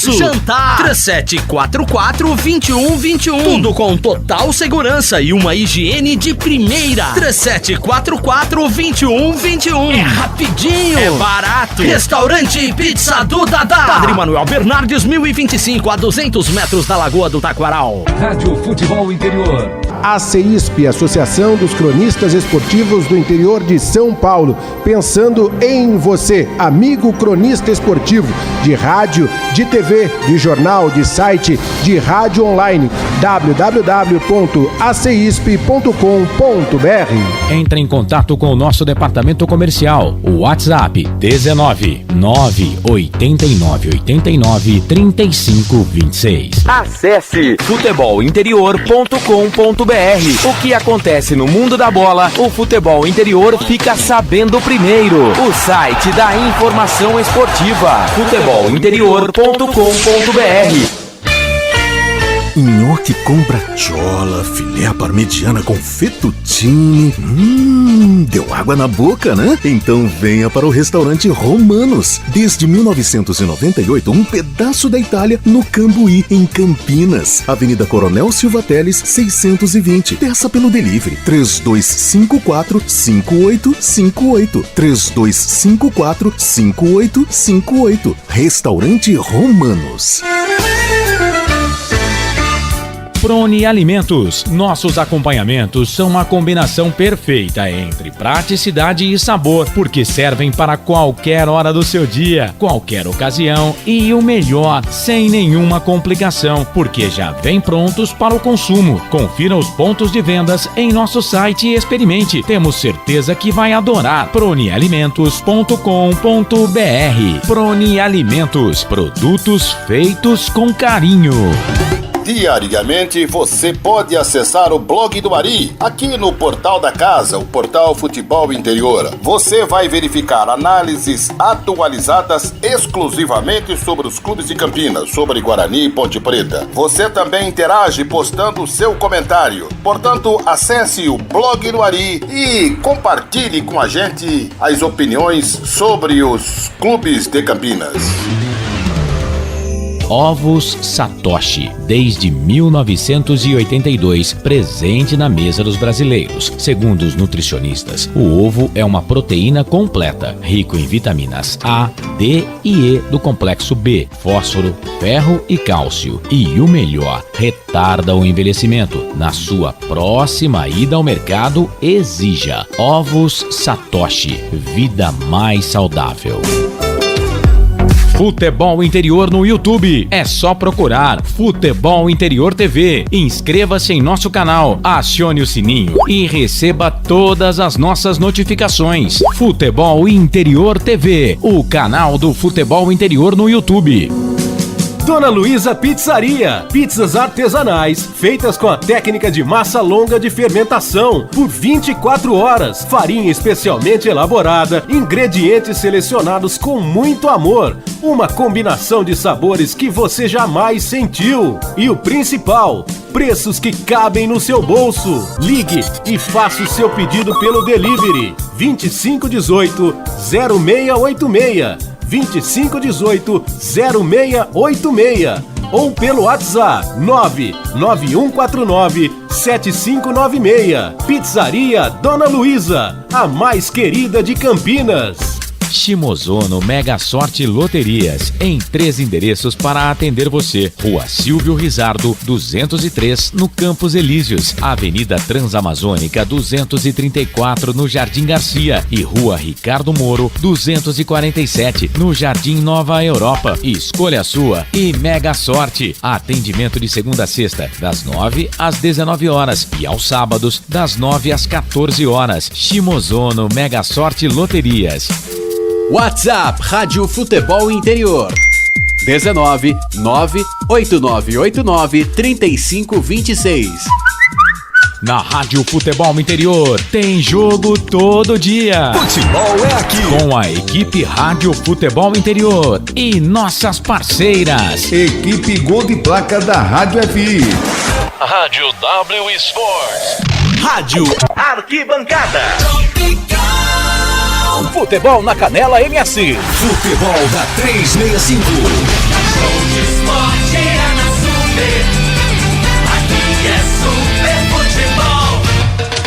almoço, jantar. 3744-2121. Tudo com total segurança e uma higiene de primeira. 3744-2121. É rapidinho, é barato. Restaurante Pizza do Dadá. Padre Manuel Bernardes, 1025, a 200 metros da Lagoa do Taquaral. Rádio Futebol Interior. A CEISP, Associação dos Cronistas Esportivos do Interior de São Paulo, pensando em você, amigo cronista esportivo, de rádio, de TV, de jornal, de site, de rádio online, www.aceisp.com.br. Entre em contato com o nosso departamento comercial, o WhatsApp 19 989 89 35 26. Acesse futebolinterior.com.br. O que acontece no mundo da bola, o Futebol Interior fica sabendo primeiro. O site da informação esportiva, futebolinterior.com.br. Nhoque com bratiola, filé parmegiana com fettuccine. Deu água na boca, né? Então venha para o restaurante Romanos. Desde 1998, um pedaço da Itália no Cambuí, em Campinas. Avenida Coronel Silva Teles, 620. Peça pelo delivery. 3254-5858. 3254-5858. Restaurante Romanos. Prone Alimentos. Nossos acompanhamentos são uma combinação perfeita entre praticidade e sabor, porque servem para qualquer hora do seu dia, qualquer ocasião e o melhor, sem nenhuma complicação, porque já vem prontos para o consumo. Confira os pontos de vendas em nosso site e experimente. Temos certeza que vai adorar. pronealimentos.com.br. Prone Alimentos, produtos feitos com carinho. Diariamente você pode acessar o blog do Ari, aqui no Portal da Casa, o Portal Futebol Interior. Você vai verificar análises atualizadas exclusivamente sobre os clubes de Campinas, sobre Guarani e Ponte Preta. Você também interage postando seu comentário. Portanto, acesse o blog do Ari e compartilhe com a gente as opiniões sobre os clubes de Campinas. Ovos Satoshi, desde 1982, presente na mesa dos brasileiros. Segundo os nutricionistas, o ovo é uma proteína completa, rico em vitaminas A, D e E do complexo B, fósforo, ferro e cálcio. E o melhor, retarda o envelhecimento. Na sua próxima ida ao mercado, exija Ovos Satoshi, vida mais saudável. Futebol Interior no YouTube. É só procurar Futebol Interior TV. Inscreva-se em nosso canal, acione o sininho e receba todas as nossas notificações. Futebol Interior TV, o canal do Futebol Interior no YouTube. Dona Luísa Pizzaria. Pizzas artesanais, feitas com a técnica de massa longa de fermentação, por 24 horas. Farinha especialmente elaborada, ingredientes selecionados com muito amor. Uma combinação de sabores que você jamais sentiu. E o principal, preços que cabem no seu bolso. Ligue e faça o seu pedido pelo delivery 2518-0686. 2518-0686 ou pelo WhatsApp 99149-7596. Pizzaria Dona Luísa, a mais querida de Campinas. Shimozono Mega Sorte Loterias, em 3 endereços para atender você. Rua Silvio Rizardo, 203, no Campos Elíseos. Avenida Transamazônica, 234, no Jardim Garcia. E Rua Ricardo Moro, 247, no Jardim Nova Europa. Escolha a sua e Mega Sorte. Atendimento de segunda a sexta, das 9 às 19 horas. E aos sábados, das 9 às 14 horas. Shimozono Mega Sorte Loterias. WhatsApp Rádio Futebol Interior 19 98989 3526. Na Rádio Futebol Interior tem jogo todo dia. Futebol é aqui. Com a equipe Rádio Futebol Interior e nossas parceiras. Equipe Gol de Placa da Rádio FI. Rádio W Sports. Rádio Arquibancada. Futebol na Canela MS. Futebol da 365.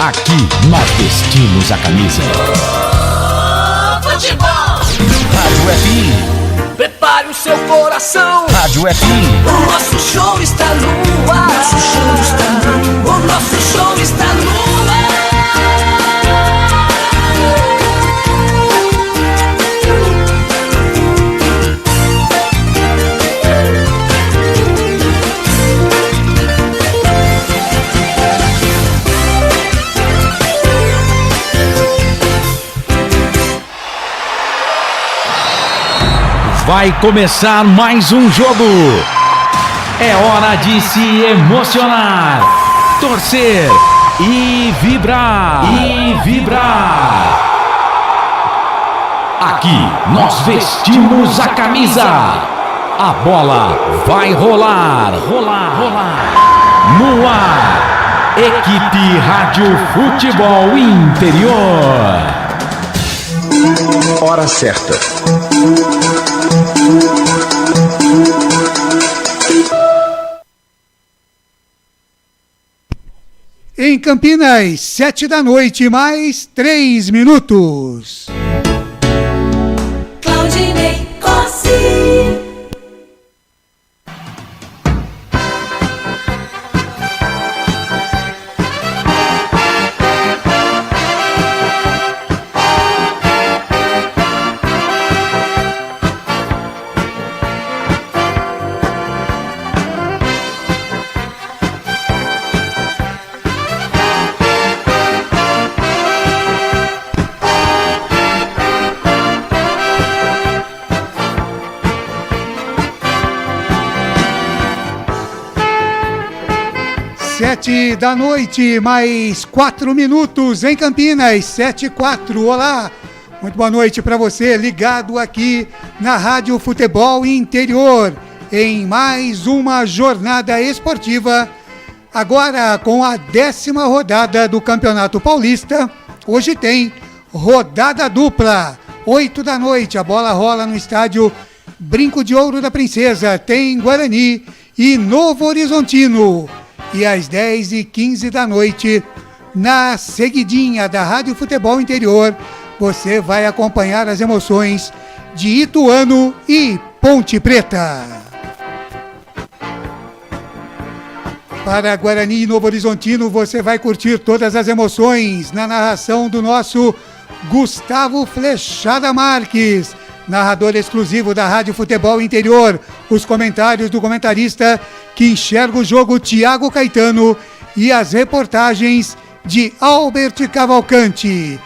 Aqui nós vestimos a camisa. Futebol. Rádio FM. Prepare o seu coração. Rádio FM. O nosso show está no ar. O nosso show está no ar. Vai começar mais um jogo. É hora de se emocionar, torcer e vibrar. Aqui nós vestimos a camisa. A bola vai rolar. No ar, equipe Rádio Futebol Interior. Hora certa. Em Campinas, 7h, mais 3 minutos. Claudinei Cosi. Da noite, mais 4 minutos em Campinas, 7h04. Olá, muito boa noite para você, ligado aqui na Rádio Futebol Interior, em mais uma jornada esportiva, agora com a 10ª rodada do Campeonato Paulista. Hoje tem rodada dupla, 8 da noite, a bola rola no estádio Brinco de Ouro da Princesa, tem Guarani e Novo Horizontino. E às 10h15 da noite, na seguidinha da Rádio Futebol Interior, você vai acompanhar as emoções de Ituano e Ponte Preta. Para Guarani e Novo Horizontino, você vai curtir todas as emoções na narração do nosso Gustavo Flechada Marques, narrador exclusivo da Rádio Futebol Interior. Os comentários do comentarista que enxerga o jogo, Thiago Caetano, e as reportagens de Albert Cavalcante.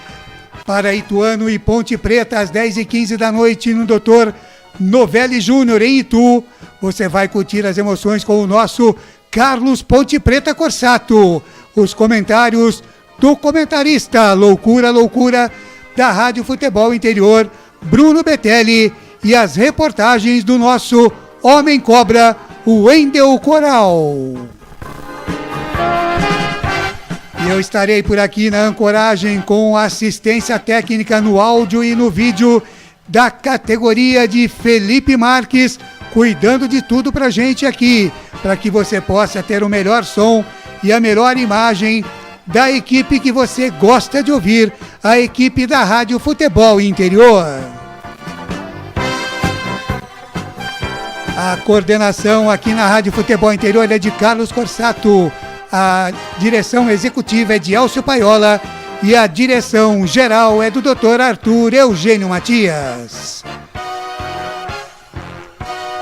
Para Ituano e Ponte Preta, às 10h15 da noite, no Dr. Novelli Júnior, em Itu, você vai curtir as emoções com o nosso Carlos Ponte Preta Corsato. Os comentários do comentarista Loucura da Rádio Futebol Interior, Bruno Betelli, e as reportagens do nosso Homem Cobra, o Wendel Coral. E eu estarei por aqui na ancoragem com assistência técnica no áudio e no vídeo da categoria de Felipe Marques, cuidando de tudo pra gente aqui, para que você possa ter o melhor som e a melhor imagem da equipe que você gosta de ouvir, a equipe da Rádio Futebol Interior. A coordenação aqui na Rádio Futebol Interior é de Carlos Corsato, a direção executiva é de Elcio Paiola e a direção geral é do Dr. Arthur Eugênio Matias.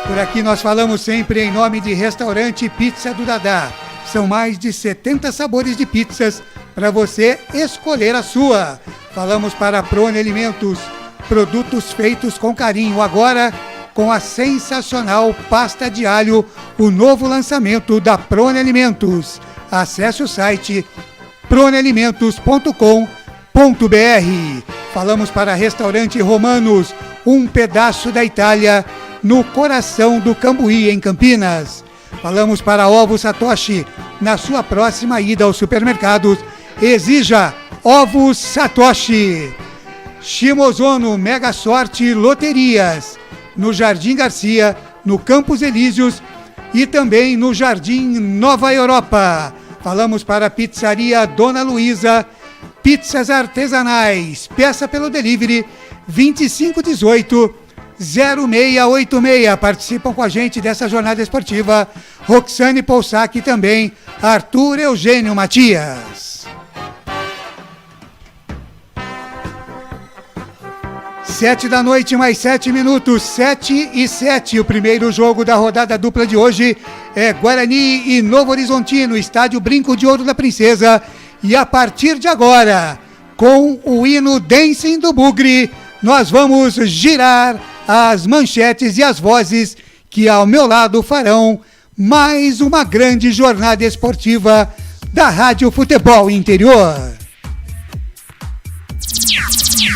Por aqui nós falamos sempre em nome de Restaurante Pizza do Dadá. São mais de 70 sabores de pizzas para você escolher a sua. Falamos para a Prone Alimentos, produtos feitos com carinho, agora com a sensacional pasta de alho, o novo lançamento da Prone Alimentos. Acesse o site pronealimentos.com.br. Falamos para Restaurante Romanos, um pedaço da Itália, no coração do Cambuí, em Campinas. Falamos para Ovos Satoshi, na sua próxima ida aos supermercados, exija Ovos Satoshi. Shimozono Mega Sorte Loterias, no Jardim Garcia, no Campos Elíseos e também no Jardim Nova Europa. Falamos para a Pizzaria Dona Luísa, pizzas artesanais. Peça pelo delivery 2518-0686. Participam com a gente dessa jornada esportiva Roxane Poussac e também Arthur Eugênio Matias. 7h, mais 7 minutos, 7:07. O primeiro jogo da rodada dupla de hoje é Guarani e Novo Horizontino, estádio Brinco de Ouro da Princesa. E a partir de agora, com o hino Dancing do Bugre, nós vamos girar as manchetes e as vozes que ao meu lado farão mais uma grande jornada esportiva da Rádio Futebol Interior.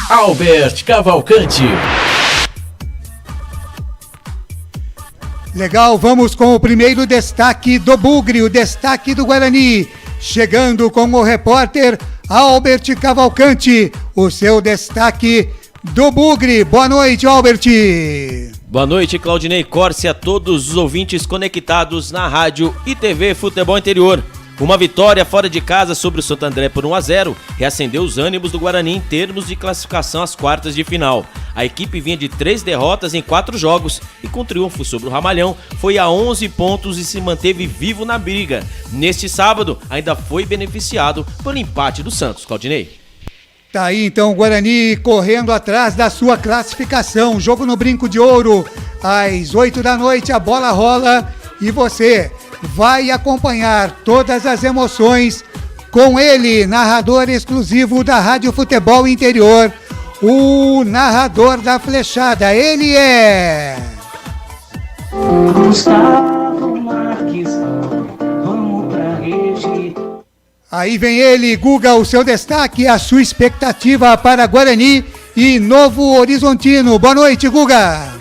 Albert Cavalcante. Legal, vamos com o primeiro destaque do Bugre, o destaque do Guarani. Chegando com o repórter Albert Cavalcante, o seu destaque do Bugre. Boa noite, Albert. Boa noite, Claudinei Corsi, a todos os ouvintes conectados na rádio e TV Futebol Interior. Uma vitória fora de casa sobre o Santo André por 1-0 reacendeu os ânimos do Guarani em termos de classificação às quartas de final. A equipe vinha de 3 derrotas em 4 jogos e com triunfo sobre o Ramalhão foi a 11 pontos e se manteve vivo na briga. Neste sábado ainda foi beneficiado pelo empate do Santos, Claudinei. Tá aí então o Guarani correndo atrás da sua classificação. Jogo no Brinco de Ouro, às 20h a bola rola e você vai acompanhar todas as emoções com ele, narrador exclusivo da Rádio Futebol Interior, o narrador da flechada. Ele é Gustavo Marques. Vamos pra rede. Aí vem ele, Guga, o seu destaque, a sua expectativa para Guarani e Novo Horizontino. Boa noite, Guga.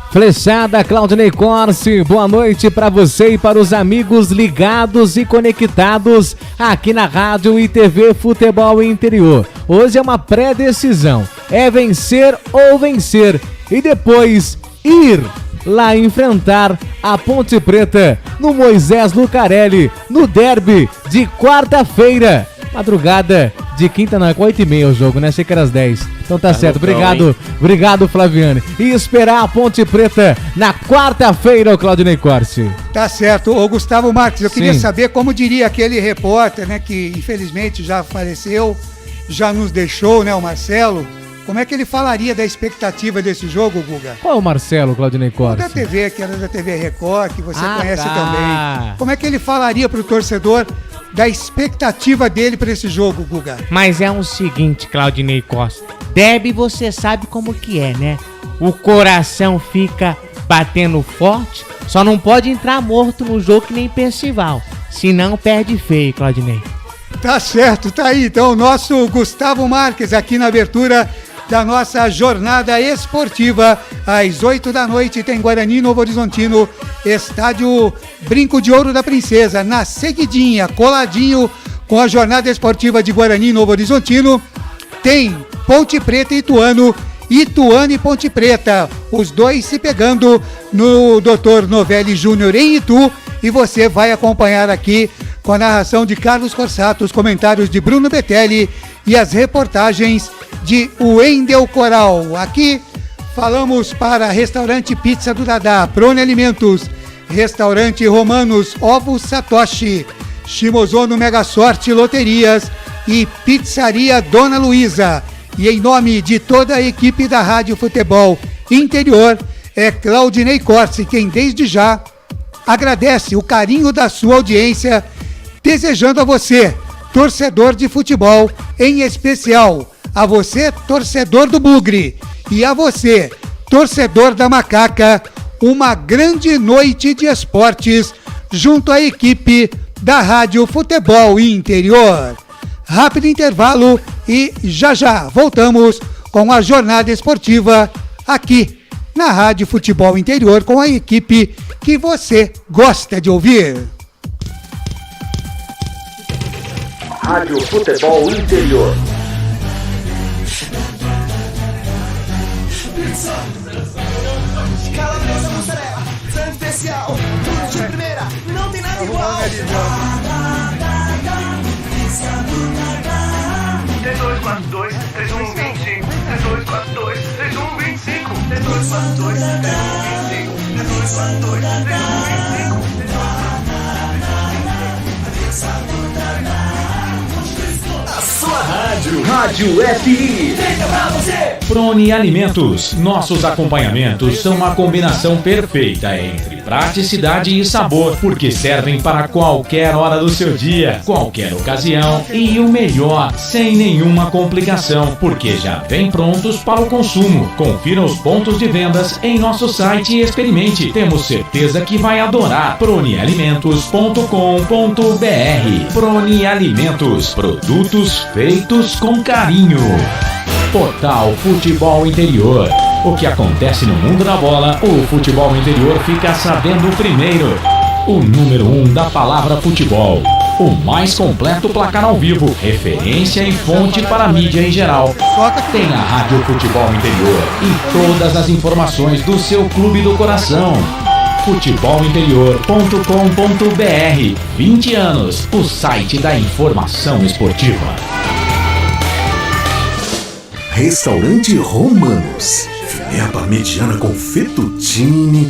Flechada, Claudinei Corsi, boa noite para você e para os amigos ligados e conectados aqui na Rádio e TV Futebol Interior. Hoje é uma pré-decisão, é vencer ou vencer e depois ir lá enfrentar a Ponte Preta no Moisés Lucarelli, no derby de quarta-feira. Madrugada de quinta, não, é 8h30 o jogo, né? Achei que era às 10. Então tá certo, obrigado Flaviane. E esperar a Ponte Preta na quarta-feira, o Claudinei Corsi. Tá certo, ô Gustavo Marques, eu queria saber como diria aquele repórter, né, que infelizmente já faleceu, já nos deixou, né, o Marcelo. Como é que ele falaria da expectativa desse jogo, Guga? Qual é o Marcelo, Claudinei Corsi? Da TV, que era da TV Record, que você conhece também. Como é que ele falaria pro torcedor da expectativa dele para esse jogo, Guga? Mas é o seguinte, Claudinei Costa, derby você sabe como que é, né? O coração fica batendo forte, só não pode entrar morto no jogo que nem Percival, senão perde feio, Claudinei. Tá certo, tá aí então o nosso Gustavo Marques aqui na abertura da nossa jornada esportiva. Às 20h tem Guarani Novo Horizontino, estádio Brinco de Ouro da Princesa, na seguidinha, coladinho com a jornada esportiva de Guarani Novo Horizontino. Tem Ponte Preta e Ituano, Ituano e Ponte Preta, os dois se pegando no Dr. Novelli Júnior em Itu, e você vai acompanhar aqui com a narração de Carlos Corsato, os comentários de Bruno Betelli e as reportagens de Wendel Coral. Aqui falamos para Restaurante Pizza do Dadá, Prone Alimentos, Restaurante Romanos, Ovos Satoshi, Shimozono Mega Sorte Loterias e Pizzaria Dona Luísa. E em nome de toda a equipe da Rádio Futebol Interior, é Claudinei Corsi quem desde já agradece o carinho da sua audiência, desejando a você, torcedor de futebol, em especial a você, torcedor do Bugre, e a você, torcedor da Macaca, uma grande noite de esportes junto à equipe da Rádio Futebol Interior. Rápido intervalo e já voltamos com a jornada esportiva aqui na Rádio Futebol Interior com a equipe que você gosta de ouvir. Rádio Futebol Interior. Calabresa, mussarela, frango especial, tudo de primeira. Rádio FI. Prone Alimentos. Nossos acompanhamentos são uma combinação perfeita entre praticidade e sabor, porque servem para qualquer hora do seu dia, qualquer ocasião e o melhor, sem nenhuma complicação, porque já vem prontos para o consumo. Confira os pontos de vendas em nosso site e experimente. Temos certeza que vai adorar. pronealimentos.com.br. Prone Alimentos. Produtos feitos com carinho. Portal Futebol Interior. O que acontece no mundo da bola, o Futebol Interior fica sabendo primeiro. O número 1 da palavra futebol. O mais completo placar ao vivo, referência e fonte para a mídia em geral. Tem a Rádio Futebol Interior e todas as informações do seu clube do coração. futebolinterior.com.br. 20 anos, o site da informação esportiva. Restaurante Romanos. Filé à parmegiana com fettuccine.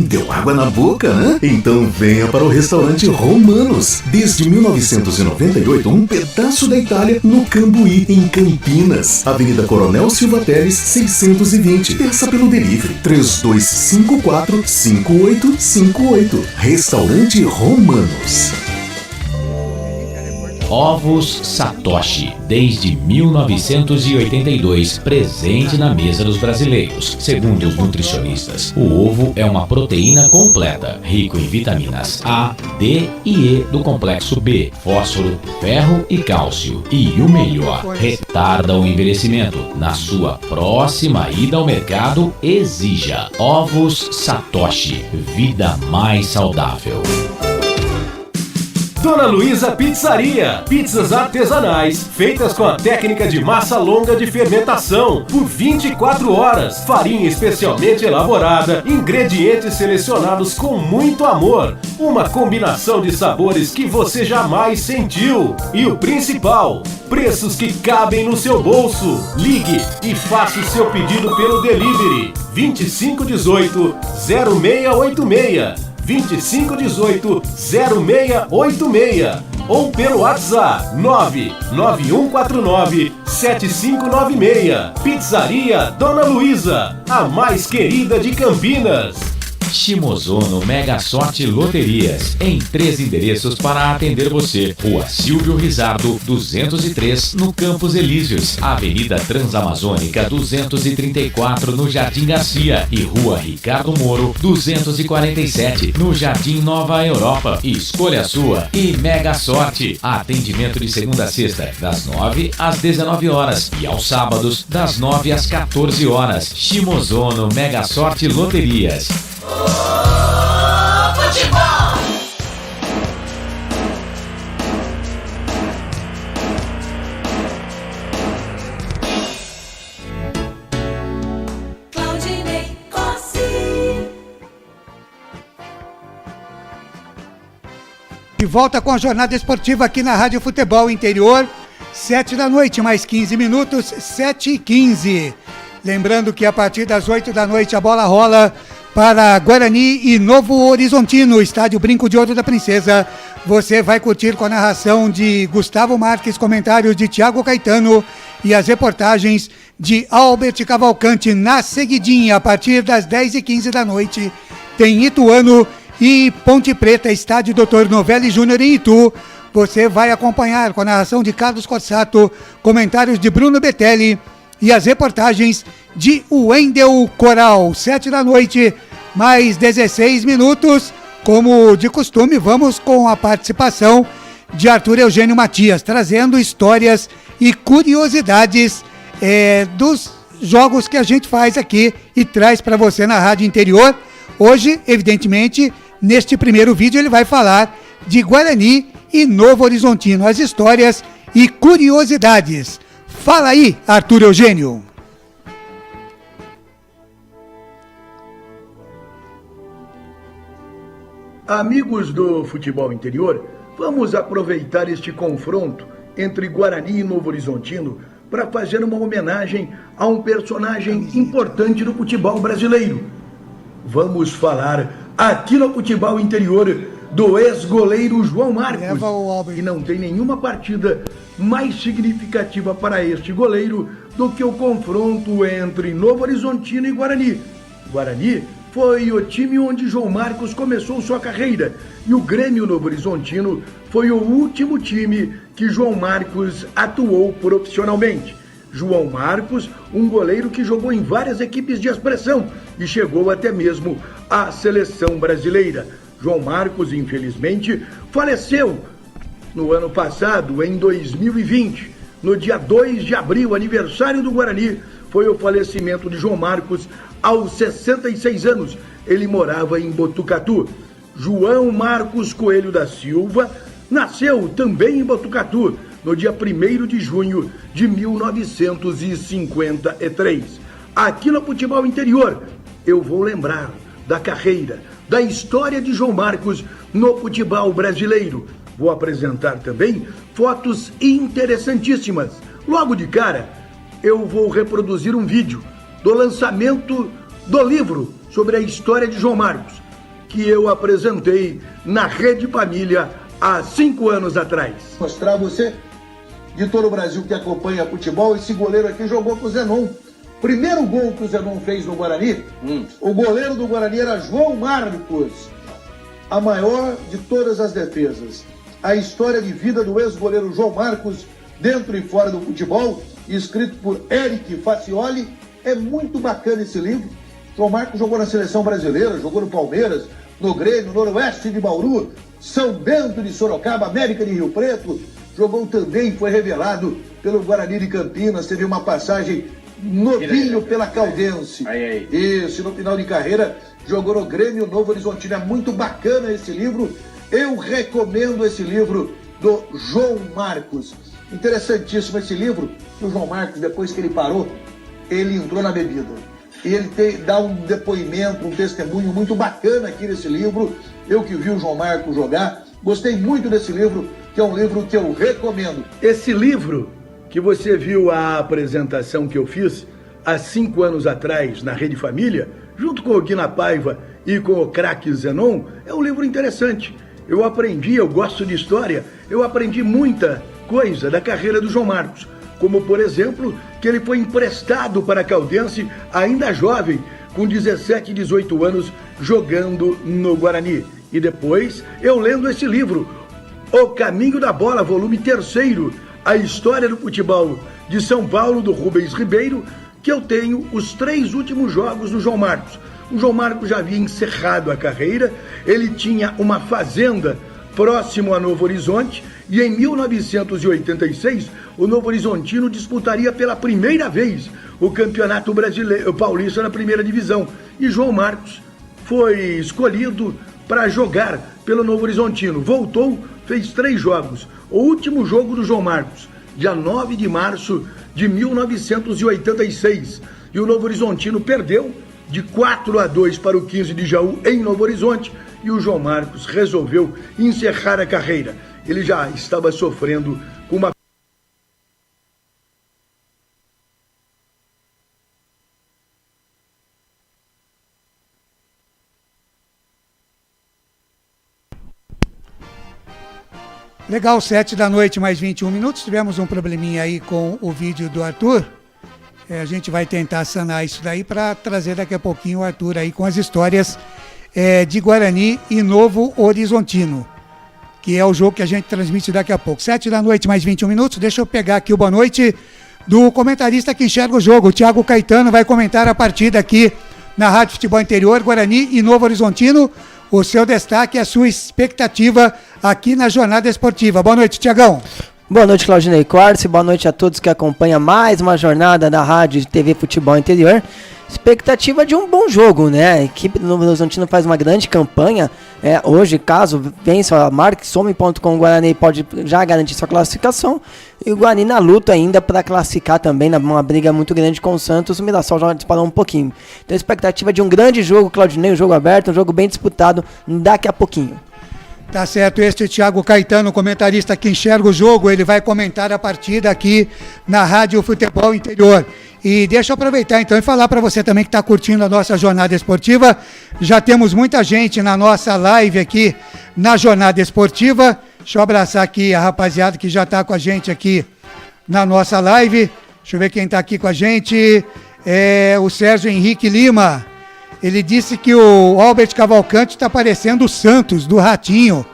Deu água na boca, né? Então venha para o Restaurante Romanos. Desde 1998, um pedaço da Itália no Cambuí, em Campinas. Avenida Coronel Silva Teles, 620. Peça pelo delivery 3254-5858. Restaurante Romanos. Ovos Satoshi, desde 1982, presente na mesa dos brasileiros. Segundo os nutricionistas, o ovo é uma proteína completa, rico em vitaminas A, D e E do complexo B, fósforo, ferro e cálcio. E o melhor, retarda o envelhecimento. Na sua próxima ida ao mercado, exija Ovos Satoshi, vida mais saudável. Dona Luísa Pizzaria. Pizzas artesanais, feitas com a técnica de massa longa de fermentação, por 24 horas. Farinha especialmente elaborada, ingredientes selecionados com muito amor. Uma combinação de sabores que você jamais sentiu. E o principal, preços que cabem no seu bolso. Ligue e faça o seu pedido pelo delivery 2518-0686. 2518-0686 ou pelo WhatsApp 99149-7596. Pizzaria Dona Luísa, a mais querida de Campinas. Shimozono Mega Sorte Loterias, em 3 endereços para atender você. Rua Silvio Rizardo, 203, no Campos Elíseos. Avenida Transamazônica, 234, no Jardim Garcia. E Rua Ricardo Moro, 247, no Jardim Nova Europa. Escolha a sua e Mega Sorte. Atendimento de segunda a sexta, das 9 às 19 horas. E aos sábados, das 9 às 14 horas. Shimozono Mega Sorte Loterias. Futebol! Claudinei Cossy. De volta com a jornada esportiva aqui na Rádio Futebol Interior, 7 da noite, mais 15 minutos, 7h15. Lembrando que a partir das 8 da noite a bola rola para Guarani e Novo Horizontino, estádio Brinco de Ouro da Princesa. Você vai curtir com a narração de Gustavo Marques, comentários de Thiago Caetano e as reportagens de Albert Cavalcante. Na seguidinha, a partir das 10h15 da noite, tem Ituano e Ponte Preta, estádio Dr. Novelli Júnior em Itu. Você vai acompanhar com a narração de Carlos Corsato, comentários de Bruno Betelli e as reportagens de Wendel Coral. 7 da noite, mais 16 minutos. Como de costume, vamos com a participação de Arthur Eugênio Matias, trazendo histórias e curiosidades dos jogos que a gente faz aqui e traz para você na Rádio Interior. Hoje, evidentemente, neste primeiro vídeo, ele vai falar de Guarani e Novo Horizontino, as histórias e curiosidades. Fala aí, Arthur Eugênio. Amigos do futebol interior, vamos aproveitar este confronto entre Guarani e Novo Horizontino para fazer uma homenagem a um personagem importante do futebol brasileiro. Vamos falar aqui no futebol interior do ex-goleiro João Marcos. E não tem nenhuma partida mais significativa para este goleiro do que o confronto entre Novo Horizontino e Guarani. Guarani foi o time onde João Marcos começou sua carreira e o Grêmio Novo Horizontino foi o último time que João Marcos atuou profissionalmente. João Marcos, um goleiro que jogou em várias equipes de expressão e chegou até mesmo à seleção brasileira. João Marcos, infelizmente, faleceu no ano passado, em 2020. No dia 2 de abril, aniversário do Guarani, foi o falecimento de João Marcos aos 66 anos. Ele morava em Botucatu. João Marcos Coelho da Silva nasceu também em Botucatu, no dia 1º de junho de 1953. Aqui no futebol interior, eu vou lembrar da carreira, da história de João Marcos no futebol brasileiro. Vou apresentar também fotos interessantíssimas. Logo de cara, eu vou reproduzir um vídeo do lançamento do livro sobre a história de João Marcos, que eu apresentei na Rede Família há 5 anos atrás. Mostrar a você, de todo o Brasil que acompanha futebol, esse goleiro aqui jogou com o Zenon. Primeiro gol que o Zenon fez no Guarani, o goleiro do Guarani era João Marcos, a maior de todas as defesas. A história de vida do ex-goleiro João Marcos, dentro e fora do futebol, escrito por Eric Facioli. É muito bacana esse livro. João Marcos jogou na seleção brasileira, jogou no Palmeiras, no Grêmio, Noroeste de Bauru, São Bento de Sorocaba, América de Rio Preto. Jogou também, foi revelado pelo Guarani de Campinas, teve uma passagem novinho pela Caldense. Isso, no final de carreira, jogou no Grêmio Novo Horizontino. É muito bacana esse livro. Eu recomendo esse livro do João Marcos. Interessantíssimo esse livro. O João Marcos, depois que ele parou, ele entrou na bebida. E ele dá um depoimento, um testemunho muito bacana aqui nesse livro. Eu que vi o João Marcos jogar, gostei muito desse livro, que é um livro que eu recomendo. Esse livro que você viu a apresentação que eu fiz há 5 anos atrás na Rede Família, junto com o Guina Paiva e com o craque Zenon, é um livro interessante. Eu aprendi, eu gosto de história, eu aprendi muita coisa da carreira do João Marcos. Como, por exemplo, que ele foi emprestado para a Caldense ainda jovem, com 17, 18 anos, jogando no Guarani. E depois, eu lendo esse livro, O Caminho da Bola, volume 3º, a história do futebol de São Paulo, do Rubens Ribeiro, que eu tenho os 3 últimos jogos do João Marcos. O João Marcos já havia encerrado a carreira, ele tinha uma fazenda próximo a Novo Horizonte, e em 1986, o Novo Horizontino disputaria pela primeira vez o Campeonato Brasileiro Paulista na primeira divisão. E João Marcos foi escolhido para jogar pelo Novo Horizontino. Voltou, fez 3 jogos. O último jogo do João Marcos, dia 9 de março de 1986. E o Novo Horizontino perdeu de 4-2 para o 15 de Jaú em Novo Horizonte. E o João Marcos resolveu encerrar a carreira. Ele já estava sofrendo com uma... Legal, 7 da noite, mais 21 minutos. Tivemos um probleminha aí com o vídeo do Arthur. A gente vai tentar sanar isso daí para trazer daqui a pouquinho o Arthur aí com as histórias de Guarani e Novo Horizontino, que é o jogo que a gente transmite daqui a pouco. 7 da noite, mais 21 minutos. Deixa eu pegar aqui o boa noite do comentarista que enxerga o jogo. O Thiago Caetano vai comentar a partida aqui na Rádio Futebol Interior, Guarani e Novo Horizontino. O seu destaque e a sua expectativa aqui na jornada esportiva. Boa noite, Thiagão. Boa noite, Claudinei Corse. Boa noite a todos que acompanham mais uma jornada da Rádio TV Futebol Interior. Expectativa de um bom jogo, né? A equipe do Novo Horizontino faz uma grande campanha. Hoje, caso vença a Marksome.com, o Guarani pode já garantir sua classificação. E o Guarani na luta ainda para classificar também, numa briga muito grande com o Santos. O Mirassol já disparou um pouquinho. Então, a expectativa de um grande jogo, Claudinei, um jogo aberto, um jogo bem disputado daqui a pouquinho. Tá certo, este é Thiago Caetano, comentarista que enxerga o jogo, ele vai comentar a partida aqui na Rádio Futebol Interior. E deixa eu aproveitar então e falar para você também que está curtindo a nossa jornada esportiva. Já temos muita gente na nossa live aqui na jornada esportiva. Deixa eu abraçar aqui a rapaziada que já está com a gente aqui na nossa live. Deixa eu ver quem está aqui com a gente. É o Sérgio Henrique Lima. Ele disse que o Albert Cavalcante está parecendo o Santos, do Ratinho.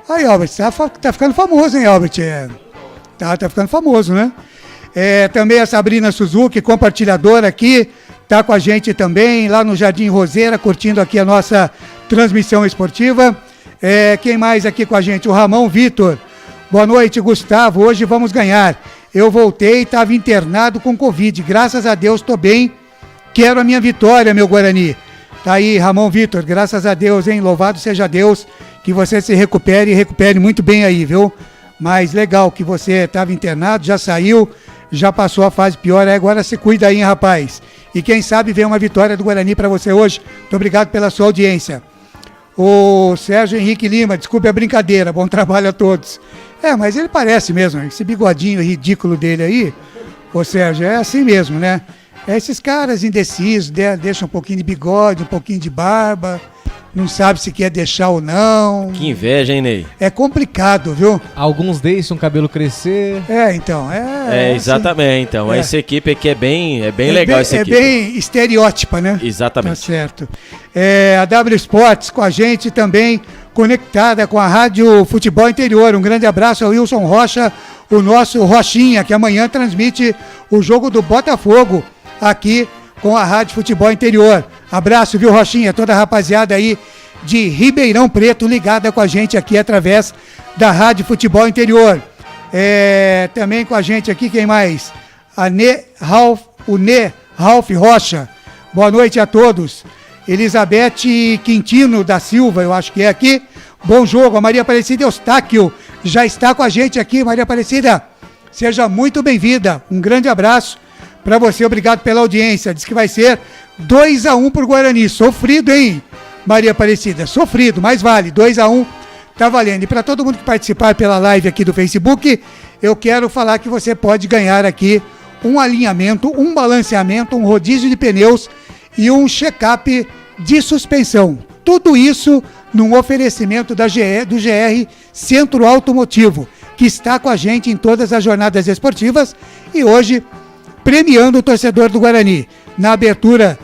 Aí, Albert, tá ficando famoso, hein, Albert? Tá ficando famoso, né? Também a Sabrina Suzuki, compartilhadora aqui, tá com a gente também, lá no Jardim Roseira, curtindo aqui a nossa transmissão esportiva. Quem mais aqui com a gente? O Ramon Vitor. Boa noite, Gustavo. Hoje vamos ganhar. Eu voltei e estava internado com Covid. Graças a Deus, estou bem. Quero a minha vitória, meu Guarani. Tá aí, Ramon Vitor, graças a Deus, hein? Louvado seja Deus, que você se recupere e recupere muito bem aí, viu? Mas legal que você estava internado, já saiu, já passou a fase pior, agora se cuida aí, hein, rapaz? E quem sabe vem uma vitória do Guarani para você hoje. Muito obrigado pela sua audiência. O Sérgio Henrique Lima, desculpe a brincadeira, bom trabalho a todos. Mas ele parece mesmo, esse bigodinho ridículo dele aí, ô Sérgio, é assim mesmo, né? Esses caras indecisos, deixam um pouquinho de bigode, um pouquinho de barba, não sabe se quer deixar ou não. Que inveja, hein, Ney? É complicado, viu? Alguns deixam o cabelo crescer. Então, exatamente, então. Essa equipe aqui é bem legal, essa equipe. É bem estereótipa, né? Exatamente. Tá certo. A W Sports com a gente também, conectada com a Rádio Futebol Interior. Um grande abraço ao Wilson Rocha, o nosso Rochinha, que amanhã transmite o jogo do Botafogo aqui com a Rádio Futebol Interior. Abraço, viu, Rochinha? Toda a rapaziada aí de Ribeirão Preto ligada com a gente aqui através da Rádio Futebol Interior. Também com a gente aqui, quem mais? O Ralf Rocha. Boa noite a todos. Elizabeth Quintino da Silva, eu acho que é aqui. Bom jogo. A Maria Aparecida Eustáquio já está com a gente aqui. Maria Aparecida, seja muito bem-vinda. Um grande abraço para você, obrigado pela audiência. Diz que vai ser 2-1 pro Guarani. Sofrido, hein, Maria Aparecida? Sofrido, mas vale. 2-1, tá valendo. E para todo mundo que participar pela live aqui do Facebook, eu quero falar que você pode ganhar aqui um alinhamento, um balanceamento, um rodízio de pneus e um check-up de suspensão. Tudo isso num oferecimento do GR Centro Automotivo, que está com a gente em todas as jornadas esportivas e hoje premiando o torcedor do Guarani. Na abertura,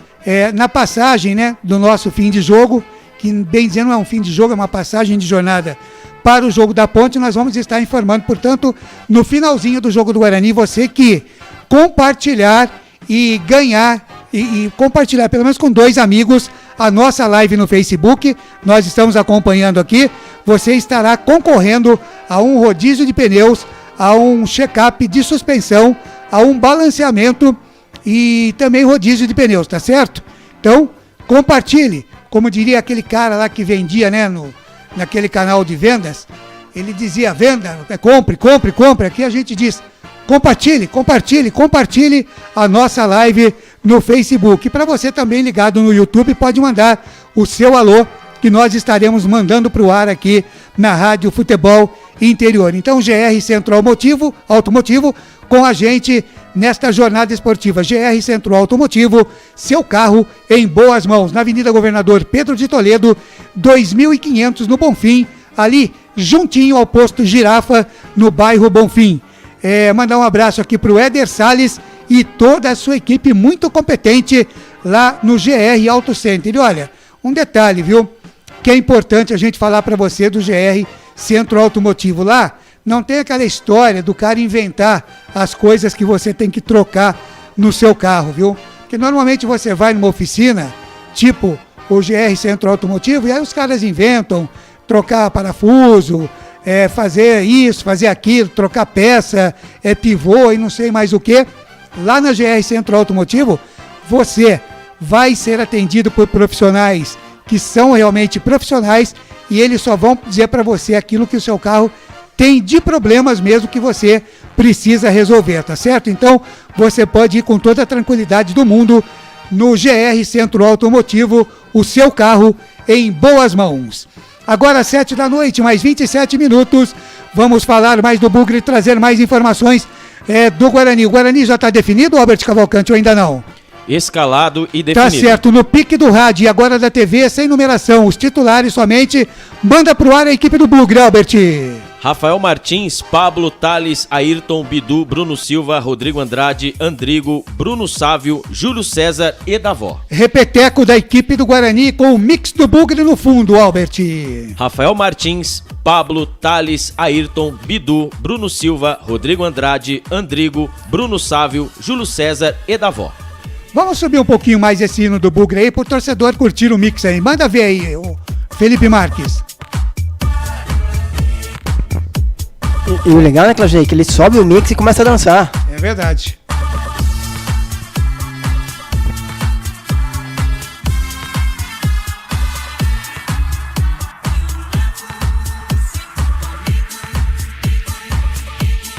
na passagem, né, do nosso fim de jogo, que bem dizendo não é um fim de jogo, é uma passagem de jornada para o jogo da Ponte, nós vamos estar informando, portanto, no finalzinho do jogo do Guarani, você que compartilhar e ganhar, e compartilhar pelo menos com 2 amigos a nossa live no Facebook, nós estamos acompanhando aqui, você estará concorrendo a um rodízio de pneus, a um check-up de suspensão, a um balanceamento e também rodízio de pneus, tá certo? Então, compartilhe, como diria aquele cara lá que vendia, né, naquele canal de vendas, ele dizia venda, compre, aqui a gente diz compartilhe a nossa live no Facebook. E para você também ligado no YouTube, pode mandar o seu alô, que nós estaremos mandando para o ar aqui na Rádio Futebol Interior. Então, GR Centro Automotivo com a gente nesta jornada esportiva. GR Centro Automotivo, seu carro em boas mãos. Na Avenida Governador Pedro de Toledo, 2500 no Bonfim, ali juntinho ao posto Girafa, no bairro Bonfim. Mandar um abraço aqui para o Éder Salles e toda a sua equipe muito competente lá no GR Auto Center. E olha, um detalhe, viu? Que é importante a gente falar para você do GR Centro Automotivo. Lá não tem aquela história do cara inventar as coisas que você tem que trocar no seu carro, viu? Porque normalmente você vai numa oficina, tipo o GR Centro Automotivo, e aí os caras inventam trocar parafuso, fazer isso, fazer aquilo, trocar peça, pivô e não sei mais o que, lá na GR Centro Automotivo, você vai ser atendido por profissionais que são realmente profissionais e eles só vão dizer para você aquilo que o seu carro tem de problemas mesmo que você precisa resolver, tá certo? Então, você pode ir com toda a tranquilidade do mundo no GR Centro Automotivo, o seu carro em boas mãos. Agora, 7 da noite, mais 27 minutos, vamos falar mais do Bugre e trazer mais informações do Guarani. O Guarani já está definido, Albert Cavalcante, ou ainda não? Escalado e definido. Tá certo, no pique do rádio e agora da TV, sem numeração, os titulares somente, manda pro ar a equipe do Bugre, Albert. Rafael Martins, Pablo, Thales, Ayrton, Bidu, Bruno Silva, Rodrigo Andrade, Andrigo, Bruno Sávio, Júlio César e Davó. Repeteco da equipe do Guarani com o mix do Bugre no fundo, Albert. Rafael Martins, Pablo, Thales, Ayrton, Bidu, Bruno Silva, Rodrigo Andrade, Andrigo, Bruno Sávio, Júlio César e Davó. Vamos subir um pouquinho mais esse hino do Bugre aí pro torcedor curtir o mix aí. Manda ver aí, o Felipe Marques. E o legal, né, Claudinei, que ele sobe o mix e começa a dançar. É verdade.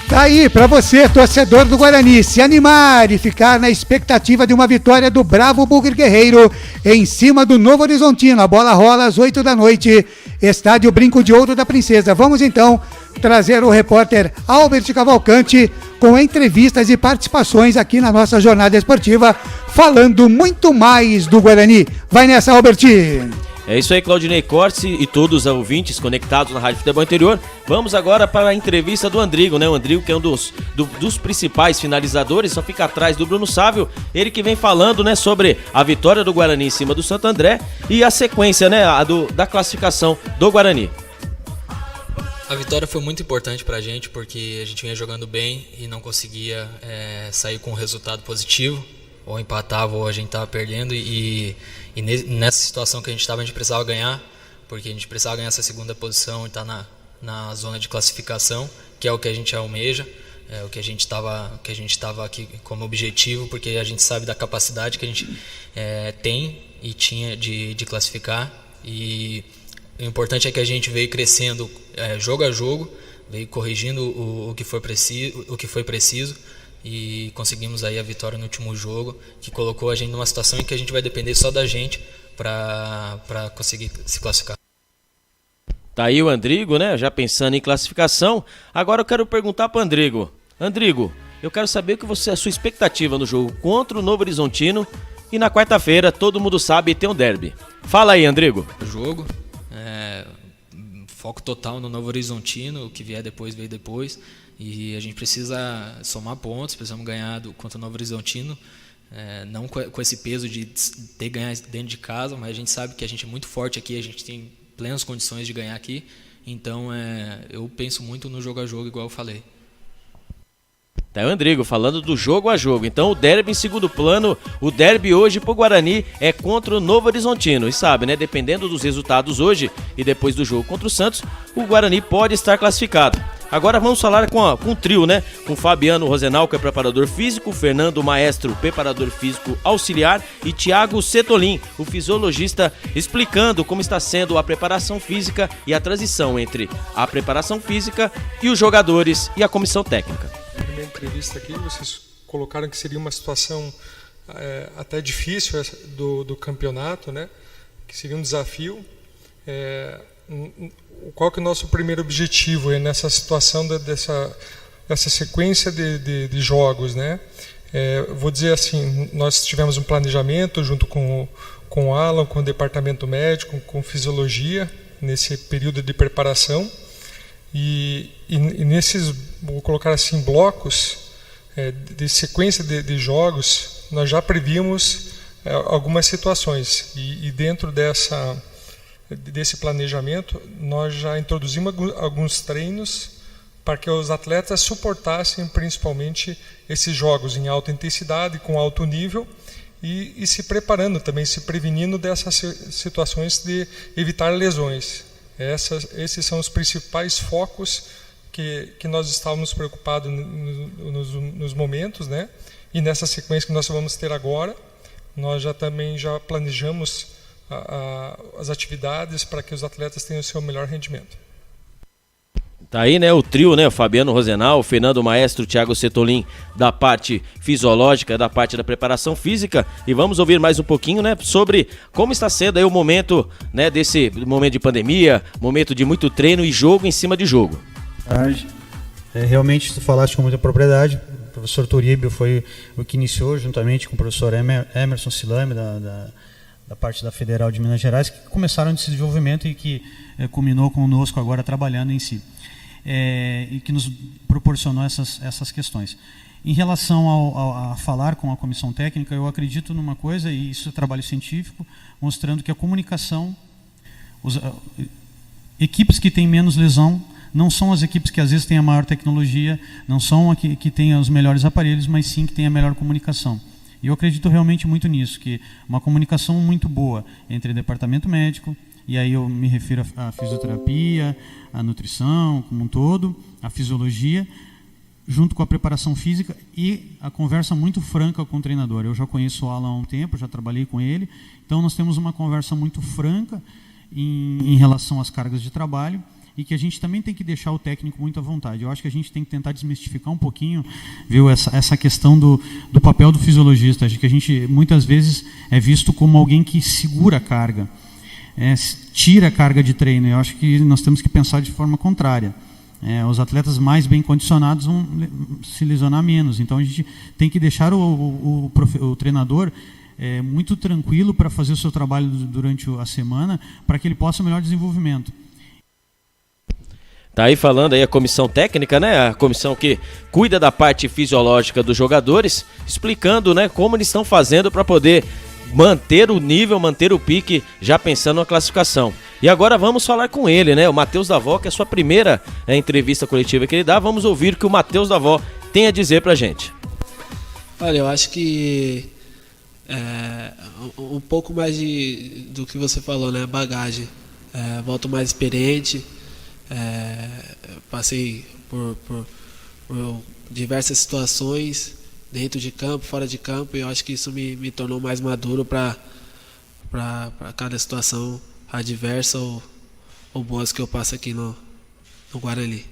Tá aí, pra você, torcedor do Guarani, se animar e ficar na expectativa de uma vitória do bravo Bugre Guerreiro em cima do Novo Horizontino. A bola rola às 8 da noite, estádio Brinco de Ouro da Princesa. Vamos então trazer o repórter Albert Cavalcante com entrevistas e participações aqui na nossa jornada esportiva, falando muito mais do Guarani. Vai nessa, Albert! É isso aí, Claudinei Corsi e todos os ouvintes conectados na Rádio Futebol Interior. Vamos agora para a entrevista do Andrigo, né? O Andrigo, que é um dos principais finalizadores, só fica atrás do Bruno Sávio. Ele que vem falando, né, sobre a vitória do Guarani em cima do Santo André e a sequência, né, da classificação do Guarani. A vitória foi muito importante pra gente, porque a gente vinha jogando bem e não conseguia sair com um resultado positivo. Ou empatava ou a gente estava perdendo e nessa situação que a gente estava, a gente precisava ganhar, porque a gente precisava ganhar essa segunda posição e estar na zona de classificação, que é o que a gente almeja, o que a gente estava aqui como objetivo, porque a gente sabe da capacidade que a gente tem e tinha de classificar. E o importante é que a gente veio crescendo jogo a jogo, veio corrigindo o que foi preciso. E conseguimos aí a vitória no último jogo, que colocou a gente numa situação em que a gente vai depender só da gente para conseguir se classificar. Tá aí o Andrigo, né? Já pensando em classificação. Agora eu quero perguntar para o Andrigo. Andrigo, eu quero saber a sua expectativa no jogo contra o Novo Horizontino. E na quarta-feira, todo mundo sabe, tem um derby. Fala aí, Andrigo. O jogo, foco total no Novo Horizontino, o que vier depois, veio depois. E a gente precisa somar pontos, precisamos ganhar contra o Novo Horizontino, não com esse peso de ter que ganhar dentro de casa, mas a gente sabe que a gente é muito forte aqui, a gente tem plenas condições de ganhar aqui, então eu penso muito no jogo a jogo, igual eu falei. Tá o Andrigo falando do jogo a jogo. Então o derby em segundo plano, o derby hoje pro Guarani é contra o Novo Horizontino. E sabe, né, dependendo dos resultados hoje e depois do jogo contra o Santos, o Guarani pode estar classificado. Agora vamos falar com o trio, né? Com Fabiano Rosenal, que é preparador físico, Fernando Maestro, preparador físico auxiliar, e Thiago Setolin, o fisiologista, explicando como está sendo a preparação física e a transição entre a preparação física e os jogadores e a comissão técnica. Na primeira entrevista aqui, vocês colocaram que seria uma situação até difícil do campeonato, né? Que seria um desafio. Qual que é o nosso primeiro objetivo nessa situação dessa sequência de jogos, né? Vou dizer assim, nós tivemos um planejamento junto com o Alan, com o departamento médico, com fisiologia, nesse período de preparação. E nesses, vou colocar assim, blocos de sequência de jogos, nós já prevíamos algumas situações. E dentro desse planejamento, nós já introduzimos alguns treinos para que os atletas suportassem principalmente esses jogos em alta intensidade, com alto nível, e se preparando também, se prevenindo dessas situações de evitar lesões. Esses são os principais focos que nós estávamos preocupados nos momentos, né? E nessa sequência que nós vamos ter agora, nós já planejamos as atividades para que os atletas tenham o seu melhor rendimento. Tá aí, né, o trio, né, o Fabiano Rosenal, o Fernando Maestro, o Thiago Setolin, da parte fisiológica, da parte da preparação física, e vamos ouvir mais um pouquinho, né, sobre como está sendo aí o momento, né, desse momento de pandemia, momento de muito treino e jogo em cima de jogo. Realmente, tu falaste com muita propriedade. O professor Turíbio foi o que iniciou, juntamente com o professor Emerson Silame, da parte da Federal de Minas Gerais, que começaram esse desenvolvimento e que culminou conosco agora trabalhando em si. E que nos proporcionou essas questões. Em relação a falar com a comissão técnica, eu acredito numa coisa, e isso é trabalho científico, mostrando que a comunicação, equipes que têm menos lesão, não são as equipes que às vezes têm a maior tecnologia, não são que têm os melhores aparelhos, mas sim que têm a melhor comunicação. E eu acredito realmente muito nisso, que uma comunicação muito boa entre o departamento médico, e aí eu me refiro à fisioterapia, à nutrição como um todo, à fisiologia, junto com a preparação física e a conversa muito franca com o treinador. Eu já conheço o Alan há um tempo, já trabalhei com ele, então nós temos uma conversa muito franca em relação às cargas de trabalho, e que a gente também tem que deixar o técnico muito à vontade. Eu acho que a gente tem que tentar desmistificar um pouquinho, viu, essa questão do papel do fisiologista. Acho que a gente muitas vezes é visto como alguém que segura a carga, tira a carga de treino. Eu acho que nós temos que pensar de forma contrária. Os atletas mais bem condicionados vão se lesionar menos. Então a gente tem que deixar o treinador muito tranquilo para fazer o seu trabalho durante a semana, para que ele possa melhor desenvolvimento. Tá aí falando aí a comissão técnica, né? A comissão que cuida da parte fisiológica dos jogadores, explicando, né, como eles estão fazendo para poder manter o nível, manter o pique, já pensando na classificação. E agora vamos falar com ele, né? O Matheus Davó, que é a sua primeira entrevista coletiva que ele dá. Vamos ouvir o que o Matheus Davó tem a dizer pra gente. Olha, eu acho que um pouco mais do que você falou, né? Bagagem. Volto mais experiente. Passei por diversas situações dentro de campo, fora de campo, e eu acho que isso me tornou mais maduro para cada situação adversa ou boas que eu passo aqui no Guarani.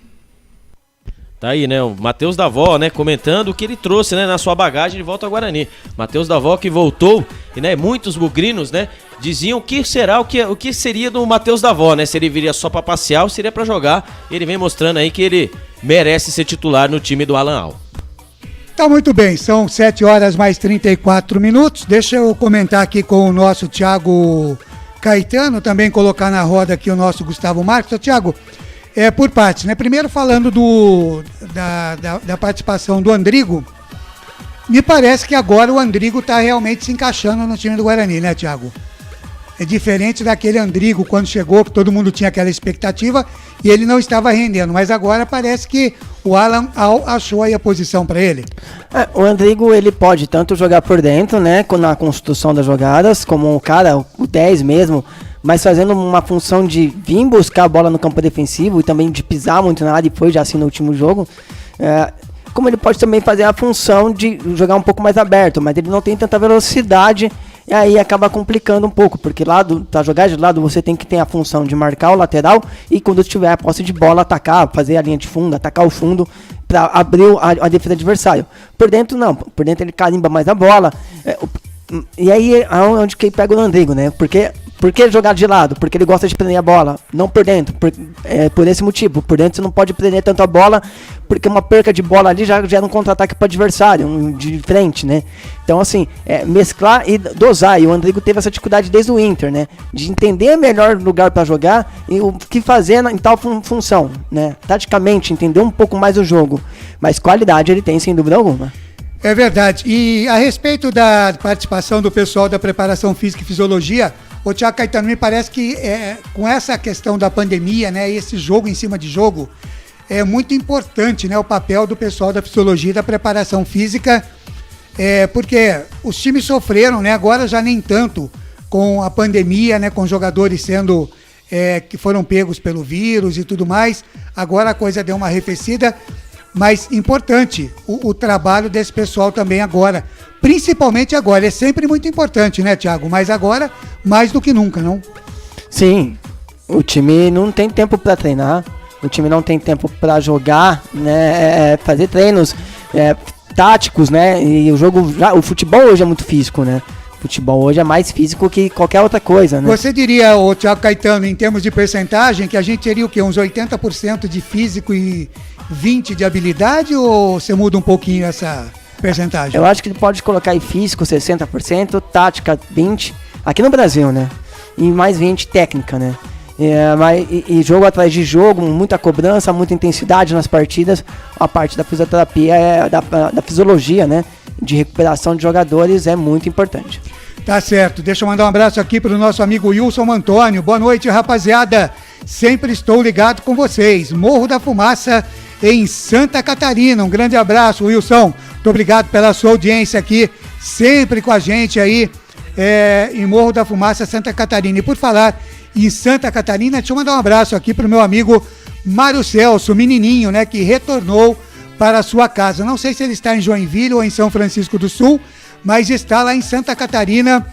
Tá aí, né, o Matheus Davó, né, comentando o que ele trouxe, né, na sua bagagem de volta ao Guarani. Matheus Davó que voltou, e, né, muitos bugrinos, né, diziam o que seria do Matheus Davó, né, se ele viria só para passear ou seria para jogar. Ele vem mostrando aí que ele merece ser titular no time do Alan Al. Tá muito bem, são 7 horas mais 34 minutos. Deixa eu comentar aqui com o nosso Thiago Caetano, também colocar na roda aqui o nosso Gustavo Marques. Thiago, por partes, né? Primeiro falando da participação do Andrigo, me parece que agora o Andrigo está realmente se encaixando no time do Guarani, né, Thiago? É diferente daquele Andrigo quando chegou, que todo mundo tinha aquela expectativa e ele não estava rendendo, mas agora parece que o Alan achou aí a posição para ele. O Andrigo, ele pode tanto jogar por dentro, né, na construção das jogadas, como o cara, o 10 mesmo, mas fazendo uma função de vir buscar a bola no campo defensivo e também de pisar muito na área, e foi já assim no último jogo. Como ele pode também fazer a função de jogar um pouco mais aberto, mas ele não tem tanta velocidade, e aí acaba complicando um pouco, porque para jogar de lado você tem que ter a função de marcar o lateral e quando tiver a posse de bola atacar, fazer a linha de fundo, atacar o fundo para abrir a defesa do adversário. Por dentro não, por dentro ele carimba mais a bola, e aí é onde que pega o Andrigo, né? Por que jogar de lado? Porque ele gosta de prender a bola, não por dentro, por esse motivo. Por dentro você não pode prender tanto a bola, porque uma perca de bola ali já gera um contra-ataque para o adversário, de frente, né? Então, assim, mesclar e dosar. E o Andrigo teve essa dificuldade desde o Inter, né? De entender o melhor lugar para jogar e o que fazer em tal função, né? Taticamente, entender um pouco mais o jogo. Mas qualidade ele tem, sem dúvida alguma. É verdade. E a respeito da participação do pessoal da preparação física e fisiologia, o Thiago Caetano, me parece que com essa questão da pandemia, né, esse jogo em cima de jogo, é muito importante, né, o papel do pessoal da fisiologia e da preparação física, porque os times sofreram, né, agora já nem tanto com a pandemia, né, com jogadores sendo que foram pegos pelo vírus e tudo mais. Agora a coisa deu uma arrefecida, mas importante o trabalho desse pessoal também agora. Principalmente agora, é sempre muito importante, né, Thiago? Mas agora, mais do que nunca, não? Sim, o time não tem tempo para treinar, o time não tem tempo para jogar, né, fazer treinos táticos, né, e o futebol hoje é muito físico, né? O futebol hoje é mais físico que qualquer outra coisa, né? Você diria, o Thiago Caetano, em termos de percentagem, que a gente teria o quê? Uns 80% de físico e 20% de habilidade, ou você muda um pouquinho essa percentagem? Eu acho que pode colocar aí físico 60%, tática 20%, aqui no Brasil, né? E mais 20% técnica, né? E jogo atrás de jogo, muita cobrança, muita intensidade nas partidas. A parte da fisioterapia, da fisiologia, né? De recuperação de jogadores é muito importante. Tá certo, deixa eu mandar um abraço aqui para o nosso amigo Wilson Antônio. Boa noite, rapaziada. Sempre estou ligado com vocês. Morro da Fumaça, em Santa Catarina. Um grande abraço, Wilson. Muito obrigado pela sua audiência aqui, sempre com a gente aí em Morro da Fumaça, Santa Catarina. E por falar em Santa Catarina, deixa eu mandar um abraço aqui para o meu amigo Mário Celso, menininho, né, que retornou para a sua casa. Não sei se ele está em Joinville ou em São Francisco do Sul, mas está lá em Santa Catarina,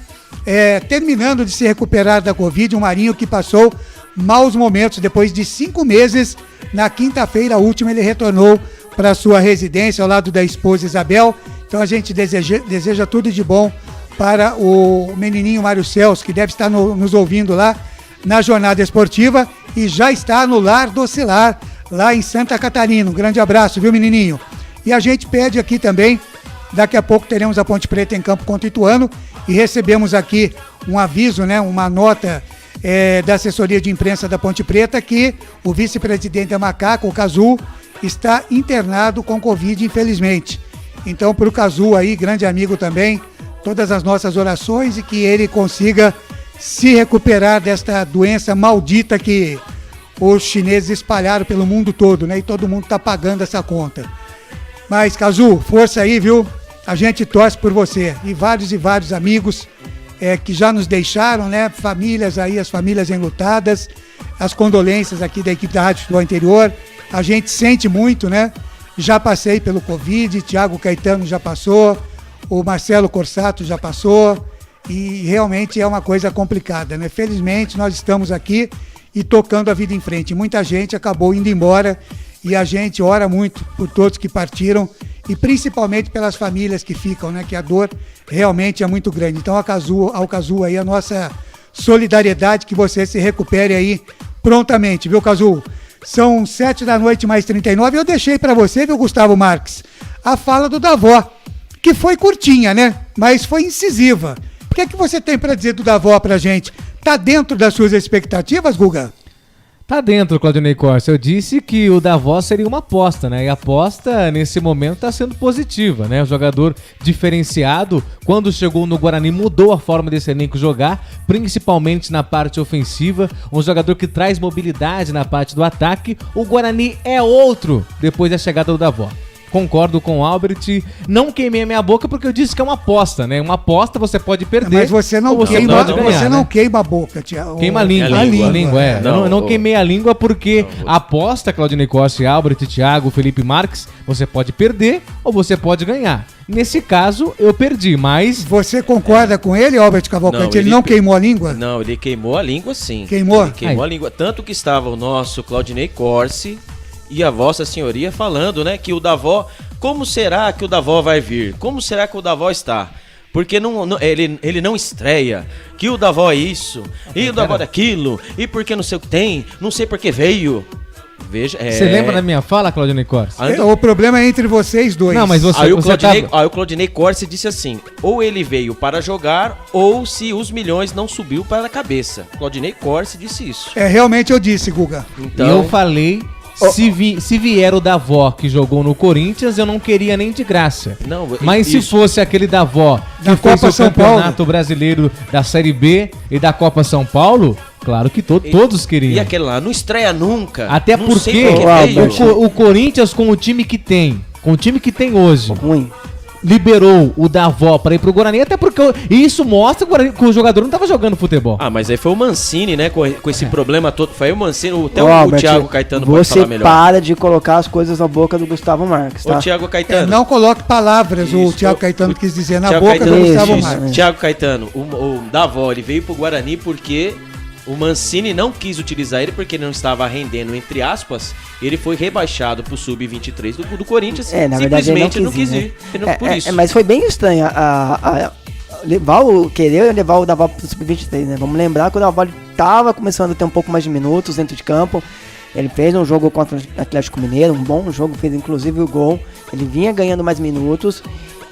terminando de se recuperar da Covid. Um Marinho que passou maus momentos depois de 5 meses. Na quinta-feira última ele retornou para sua residência ao lado da esposa Isabel. Então a gente deseja tudo de bom para o menininho Mário Celso, que deve estar nos ouvindo lá na jornada esportiva e já está no Lar do Cilar, lá em Santa Catarina. Um grande abraço, viu, menininho? E a gente pede aqui também, daqui a pouco teremos a Ponte Preta em campo contra o Ituano e recebemos aqui um aviso, né, uma nota da assessoria de imprensa da Ponte Preta, que o vice-presidente da Macaco, o Cazu, está internado com Covid, infelizmente. Então, para o Cazu aí, grande amigo também, todas as nossas orações e que ele consiga se recuperar desta doença maldita que os chineses espalharam pelo mundo todo, né? E todo mundo está pagando essa conta. Mas, Cazu, força aí, viu? A gente torce por você. E vários amigos que já nos deixaram, né? Famílias aí, as famílias enlutadas, as condolências aqui da equipe da Rádio Futebol Interior. A gente sente muito, né? Já passei pelo Covid, Thiago Caetano já passou, o Marcelo Corsato já passou, e realmente é uma coisa complicada, né? Felizmente nós estamos aqui e tocando a vida em frente. Muita gente acabou indo embora e a gente ora muito por todos que partiram e principalmente pelas famílias que ficam, né? Que a dor realmente é muito grande. Então ao Cazu aí a nossa solidariedade, que você se recupere aí prontamente, viu, Cazu? São 7h mais 39. Eu deixei para você, viu, Gustavo Marques, a fala do Davó, que foi curtinha, né? Mas foi incisiva. O que é que você tem para dizer do Davó pra gente? Tá dentro das suas expectativas, Guga? Tá dentro, Claudinei Corsa. Eu disse que o Davó seria uma aposta, né? E a aposta, nesse momento, tá sendo positiva, né? O jogador diferenciado, quando chegou no Guarani, mudou a forma desse elenco jogar, principalmente na parte ofensiva. Um jogador que traz mobilidade na parte do ataque. O Guarani é outro depois da chegada do Davó. Concordo com o Albert, não queimei a minha boca porque eu disse que é uma aposta, né? Uma aposta você pode perder. Mas você não queima, você não queima a boca, Thiago. Queima a língua. Eu não queimei a língua porque a aposta, Claudinei Costa, Albert, Thiago, Felipe Marques, você pode perder ou você pode ganhar. Nesse caso, eu perdi, mas... Você concorda com ele, Albert Cavalcante? Ele não queimou a língua? Não, ele queimou a língua, sim. Queimou? Ele queimou a língua. Tanto que estava o nosso Claudinei Corsi e a Vossa Senhoria falando, né, que o Davó, como será que o Davó vai vir? Como será que o Davó está? Porque ele não estreia, que o Davó é isso, e o Davó é daquilo, e porque não sei o que tem, não sei por que veio. Veja, Você lembra da minha fala, Claudinei Corsi? O problema é entre vocês dois. Não, mas aí o Claudinei Corsi disse assim, ou ele veio para jogar, ou se os milhões não subiu para a cabeça. Claudinei Corsi disse isso. Realmente eu disse, Guga. Então, eu falei... Se vier o Davó que jogou no Corinthians, eu não queria nem de graça. Não, mas se fosse aquele Davó que fez o Campeonato Brasileiro da Série B e da Copa São Paulo, claro que todos queriam. E aquele lá, não estreia nunca. Até porque o Corinthians com o time que tem, hoje, liberou o Davó para ir pro Guarani, até porque isso mostra que o jogador não tava jogando futebol. Ah, mas aí foi o Mancini, né, com esse problema todo. Foi o Mancini, até o Thiago Caetano pode falar melhor. Você para de colocar as coisas na boca do Gustavo Marques, tá? Ô, Thiago Caetano. Não coloque palavras, o Thiago Caetano quis dizer, na boca Caetano, do Gustavo Marques. Thiago Caetano, o Davó, ele veio pro Guarani porque o Mancini não quis utilizar ele porque ele não estava rendendo, entre aspas. Ele foi rebaixado pro Sub-23 do Corinthians. Na verdade, ele não quis ir. Por isso. Mas foi bem estranho querer levar o Davó pro Sub-23, né? Vamos lembrar que o Davó estava começando a ter um pouco mais de minutos dentro de campo. Ele fez um jogo contra o Atlético Mineiro, um bom jogo, fez inclusive o gol. Ele vinha ganhando mais minutos.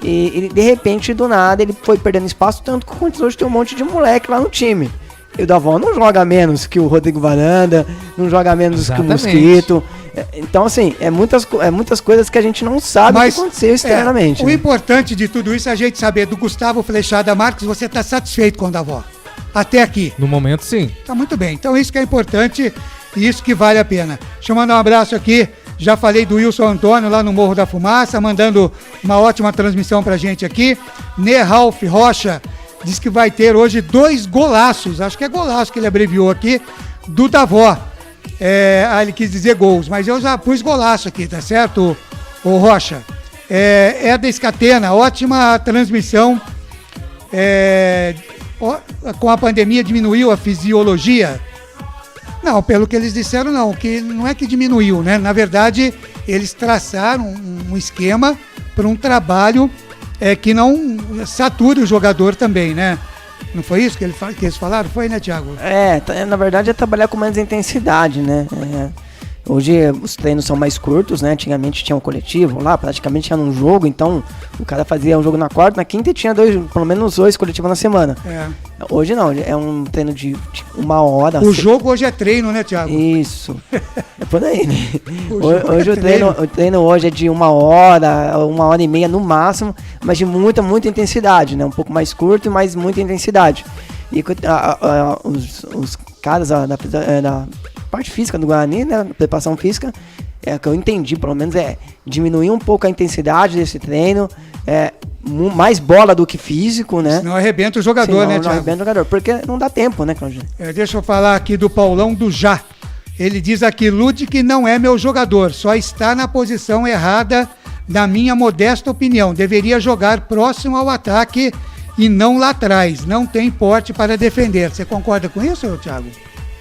E de repente, do nada, ele foi perdendo espaço, tanto que o Corinthians hoje tem um monte de moleque lá no time. E o Davó não joga menos que o Rodrigo Varanda, não joga menos que o Mosquito. Então, assim, é muitas coisas que a gente não sabe o que aconteceu externamente. O importante de tudo isso é a gente saber do Gustavo Flechada Marques, você está satisfeito com o Davó? Até aqui? No momento, sim. Tá muito bem. Então, isso que é importante e isso que vale a pena. Deixa eu mandar um abraço aqui. Já falei do Wilson Antônio lá no Morro da Fumaça, mandando uma ótima transmissão pra gente aqui. Neralf Rocha diz que vai ter hoje 2 golaços, acho que é golaço que ele abreviou aqui, do Davó. Ele quis dizer gols, mas eu já pus golaço aqui, tá certo, ô Rocha? Da Escatena, ótima transmissão. Com a pandemia diminuiu a fisiologia? Não, pelo que eles disseram não, que não é que diminuiu, né? Na verdade, eles traçaram um esquema para um trabalho que não sature o jogador também, né? Não foi isso que eles falaram? Foi, né, Thiago? Na verdade é trabalhar com mais intensidade, né? Hoje os treinos são mais curtos, né? Antigamente tinha um coletivo lá, praticamente tinha um jogo, então o cara fazia um jogo na quarta, na quinta e tinha pelo menos 2 coletivos na semana. Hoje não, é um treino de 1 hora. O jogo hoje é treino, né, Thiago? Isso. É por aí, né? Hoje o treino hoje é de 1 hora, 1h30 no máximo, mas de muita intensidade, né? Um pouco mais curto, mas muita intensidade. E os caras da parte física do Guarani, né, preparação física, que eu entendi, pelo menos, diminuir um pouco a intensidade desse treino, mais bola do que físico, né? Senão arrebenta o jogador, né, Thiago? Não arrebenta o jogador, porque não dá tempo, né, Claudio? Deixa eu falar aqui do Paulão do Já. Ele diz aqui, Ludic não é meu jogador, só está na posição errada, na minha modesta opinião. Deveria jogar próximo ao ataque e não lá atrás. Não tem porte para defender. Você concorda com isso, Thiago?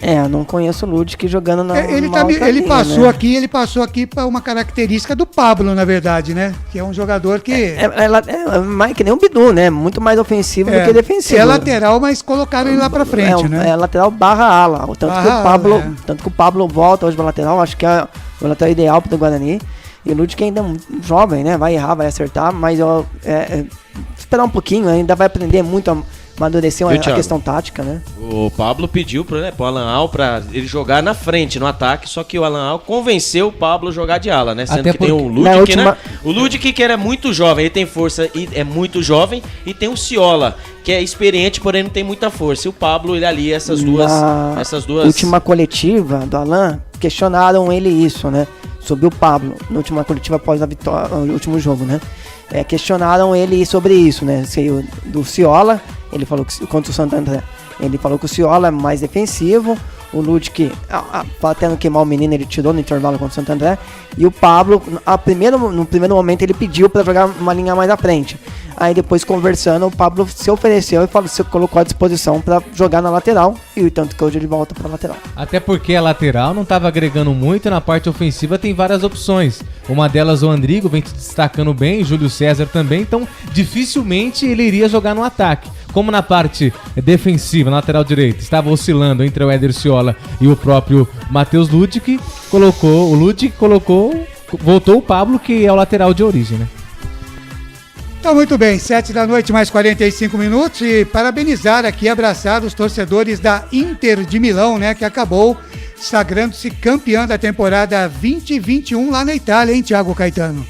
Eu não conheço o Ludic jogando na ele passou aqui para uma característica do Pablo, na verdade, né? Que é um jogador que... É mais que nem o Bidu, né? Muito mais ofensivo do que defensivo. É lateral, mas colocaram ele lá para frente, né? É lateral barra ala. Tanto que o Pablo volta hoje para lateral, acho que é o lateral ideal para o Guarani. E o Ludic ainda é jovem, né? Vai errar, vai acertar, mas esperar um pouquinho, ainda vai aprender muito a amadurecer a questão tática, né? O Pablo pediu pro Alan Al pra ele jogar na frente, no ataque, só que o Alan Al convenceu o Pablo a jogar de ala, né? Sendo que tem o Ludic, né? O Ludic que era muito jovem, ele tem força e é muito jovem, e tem o Ciola, que é experiente, porém não tem muita força. E o Pablo, ele ali, essas duas... última coletiva do Alan, questionaram ele isso, né? Sobre o Pablo, na última coletiva após a vitória, o último jogo, né? Questionaram ele sobre isso, né? Do Ciola, ele falou que contra o Santo André, ele falou que o Ciola é mais defensivo, o Ludic, tendo queimar o menino, ele tirou no intervalo contra o Santo André, e o Pablo, no primeiro momento, ele pediu para jogar uma linha mais à frente. Aí depois, conversando, o Pablo se ofereceu e se colocou à disposição para jogar na lateral, e tanto que hoje ele volta para lateral. Até porque a lateral não estava agregando muito, na parte ofensiva tem várias opções. Uma delas o Andrigo vem se destacando bem, Júlio César também, então dificilmente ele iria jogar no ataque. Como na parte defensiva, na lateral direita, estava oscilando entre o Éder Ciola e o próprio Matheus Ludic, voltou o Pablo, que é o lateral de origem, né? Então, muito bem, 7 da noite, mais 45 minutos, e parabenizar aqui, abraçar os torcedores da Inter de Milão, né, que acabou sagrando-se campeã da temporada 2021 lá na Itália, hein, Thiago Caetano?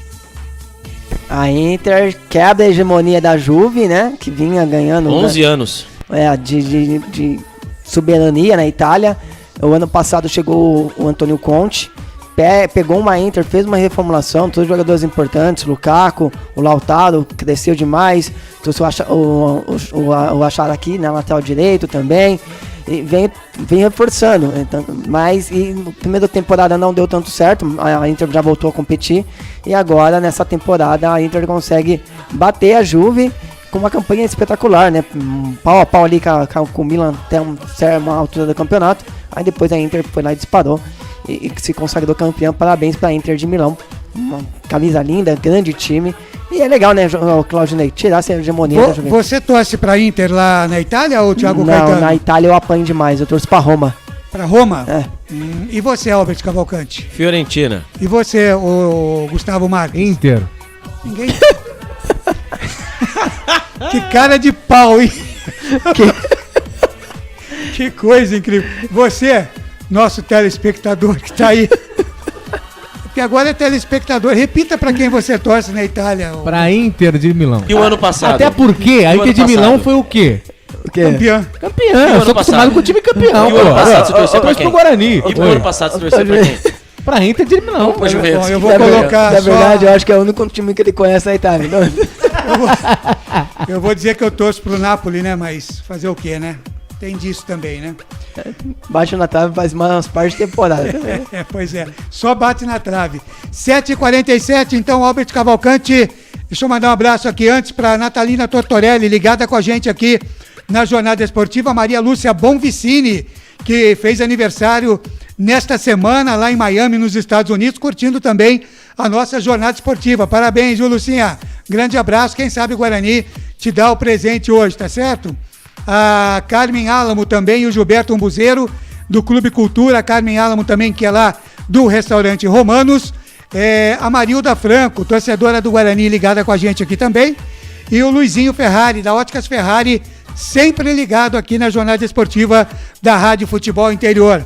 A Inter quebra a hegemonia da Juve, né, que vinha ganhando... 11 anos. De soberania na Itália. O ano passado chegou o Antônio Conte, pegou uma Inter, fez uma reformulação, todos os jogadores importantes, Lukaku, o Lautaro cresceu demais, trouxe o Acharaqui na lateral direito também, e vem reforçando, então, mas na primeira temporada não deu tanto certo, a Inter já voltou a competir, e agora nessa temporada a Inter consegue bater a Juve com uma campanha espetacular, né? Pau a pau ali com o Milan até uma altura do campeonato, aí depois a Inter foi lá e disparou, e se consagrou campeão. Parabéns para a Inter de Milão, uma camisa linda, grande time, e é legal, né, o Claudinei, tirar essa hegemonia da Juventus. Você torce para a Inter lá na Itália ou Thiago Caetano? Não, na Itália eu apanho demais, eu torço para Roma. Para Roma? É. E você, Albert Cavalcante? Fiorentina. E você, o Gustavo Marques? Inter. Ninguém... Que cara de pau, hein? Que coisa incrível. Você, nosso telespectador que tá aí, que agora é telespectador, repita pra quem você torce na Itália. Pra Inter de Milão. E o ano passado? Até porque a Inter de Milão foi o quê? Campeão. Eu sou acostumado com o time campeão. E o ano passado você torceu pra eu quem? pro Guarani. E o ano passado você torceu pra quem? Pra Inter de Milão. Bom, eu vou colocar na só... verdade, eu acho que é o único time que ele conhece na Itália. Não? Eu vou dizer que eu torço pro Napoli, né? Mas fazer o quê, né? Tem disso também, né? Bate na trave faz umas partes de temporada. Pois é. Só bate na trave. 7h47, então, Albert Cavalcante. Deixa eu mandar um abraço aqui antes para Natalina Tortorelli, ligada com a gente aqui na Jornada Esportiva. Maria Lúcia Bonvicini, que fez aniversário nesta semana lá em Miami, nos Estados Unidos, curtindo também a nossa Jornada Esportiva. Parabéns, viu, Lucinha? Grande abraço. Quem sabe o Guarani te dá o presente hoje, tá certo? A Carmen Álamo também e o Gilberto Umbuzeiro, do Clube Cultura. A Carmen Álamo também, que é lá do Restaurante Romanos. A Marilda Franco, torcedora do Guarani, ligada com a gente aqui também. E o Luizinho Ferrari, da Óticas Ferrari, sempre ligado aqui na Jornada Esportiva da Rádio Futebol Interior.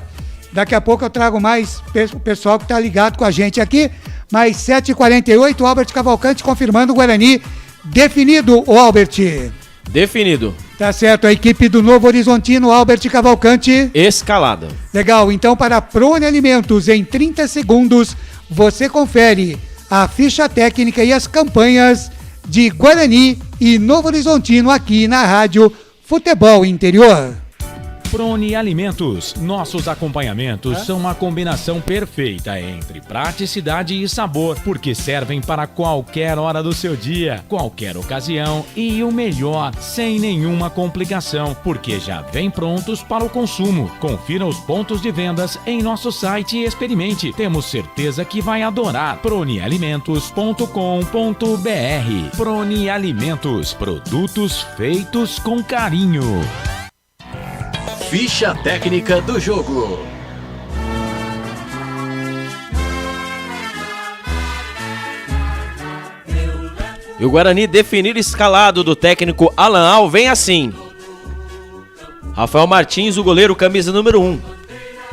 Daqui a pouco eu trago mais o pessoal que está ligado com a gente aqui. Mais 7h48, Albert Cavalcante confirmando o Guarani. Definido, o Albert. Definido. Tá certo, a equipe do Novo Horizontino, Albert Cavalcante. Escalada. Legal, então para Prone Alimentos, em 30 segundos, você confere a ficha técnica e as campanhas de Guarani e Novo Horizontino aqui na Rádio Futebol Interior. Prone Alimentos. Nossos acompanhamentos são uma combinação perfeita entre praticidade e sabor, porque servem para qualquer hora do seu dia, qualquer ocasião e o melhor, sem nenhuma complicação, porque já vem prontos para o consumo. Confira os pontos de vendas em nosso site e experimente. Temos certeza que vai adorar. pronealimentos.com.br. Prone Alimentos. Produtos feitos com carinho. Ficha técnica do jogo. E o Guarani definir escalado do técnico Alan Al vem assim: Rafael Martins, o goleiro, camisa número 1.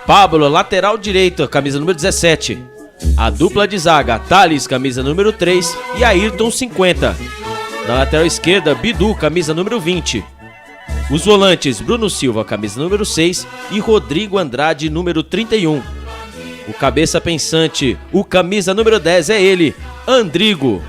Pablo, lateral direito, camisa número 17. A dupla de zaga, Thales, camisa número 3 e Ayrton, 50. Na lateral esquerda, Bidu, camisa número 20. Os volantes, Bruno Silva, camisa número 6 e Rodrigo Andrade, número 31. O cabeça pensante, o camisa número 10 é ele, Andrigo.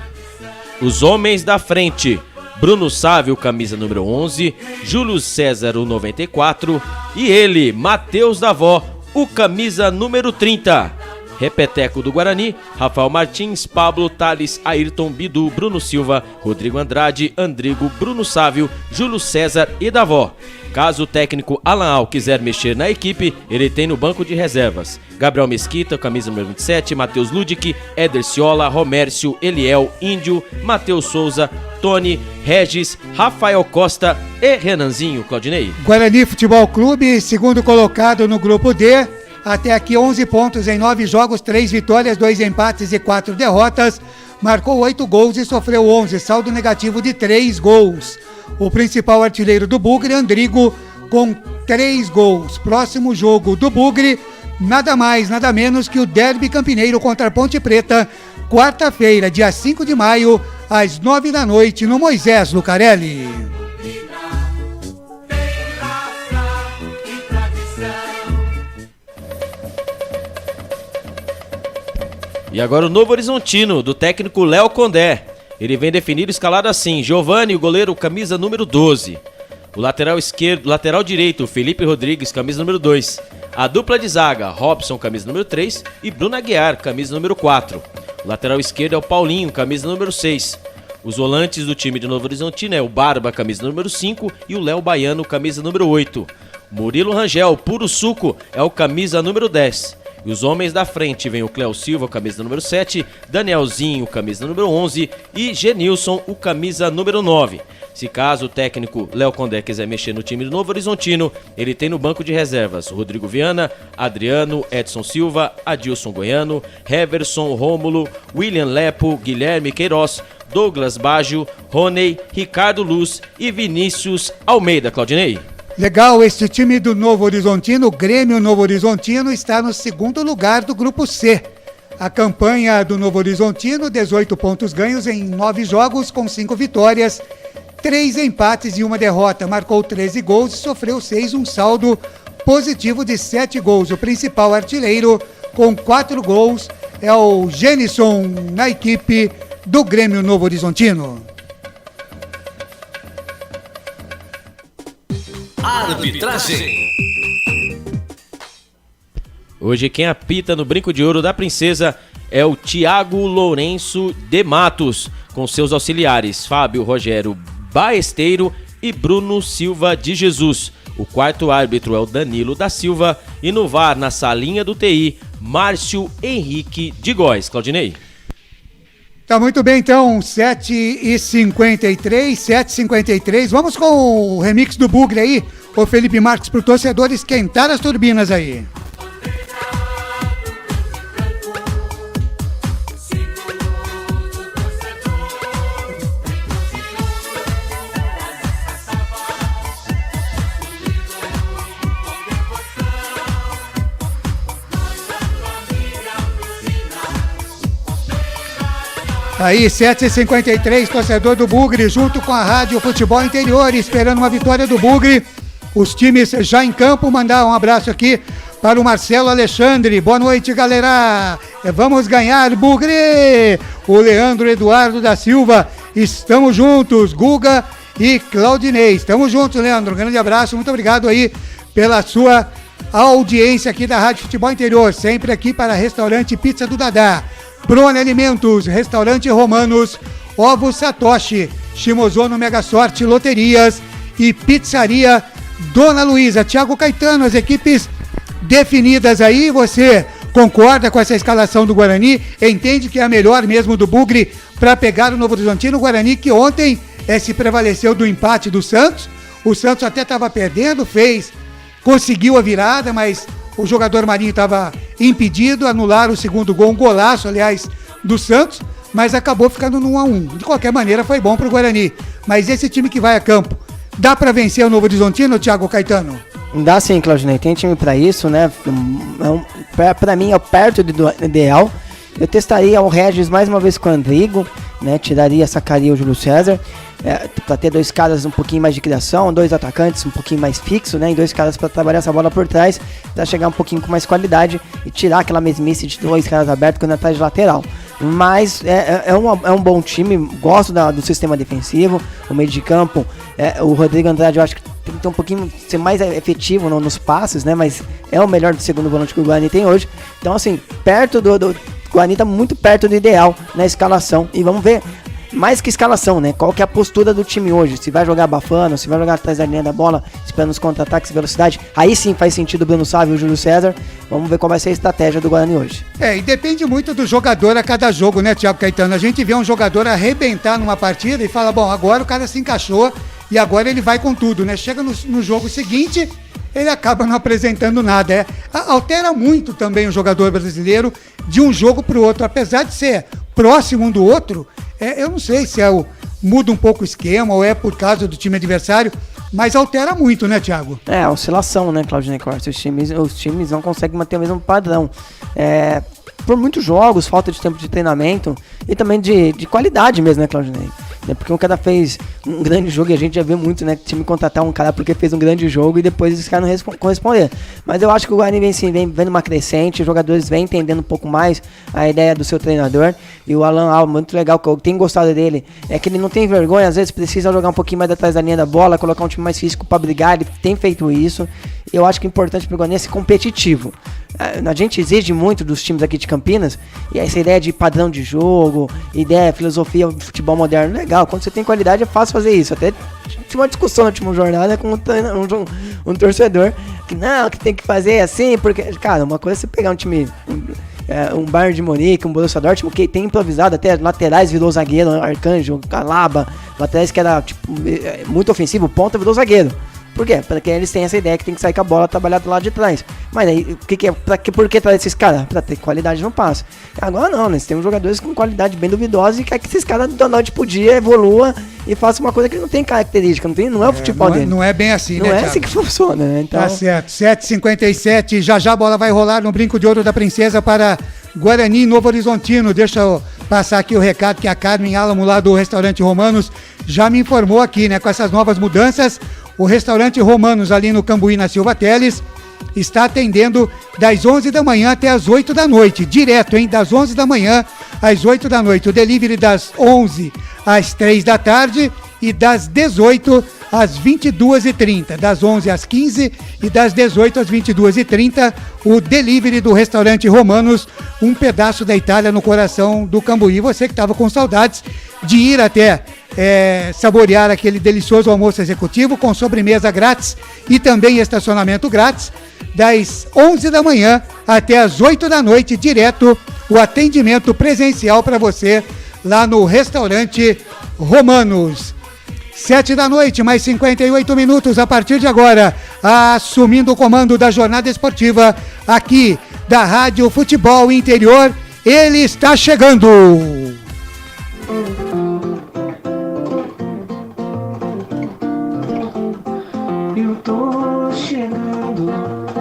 Os homens da frente, Bruno Sávio, camisa número 11, Júlio César, o 94 e ele, Matheus Davó, o camisa número 30. Repeteco do Guarani, Rafael Martins, Pablo, Thales, Ayrton, Bidu, Bruno Silva, Rodrigo Andrade, Andrigo, Bruno Sávio, Júlio César e Davó. Caso o técnico Alan Al quiser mexer na equipe, ele tem no banco de reservas Gabriel Mesquita, camisa número 27, Matheus Ludic, Éder Ciola, Romércio, Eliel, Índio, Matheus Souza, Tony, Regis, Rafael Costa e Renanzinho. Claudinei. Guarani Futebol Clube, segundo colocado no grupo D. Até aqui 11 pontos em 9 jogos, 3 vitórias, 2 empates e 4 derrotas. Marcou 8 gols e sofreu 11, saldo negativo de 3 gols. O principal artilheiro do Bugre, Andrigo, com 3 gols. Próximo jogo do Bugre, nada mais, nada menos que o Derby Campineiro contra a Ponte Preta, quarta-feira, dia 5 de maio, às 9 da noite, no Moisés Lucarelli. E agora o Novo Horizontino, do técnico Léo Condé. Ele vem definido escalado assim: Giovani, o goleiro, camisa número 12. O lateral direito, Felipe Rodrigues, camisa número 2. A dupla de zaga, Robson, camisa número 3. E Bruno Aguiar, camisa número 4. O lateral esquerdo é o Paulinho, camisa número 6. Os volantes do time de Novo Horizontino é o Barba, camisa número 5. E o Léo Baiano, camisa número 8. Murilo Rangel, puro suco, é o camisa número 10. E os homens da frente vem o Cléo Silva, camisa número 7. Danielzinho, camisa número 11. E Genilson, o camisa número 9. Se caso o técnico Léo Condé quiser mexer no time do Novo Horizontino, ele tem no banco de reservas Rodrigo Viana, Adriano, Edson Silva, Adilson Goiano, Heverson, Rômulo, William Lepo, Guilherme Queiroz, Douglas Baggio, Roney, Ricardo Luz e Vinícius Almeida. Claudinei. Legal, este time do Novo Horizontino, o Grêmio Novo Horizontino, está no segundo lugar do grupo C. A campanha do Novo Horizontino, 18 pontos ganhos em 9 jogos com 5 vitórias, 3 empates e 1 derrota, marcou 13 gols e sofreu 6, um saldo positivo de 7 gols. O principal artilheiro com 4 gols é o Genison na equipe do Grêmio Novo Horizontino. Arbitragem. Hoje quem apita no Brinco de Ouro da Princesa é o Thiago Lourenço de Matos, com seus auxiliares Fábio Rogério Baesteiro e Bruno Silva de Jesus. O quarto árbitro é o Danilo da Silva e no VAR, na salinha do TI, Márcio Henrique de Góes. Claudinei. Tá muito bem, então, 7h53. Vamos com o remix do Bugre aí, o Felipe Marques, pro torcedor esquentar as turbinas aí. Aí, 7h53, torcedor do Bugre, junto com a Rádio Futebol Interior, esperando uma vitória do Bugre. Os times já em campo, mandar um abraço aqui para o Marcelo Alexandre. Boa noite, galera. Vamos ganhar, Bugre. O Leandro Eduardo da Silva, estamos juntos. Guga e Claudinei, estamos juntos, Leandro. Um grande abraço, muito obrigado aí pela sua audiência aqui da Rádio Futebol Interior. Sempre aqui para Restaurante Pizza do Dadá. Prone Alimentos, Restaurante Romanos, Ovos Satoshi, Shimozono Mega Sorte Loterias e Pizzaria Dona Luísa. Thiago Caetano, as equipes definidas aí, você concorda com essa escalação do Guarani? Entende que é a melhor mesmo do Bugre para pegar o Novo Horizontino? O Guarani que ontem se prevaleceu do empate do Santos. O Santos até estava perdendo, conseguiu a virada, mas o jogador Marinho estava impedido, anularam o segundo gol, um golaço, aliás, do Santos, mas acabou ficando no 1-1. De qualquer maneira, foi bom para o Guarani. Mas esse time que vai a campo, dá para vencer o Novo Horizontino, Thiago Caetano? Dá sim, Claudinei. Tem time para isso, né? Para mim é perto do ideal. Eu testaria o Regis mais uma vez com o Andrigo, né? Sacaria o Júlio César. Para ter 2 caras um pouquinho mais de criação, 2 atacantes um pouquinho mais fixo, né? E 2 caras para trabalhar essa bola por trás, para chegar um pouquinho com mais qualidade e tirar aquela mesmice de 2 caras abertos quando está de lateral. Mas é um bom time, gosto do sistema defensivo, o meio de campo, o Rodrigo Andrade eu acho que tem que ter um pouquinho, ser mais efetivo nos passes, né? Mas é o melhor do segundo volante que o Guarani tem hoje. Então assim, perto o Guarani está muito perto do ideal na escalação e vamos ver. Mais que escalação, né? Qual que é a postura do time hoje? Se vai jogar abafando, se vai jogar atrás da linha da bola, esperando os contra-ataques e velocidade. Aí sim faz sentido o Bruno Sávio e o Júlio César. Vamos ver qual vai ser a estratégia do Guarani hoje. E depende muito do jogador a cada jogo, né, Thiago Caetano? A gente vê um jogador arrebentar numa partida e fala, bom, agora o cara se encaixou e agora ele vai com tudo, né? Chega no jogo seguinte, ele acaba não apresentando nada. Altera muito também o jogador brasileiro de um jogo para o outro. Apesar de ser próximo um do outro, eu não sei se muda um pouco o esquema ou é por causa do time adversário, mas altera muito, né, Thiago? Oscilação, né, Claudinei Costa? Os times não conseguem manter o mesmo padrão. Por muitos jogos, falta de tempo de treinamento e também de qualidade mesmo, né, Claudinei? né? Porque o cara fez um grande jogo e a gente já vê muito, né? Time contratar um cara porque fez um grande jogo e depois esse cara não corresponder. Mas eu acho que o Guarani vem vendo uma crescente, os jogadores vêm entendendo um pouco mais a ideia do seu treinador. E o Alan Alves, muito legal, que eu tenho gostado dele, é que ele não tem vergonha, às vezes precisa jogar um pouquinho mais atrás da linha da bola, colocar um time mais físico para brigar, ele tem feito isso. Eu acho que é importante para o Guarani ser competitivo. A gente exige muito dos times aqui de Campinas, e essa ideia de padrão de jogo, ideia, filosofia de futebol moderno, legal. Quando você tem qualidade é fácil fazer isso. Até tinha uma discussão na última jornada com um torcedor que não, que tem que fazer assim, porque, cara, uma coisa é você pegar um time, um Bayern de Munique, um Borussia Dortmund, que tem improvisado, até laterais virou zagueiro, Arcanjo, Calaba, laterais que era tipo, muito ofensivo, ponta virou zagueiro. Por quê? Porque eles têm essa ideia que tem que sair com a bola, trabalhar do lado de trás. Mas aí, por que trazer esses caras? Pra ter qualidade no passe. Agora não, né? Você tem jogadores com qualidade bem duvidosa e quer que esses caras da noite pro dia evolua e faça uma coisa que não tem característica, não é o futebol dele. Não é bem assim, não né, é Thiago? assim que funciona, né? Então... Tá certo, 7h57, já a bola vai rolar no Brinco de Ouro da Princesa para Guarani Novo Horizontino. Deixa eu passar aqui o recado que a Carmen Álamo lá do Restaurante Romanos já me informou aqui, né? Com essas novas mudanças, o Restaurante Romanos ali no Cambuí, na Silva Teles, está atendendo das 11 da manhã até as 8 da noite, direto, hein? Das 11 da manhã às 8 da noite. O delivery das 11 às 3 da tarde e das 18 às 22h30. Das 11 às 15 e das 18 às 22h30, o delivery do Restaurante Romanos, um pedaço da Itália no coração do Cambuí. Você que estava com saudades de ir até saborear aquele delicioso almoço executivo com sobremesa grátis e também estacionamento grátis, das 11 da manhã até as 8 da noite, direto, o atendimento presencial para você lá no Restaurante Romanos. 7 da noite, mais 58 minutos a partir de agora, assumindo o comando da jornada esportiva aqui da Rádio Futebol Interior, ele está chegando. Eu tô chegando,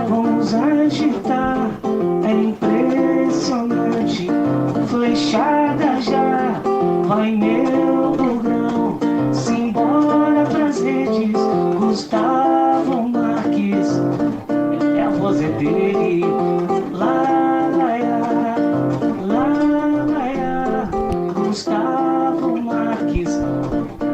vamos agitar, é impressionante, flechada já, vai meu bugão, simbora pras redes, Gustavo Marques, é a voz dele, lá, Gustavo Marques,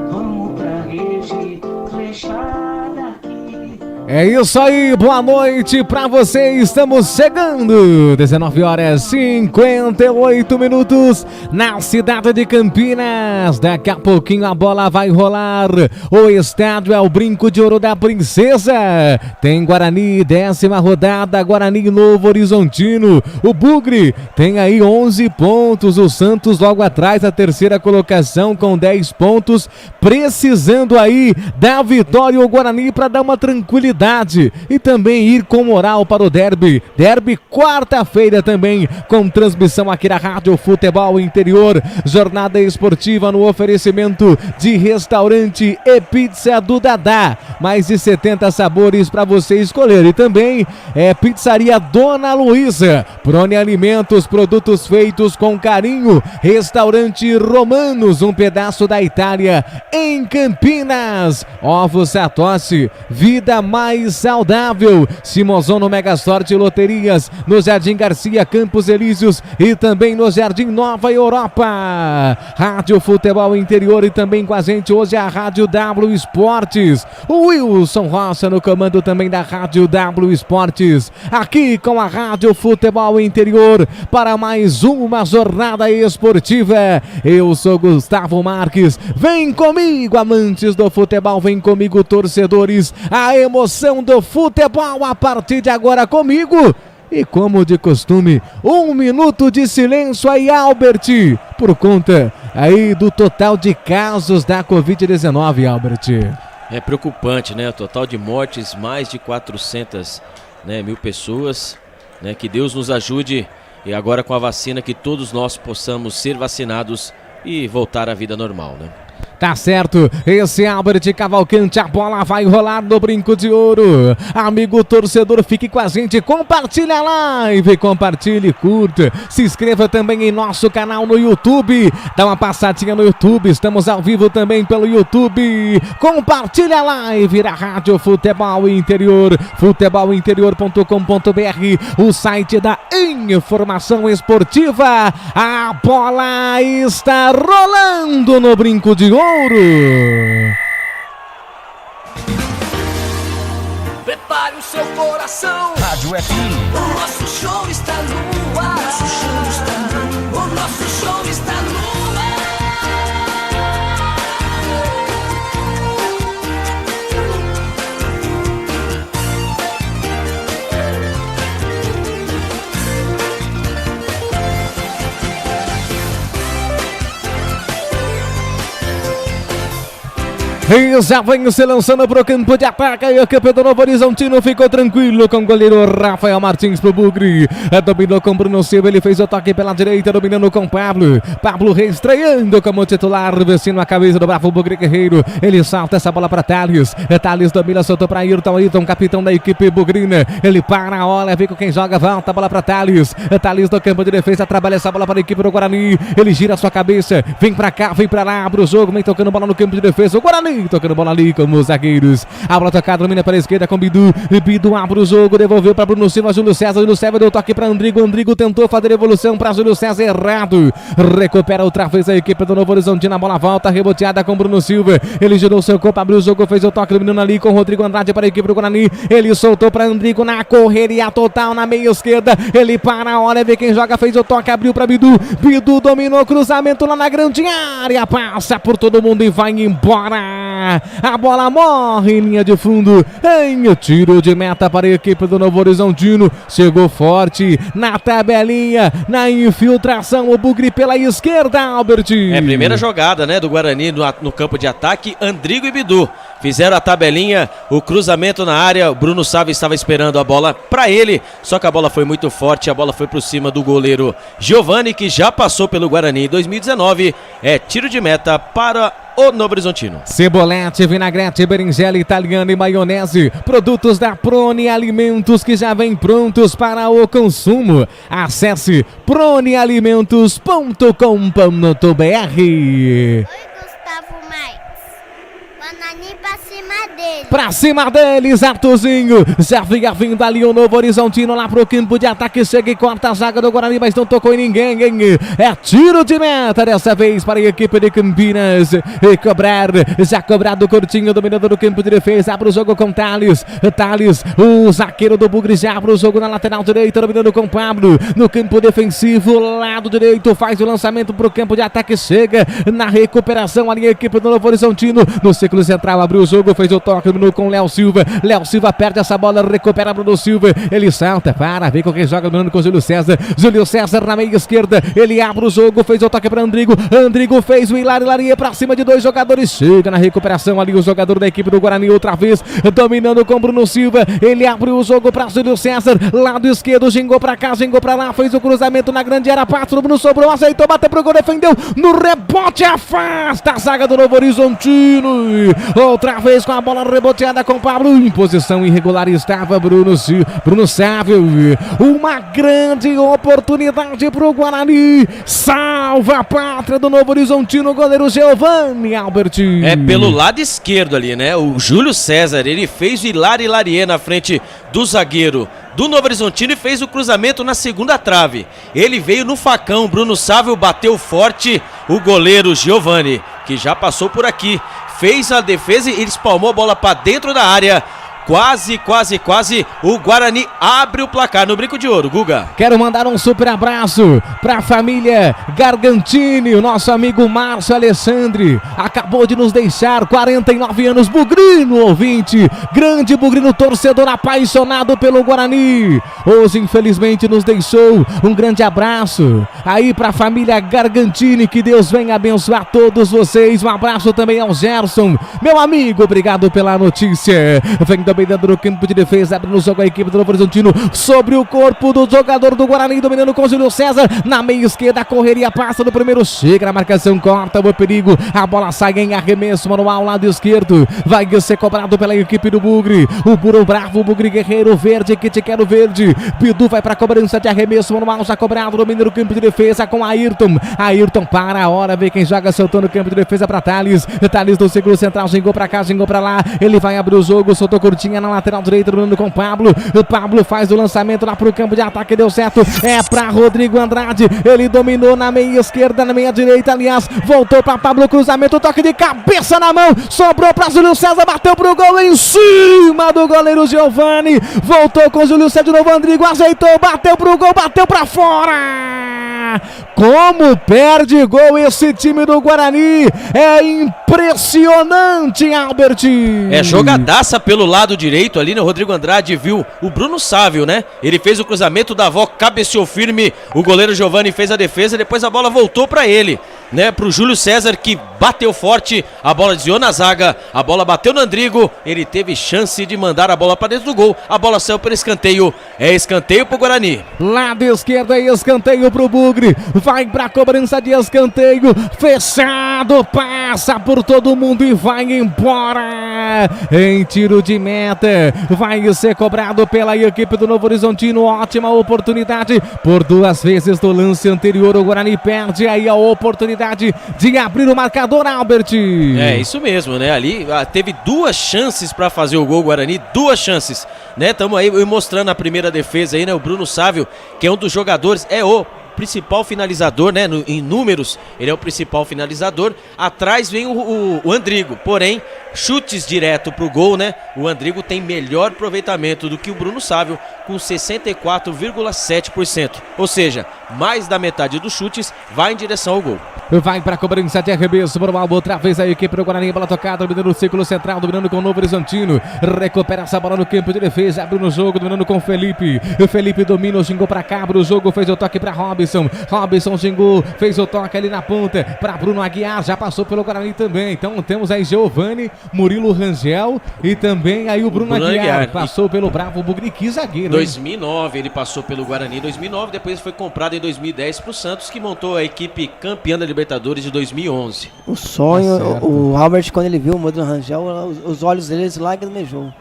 vamos pra rede, flechada aqui. É isso aí, boa noite pra você, estamos chegando, 19h58 na cidade de Campinas. Daqui a pouquinho a bola vai rolar, o estádio é o Brinco de Ouro da Princesa, tem Guarani, 10ª rodada, Guarani Novo Horizontino, o Bugre tem aí 11 pontos, o Santos logo atrás, a terceira colocação com 10 pontos, precisando aí da vitória o Guarani para dar uma tranquilidade e também ir com moral para o derby quarta-feira também, com transmissão aqui na Rádio Futebol Interior, jornada esportiva no oferecimento de Restaurante e Pizza do Dadá, mais de 70 sabores para você escolher, e também Pizzaria Dona Luísa, Prone Alimentos, produtos feitos com carinho, Restaurante Romanos, um pedaço da Itália em Campinas, Ovos Satoshi, vida mais saudável, Simozono Mega Sorte Loterias, no Jardim Garcia, Campos Elíseos e também no Jardim Nova Europa. Rádio Futebol Interior, e também com a gente hoje a Rádio W Esportes, o Wilson Rocha no comando também da Rádio W Esportes, aqui com a Rádio Futebol Interior para mais uma jornada esportiva. Eu sou Gustavo Marques, vem comigo amantes do futebol, vem comigo torcedores, a emoção do futebol a partir de agora comigo. E como de costume, 1 minuto de silêncio aí, Albert, por conta aí do total de casos da Covid-19, Albert. É preocupante, né? O total de mortes, mais de 400 mil pessoas, né? Que Deus nos ajude, e agora com a vacina que todos nós possamos ser vacinados e voltar à vida normal, né? Tá certo, esse Albert Cavalcante, a bola vai rolar no Brinco de Ouro. Amigo torcedor, fique com a gente, compartilha a live, compartilhe, curta, se inscreva também em nosso canal no YouTube, dá uma passadinha no YouTube, estamos ao vivo também pelo YouTube, compartilha a live da Rádio Futebol Interior, futebolinterior.com.br, o site da informação esportiva. A bola está rolando no Brinco de Ouro. Prepare o seu coração. Rádio FM. O nosso show está no ar. Nosso show está no ar. O nosso show está no ar. E já vem se lançando pro campo de ataque. E o campeão do Novo Horizontino ficou tranquilo com o goleiro Rafael Martins pro Bugre. Dominou com Bruno Silva, ele fez o toque pela direita, dominando com Pablo. Pablo reestreando como titular, vestindo a camisa do bravo Bugre Guerreiro. Ele salta essa bola para Thales. Thales domina, soltou para Ayrton. Ayrton, capitão da equipe bugrina. Ele para a hora, vê com quem joga, volta a bola para Thales. Thales no campo de defesa, trabalha essa bola para a equipe do Guarani. Ele gira a sua cabeça, vem para cá, vem para lá, abre o jogo, vem tocando bola no campo de defesa. O Guarani tocando bola ali como os zagueiros. A bola tocada, domina para a esquerda com Bidu. Bidu abre o jogo, devolveu para Bruno Silva, Júlio César. Júlio César deu toque para Andrigo. Andrigo tentou fazer evolução para Júlio César, errado. Recupera outra vez a equipe do Novo Horizontino. A bola volta, reboteada com Bruno Silva. Ele girou seu corpo, abriu o jogo, fez o toque, dominando ali com Rodrigo Andrade para a equipe do Guarani. Ele soltou para Andrigo na correria total na meia esquerda. Ele para a hora, vê quem joga, fez o toque, abriu para Bidu. Bidu dominou, cruzamento lá na grande área. Passa por todo mundo e vai embora. A bola morre em linha de fundo. Em tiro de meta para a equipe do Novo Horizontino. Chegou forte na tabelinha, na infiltração. O Bugre pela esquerda, Albert. Primeira jogada, né, do Guarani no campo de ataque. Andrigo e Bidu fizeram a tabelinha, o cruzamento na área. O Bruno Sávio estava esperando a bola para ele, só que a bola foi muito forte. A bola foi por cima do goleiro Giovani, que já passou pelo Guarani em 2019. É tiro de meta para o Novo Horizontino. Cebolete, vinagrete, berinjela italiana e maionese. Produtos da Prone Alimentos que já vêm prontos para o consumo. Acesse pronealimentos.com.br. Pra cima deles, Arthurzinho. Já vinha vindo ali o Novo Horizontino lá pro campo de ataque. Chega e corta a zaga do Guarani, mas não tocou em ninguém. É tiro de meta dessa vez para a equipe de Campinas. E cobrar, já cobrado curtinho, dominador do campo de defesa. Abre o jogo com Thales. Thales, o zagueiro do Bugre, já abre o jogo na lateral direita, dominando com Pablo. No campo defensivo, lado direito, faz o lançamento pro campo de ataque. Chega na recuperação ali a equipe do Novo Horizontino. No círculo central, abriu o jogo, fez o toque, dominou com Léo Silva. Léo Silva perde essa bola, recupera Bruno Silva. Ele salta, para, vem com quem joga, dominando com Júlio César. Júlio César na meia esquerda. Ele abre o jogo, fez o toque para Andrigo. Andrigo fez o Hilaria pra cima de dois jogadores. Chega na recuperação ali o jogador da equipe do Guarani outra vez, dominando com Bruno Silva. Ele abriu o jogo para Júlio César. Lado esquerdo, gingou pra cá, gingou pra lá. Fez o cruzamento na grande área. Passa, o Bruno sobrou, aceitou, bateu pro gol, defendeu. No rebote, afasta a zaga do Novo Horizontino. Outra vez com a bola reboteada com Pablo. Em posição irregular estava Bruno Sávio. Uma grande oportunidade pro Guarani. Salva a pátria do Novo Horizontino, o goleiro Giovani, Albert. Pelo lado esquerdo ali, né? O Júlio César, ele fez o Hilarie na frente do zagueiro do Novo Horizontino e fez o cruzamento na segunda trave. Ele veio no facão, Bruno Sávio bateu forte, o goleiro Giovani, que já passou por aqui, fez a defesa e espalmou a bola para dentro da área. Quase, o Guarani abre o placar no Brinco de Ouro, Guga. Quero mandar um super abraço pra família Gargantini, o nosso amigo Márcio Alessandri, acabou de nos deixar, 49 anos, bugrino ouvinte, grande bugrino torcedor apaixonado pelo Guarani, hoje infelizmente nos deixou. Um grande abraço aí pra família Gargantini, que Deus venha abençoar todos vocês. Um abraço também ao Gerson, meu amigo, obrigado pela notícia. Vem também dentro do campo de defesa, abrindo o jogo a equipe do Novo Horizontino sobre o corpo do jogador do Guarani, dominando com o Júlio César, na meia esquerda, a correria passa do primeiro, chega na marcação, corta o perigo, a bola sai em arremesso manual, lado esquerdo, vai ser cobrado pela equipe do Bugre, o Buro Bravo, o Bugre Guerreiro, verde, que te quero verde, Bidu vai para a cobrança de arremesso manual, já cobrado, domina no campo de defesa com Ayrton para a hora, vê quem joga, soltou no campo de defesa para Thales do segundo central, gingou para cá, gingou para lá, ele vai abrir o jogo, soltou curtinha na lateral direita, dominando com o Pablo faz o lançamento lá pro campo de ataque, deu certo, é para Rodrigo Andrade, ele dominou na meia esquerda, na meia direita, aliás, voltou para Pablo, cruzamento, toque de cabeça na mão, sobrou para Júlio César, bateu pro gol em cima do goleiro Giovani, voltou com o Júlio César de novo, Andrigo ajeitou, bateu pro gol, bateu para fora. Como perde gol esse time do Guarani, é impressionante, Albert. É jogadaça pelo lado direito ali, né? O Rodrigo Andrade viu o Bruno Sávio, né? Ele fez o cruzamento, da avó cabeceou firme, o goleiro Giovani fez a defesa, depois a bola voltou para ele, né? Pro Júlio César, que bateu forte, a bola desviou na zaga, a bola bateu no Andrigo, ele teve chance de mandar a bola para dentro do gol, a bola saiu pelo escanteio, é escanteio pro Guarani. Lado esquerdo é escanteio pro Bugre, vai pra cobrança de escanteio, fechado, passa por todo mundo e vai embora, em tiro de meta, vai ser cobrado pela equipe do Novo Horizontino, ótima oportunidade, por duas vezes do lance anterior, o Guarani perde aí a oportunidade de abrir o marcador, Albert. É, isso mesmo, né? Ali teve duas chances para fazer o gol, Guarani, duas chances, né? Estamos aí mostrando a primeira defesa aí, né? O Bruno Sávio, que é um dos jogadores, é o principal finalizador, né? Em números, ele é o principal finalizador. Atrás vem o Andrigo, porém, chutes direto pro gol, né? O Andrigo tem melhor aproveitamento do que o Bruno Sávio, com 64,7%. Ou seja, mais da metade dos chutes vai em direção ao gol. Vai para a cobrança de arremesso por uma outra vez a equipe do Guarani, bola tocada, dominando o círculo central, dominando com o Novo Horizontino, recupera essa bola no campo de defesa, abre no jogo, dominando com o Felipe domina, xingou para cá, abre o jogo, fez o toque para Robson xingou, fez o toque ali na ponta para Bruno Aguiar, já passou pelo Guarani também, então temos aí Giovani, Murilo Rangel e também aí o Bruno Aguiar, passou pelo Bravo Bugre, que zagueiro. 2009 ele passou pelo Guarani, 2009, depois foi comprado em 2010 pro Santos, que montou a equipe campeã da Libertadores de 2011. O sonho, o Albert, quando ele viu o Murilo Rangel, os olhos dele lagrimejou.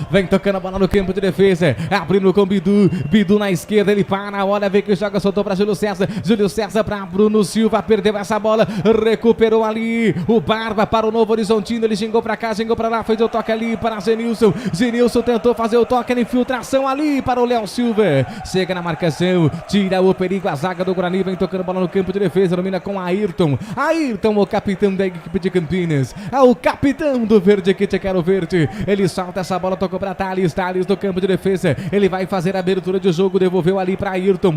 Vem tocando a bola no campo de defesa, abrindo com Bidu na esquerda, ele para, olha, vê que joga, soltou para Júlio César para Bruno Silva, perdeu essa bola, recuperou ali o Barba para o Novo Horizontino, ele xingou para cá, xingou para lá, fez o toque ali para Zenilson tentou fazer o toque na infiltração ali para o Léo Silva, chega na marcação, tira o perigo, a zaga do Guarani, vem tocando bola no campo de defesa, domina com Ayrton, o capitão da equipe de Campinas, o capitão do verde, que te quero verde, ele solta essa bola, tocou para Thales do campo de defesa, ele vai fazer a abertura de jogo, devolveu ali para Ayrton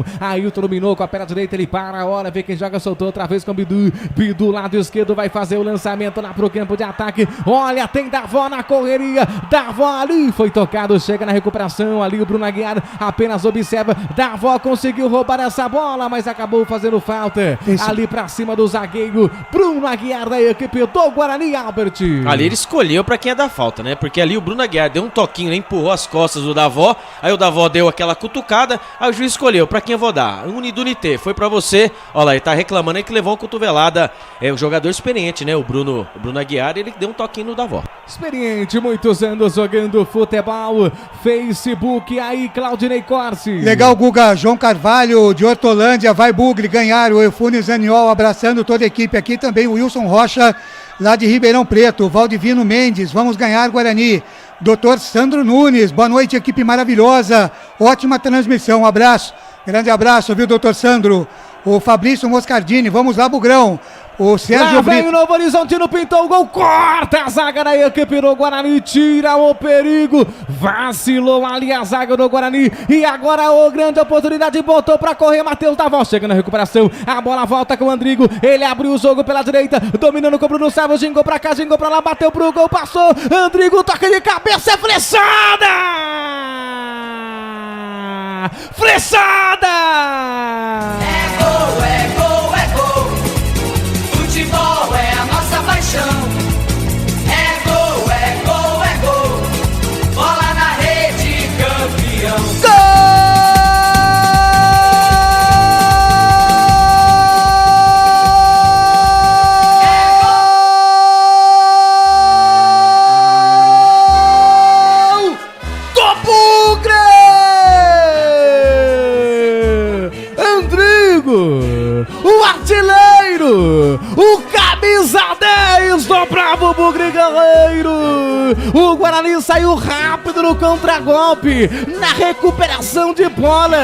dominou com a perna direita, ele para a hora, vê quem joga, soltou outra vez com Bidu lado esquerdo, vai fazer o lançamento lá pro campo de ataque, olha, tem Davó na correria, Davó ali, foi tocado, chega na recuperação, ali o Bruno Aguiar apenas observa, Davó conseguiu roubar essa bola, mas acabou fazendo falta, ali pra cima do zagueiro, Bruno Aguiar da equipe do Guarani, Albert. Ali ele escolheu pra quem é da falta, né, porque ali o Bruno Aguiar deu um toquinho, né? Empurrou as costas do Davó, aí o Davó deu aquela cutucada, aí o juiz escolheu pra quem eu vou dar, Unidunité, foi pra você, olha lá, ele tá reclamando aí que levou uma cotovelada, é o jogador experiente, né, o Bruno Aguiar, ele deu um toquinho no Davó. Experiente, muitos anos jogando futebol, Facebook, aí Claudinei Corsi. Legal, Guga, João Carvalho de Hortolândia, vai Bugre ganhar, o Eufúnio Zaniol abraçando toda a equipe aqui, também o Wilson Rocha lá de Ribeirão Preto, Valdivino Mendes, vamos ganhar Guarani. Doutor Sandro Nunes, boa noite, equipe maravilhosa, ótima transmissão, abraço, grande abraço, viu, doutor Sandro? O Fabrício Moscardini, vamos lá, Bugrão. O Sérgio Brito. O Novo Horizontino pintou o gol, corta a zaga da equipe do Guarani, tira o perigo, vacilou ali a zaga do Guarani e agora o grande oportunidade, botou pra correr, Matheus Davó, chega na recuperação, a bola volta com o Andrigo, ele abriu o jogo pela direita, dominando com o Bruno Sávio, gingou pra cá, gingou pra lá, bateu pro gol, passou, Andrigo, toca de cabeça, é flechada! Flechada! É gol, é gol, é gol. Futebol é a nossa paixão. É gol, é gol, é gol. 2-10 do bravo Bugre Guerreiro. O Guarani saiu rápido no contragolpe, na recuperação de bola.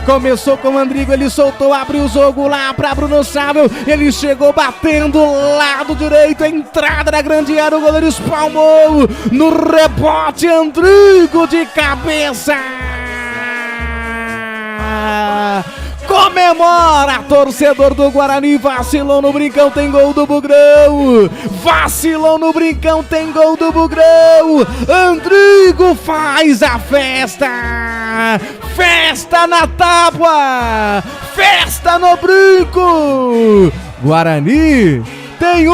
Começou com o Andrigo, ele soltou, abriu o jogo lá para Bruno Sávio. Ele chegou batendo lado direito, a entrada da grande área, o goleiro espalmou. No rebote, Andrigo de cabeça. Comemora, torcedor do Guarani, vacilou no Brincão, tem gol do Bugrão. Vacilou no Brincão, tem gol do Bugrão. Andrigo faz a festa. Festa na tábua. Festa no Brinco. Guarani tem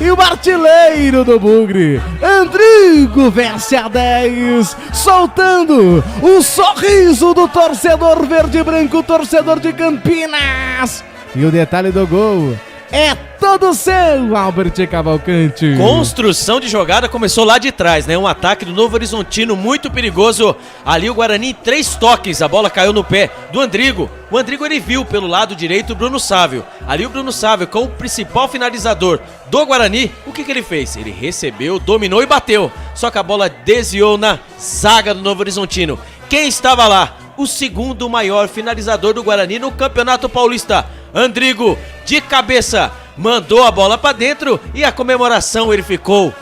e o artilheiro do Bugre, Andrigo, vence a 10, soltando o sorriso do torcedor verde-branco, torcedor de Campinas. E o detalhe do gol é todo seu, Albert Cavalcante. Construção de jogada começou lá de trás, né? Um ataque do Novo Horizontino muito perigoso. Ali o Guarani em 3 toques, a bola caiu no pé do Andrigo. O Andrigo ele viu pelo lado direito o Bruno Sávio. Ali o Bruno Sávio, com o principal finalizador do Guarani, o que ele fez? Ele recebeu, dominou e bateu. Só que a bola desviou na zaga do Novo Horizontino. Quem estava lá? O segundo maior finalizador do Guarani no Campeonato Paulista, Andrigo, de cabeça, mandou a bola para dentro e a comemoração ele ficou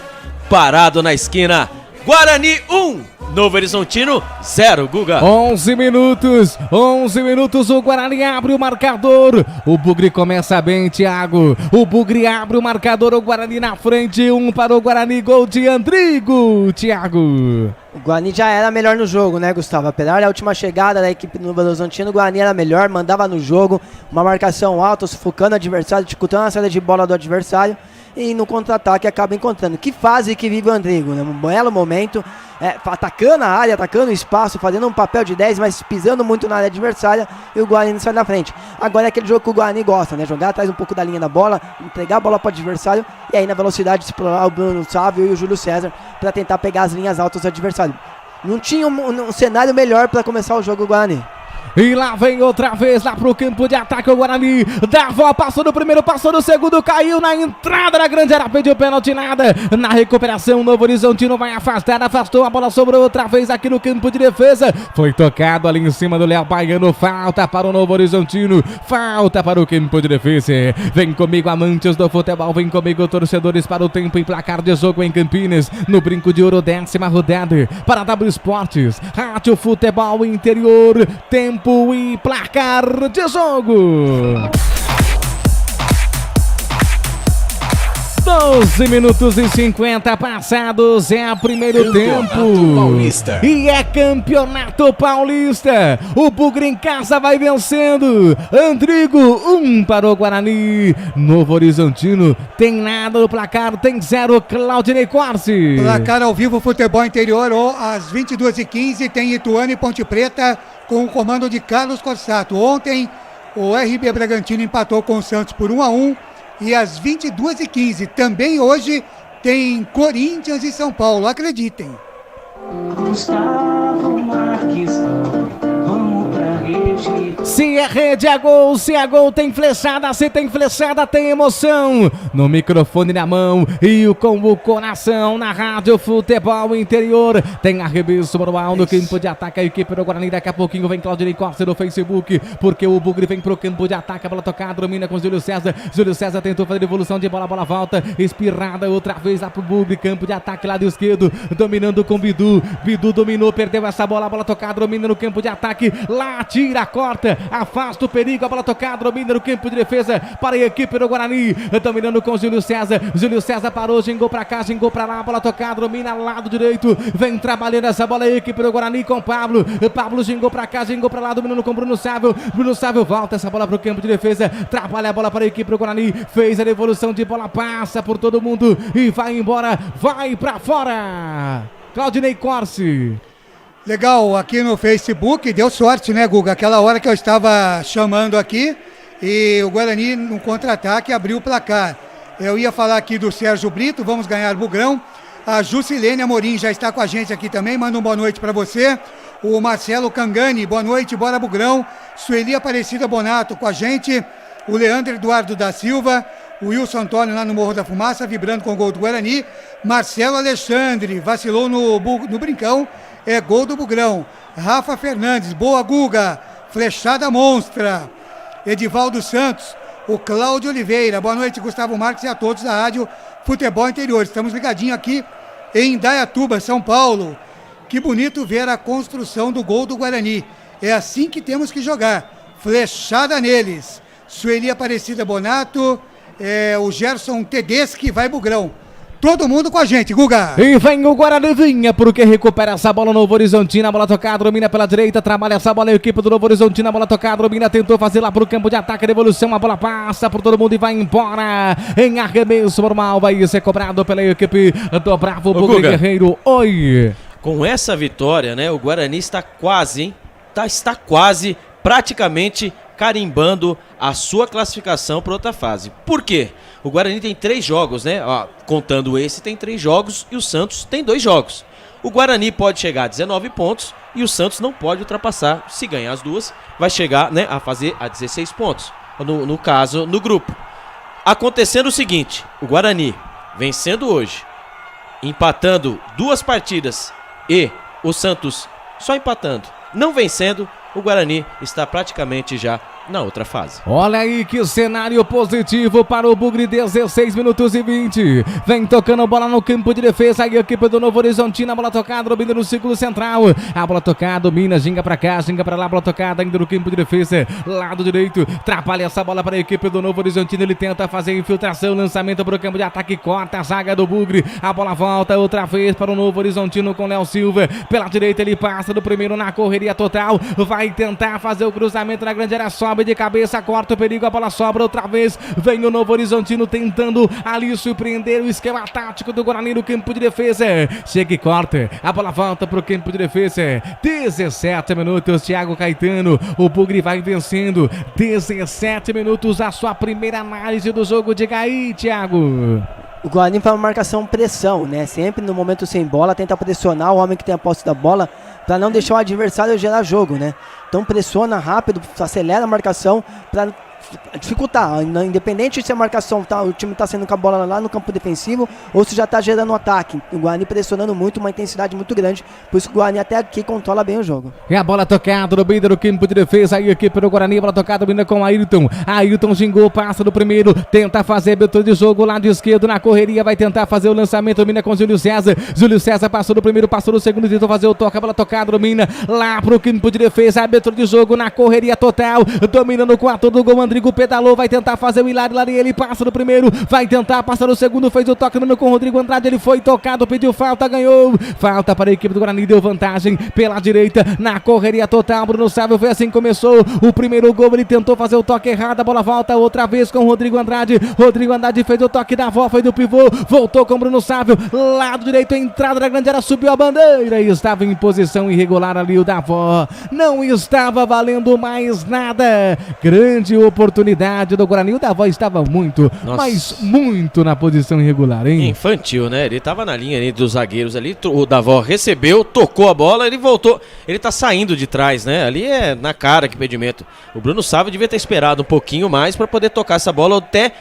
parado na esquina. Guarani 1, Novo Horizontino 0, Guga. 11 minutos, o Guarani abre o marcador. O Bugre começa bem, Thiago. O Bugre abre o marcador, o Guarani na frente, 1 para o Guarani, gol de Andrigo, Thiago. O Guarani já era melhor no jogo, né, Gustavo? Apesar da última chegada da equipe do Novo Horizontino, o Guarani era melhor, mandava no jogo, uma marcação alta, sufocando o adversário, dificultando a saída de bola do adversário. E no contra-ataque acaba encontrando. Que fase que vive o Andrigo, né? Um belo momento, atacando a área, atacando o espaço, fazendo um papel de 10, mas pisando muito na área adversária, e o Guarani sai na frente. Agora é aquele jogo que o Guarani gosta, né? Jogar atrás um pouco da linha da bola, entregar a bola para o adversário, e aí na velocidade explorar o Bruno Sávio e o Júlio César para tentar pegar as linhas altas do adversário. Não tinha um cenário melhor para começar o jogo o Guarani. E lá vem outra vez lá pro campo de ataque o Guarani. Dá a volta, passou no primeiro, passou no segundo, caiu na entrada da grande área, pediu pênalti, nada. Na recuperação, Novo Horizontino vai afastar, afastou, a bola sobrou outra vez aqui no campo de defesa. Foi tocado ali em cima do Léo Baiano, falta para o Novo Horizontino, falta para o campo de defesa. Vem comigo, amantes do futebol, vem comigo, torcedores, para o tempo e placar de jogo em Campinas. No Brinco de Ouro, 10ª rodada, para W Esportes, Rádio Futebol Interior, tempo e placar de jogo. 12 minutos e 50 passados, é o primeiro tempo. Paulista. E é Campeonato Paulista. O Bugre em casa vai vencendo. Andrigo, 1 para o Guarani. Novo Horizontino tem nada no placar, tem 0. Claudinei Corsi. Placar ao vivo, Futebol Interior, às 22h15 tem Ituano e Ponte Preta com o comando de Carlos Corsato. Ontem o RB Bragantino empatou com o Santos por 1-1. E às 22h15, também hoje, tem Corinthians e São Paulo, acreditem. Gustavo Marques, vamos pra rede. Se é rede, é gol. Se é gol, tem flechada. Se tem flechada, tem emoção. No microfone na mão e com o coração na Rádio Futebol Interior. Tem arremesso manual no campo de ataque. A equipe do Guarani. Daqui a pouquinho vem Claudinei Costa no Facebook, porque o Bugre vem pro campo de ataque. A bola tocada, domina com Júlio César. Júlio César tentou fazer evolução de bola. A bola volta, espirrada outra vez lá pro Bugre. Campo de ataque, lado esquerdo, dominando com Bidu. Bidu dominou, perdeu essa bola. A bola tocada, domina no campo de ataque. Lá, tira, corta, afasta o perigo. A bola tocada, domina no campo de defesa para a equipe do Guarani. Dominando com Júlio César. Júlio César parou, gingou pra cá, gingou pra lá. A bola tocada, domina lado direito. Vem trabalhando essa bola a equipe do Guarani com Pablo. Pablo gingou pra cá, gingou pra lá, dominando com Bruno Sávio. Bruno Sávio volta essa bola pro campo de defesa. Trabalha a bola para a equipe do Guarani. Fez a devolução de bola, passa por todo mundo e vai embora. Vai pra fora. Claudinei Corsi. Legal, aqui no Facebook, deu sorte, né, Guga? Aquela hora que eu estava chamando aqui e o Guarani, no contra-ataque, abriu o placar. Eu ia falar aqui do Sérgio Brito, vamos ganhar Bugrão. A Jusilene Amorim já está com a gente aqui também, manda uma boa noite para você. O Marcelo Cangani, boa noite, bora Bugrão. Sueli Aparecida Bonato com a gente. O Leandro Eduardo da Silva. O Wilson Antônio lá no Morro da Fumaça, vibrando com o gol do Guarani. Marcelo Alexandre, vacilou no brincão, é gol do Bugrão. Rafa Fernandes, boa Guga, flechada monstra. Edivaldo Santos, o Cláudio Oliveira, boa noite Gustavo Marques e a todos da Rádio Futebol Interior. Estamos ligadinhos aqui em Indaiatuba, São Paulo. Que bonito ver a construção do gol do Guarani. É assim que temos que jogar, flechada neles. Sueli Aparecida Bonato, o Gerson Tedeschi, vai Bugrão. Todo mundo com a gente, Guga. E vem o Guarani, vinha porque recupera essa bola. Novo Horizontino, a bola tocada, domina pela direita, trabalha essa bola, a equipe do Novo Horizontino, a bola tocada, domina, tentou fazer lá pro campo de ataque, devolução, a bola passa por todo mundo e vai embora. Em arremesso normal, vai ser cobrado pela equipe do Bravo Bugre Guerreiro. Oi. Com essa vitória, né, o Guarani está quase, hein? Está quase, praticamente carimbando a sua classificação para outra fase. Por quê? O Guarani tem 3 jogos, né? Contando esse, tem 3 jogos e o Santos tem 2 jogos. O Guarani pode chegar a 19 pontos e o Santos não pode ultrapassar. Se ganhar as duas, vai chegar, né, a fazer a 16 pontos. No caso, no grupo. Acontecendo o seguinte, o Guarani vencendo hoje, empatando 2 partidas e o Santos só empatando, não vencendo, o Guarani está praticamente já na outra fase. Olha aí que cenário positivo para o Bugre, 16 minutos e 20. Vem tocando bola no campo de defesa. Aí a equipe do Novo Horizontino, a bola tocada, domina no círculo central. A bola tocada, domina, ginga pra cá, ginga pra lá, bola tocada ainda no campo de defesa. Lado direito, atrapalha essa bola para a equipe do Novo Horizontino. Ele tenta fazer infiltração, lançamento para o campo de ataque, corta a zaga do Bugre. A bola volta outra vez para o Novo Horizontino com Léo Silva. Pela direita ele passa do primeiro na correria total. Vai tentar fazer o cruzamento na grande área, sobe de cabeça, corta o perigo, a bola sobra outra vez. Vem o Novo Horizontino tentando ali surpreender o esquema tático do Guarani no campo de defesa. Chega e corta, a bola volta pro campo de defesa. 17 minutos, Thiago Caetano. O Bugre vai vencendo. 17 minutos, a sua primeira análise do jogo. Diga aí, Thiago. O Guarani faz uma marcação pressão, né? Sempre no momento sem bola, tenta pressionar o homem que tem a posse da bola para não deixar o adversário gerar jogo, né? Então pressiona rápido, acelera a marcação para dificultar, independente se a marcação o time está sendo com a bola lá no campo defensivo ou se já está gerando um ataque. O Guarani pressionando muito, uma intensidade muito grande, por isso que o Guarani até aqui controla bem o jogo. E a bola tocada no meio do campo de defesa, aí a equipe do Guarani, a bola tocada domina com Ayrton. Ayrton gingou, passa do primeiro, tenta fazer abertura de jogo, lado esquerdo na correria, vai tentar fazer o lançamento, domina com Júlio César. Júlio César passou do primeiro, passou do segundo, tentou fazer o toque, a bola tocada domina lá pro campo de defesa, abertura de jogo na correria total, dominando com a todo do gol, Rodrigo pedalou, vai tentar fazer o Hilário, ele passa no primeiro, vai tentar passar no segundo, fez o toque no com o Rodrigo Andrade, ele foi tocado, pediu falta, ganhou, falta para a equipe do Guarani, deu vantagem pela direita, na correria total, Bruno Sávio, foi assim que começou o primeiro gol, ele tentou fazer o toque errado, a bola volta outra vez com o Rodrigo Andrade fez o toque da avó, foi do pivô, voltou com o Bruno Sávio, lado direito, entrada da grande área, subiu a bandeira e estava em posição irregular ali o da avó, não estava valendo mais nada, grande oportunidade do Guarani. O Davó estava muito, mas muito na posição irregular, hein? Infantil, né? Ele tava na linha ali dos zagueiros ali, o Davó recebeu, tocou a bola, ele voltou, ele tá saindo de trás, né? Ali é na cara que impedimento. O Bruno Sávio devia ter esperado um pouquinho mais para poder tocar essa bola, ou até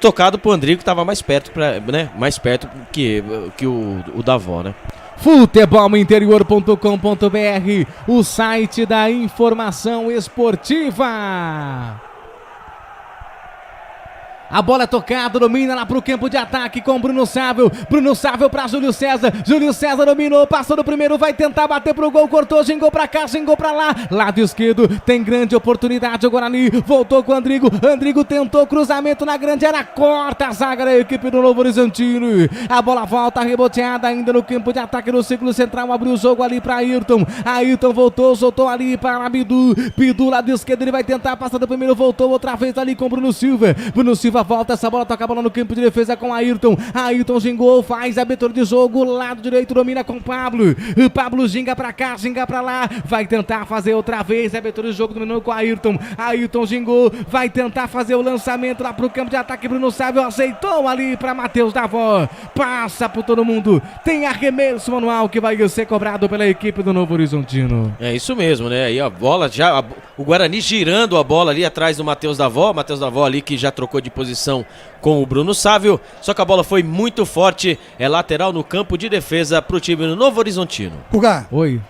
tocado pro Andrigo, que tava mais perto, né? Mais perto que o Davó, né? Futebolinterior.com.br, o site da informação esportiva. A bola é tocada, domina lá pro campo de ataque com Bruno Sávio pra Júlio César dominou, passou do primeiro, vai tentar bater pro gol, cortou, gingou pra cá, gingou pra lá, lado esquerdo, tem grande oportunidade o Guarani, voltou com o Andrigo tentou cruzamento na grande área, corta a zaga da equipe do Novo Horizontino, a bola volta reboteada ainda no campo de ataque no círculo central, abriu o jogo ali pra Ayrton voltou, soltou ali para Bidu lado esquerdo, ele vai tentar passar do primeiro, voltou outra vez ali com Bruno Silva volta essa bola, toca a bola no campo de defesa com Ayrton gingou, faz a abertura de jogo, lado direito domina com Pablo ginga pra cá, ginga pra lá, vai tentar fazer outra vez a abertura de jogo, dominou com Ayrton gingou, vai tentar fazer o lançamento lá pro campo de ataque, Bruno Sávio aceitou ali pra Matheus Davó, passa por todo mundo, tem arremesso manual que vai ser cobrado pela equipe do Novo Horizontino. É isso mesmo, né? Aí a bola já... O Guarani girando a bola ali atrás do Matheus Davó. Matheus Davó ali que já trocou de posição com o Bruno Sávio. Só que a bola foi muito forte. É lateral no campo de defesa pro time do Novo Horizontino. Guga. Oi.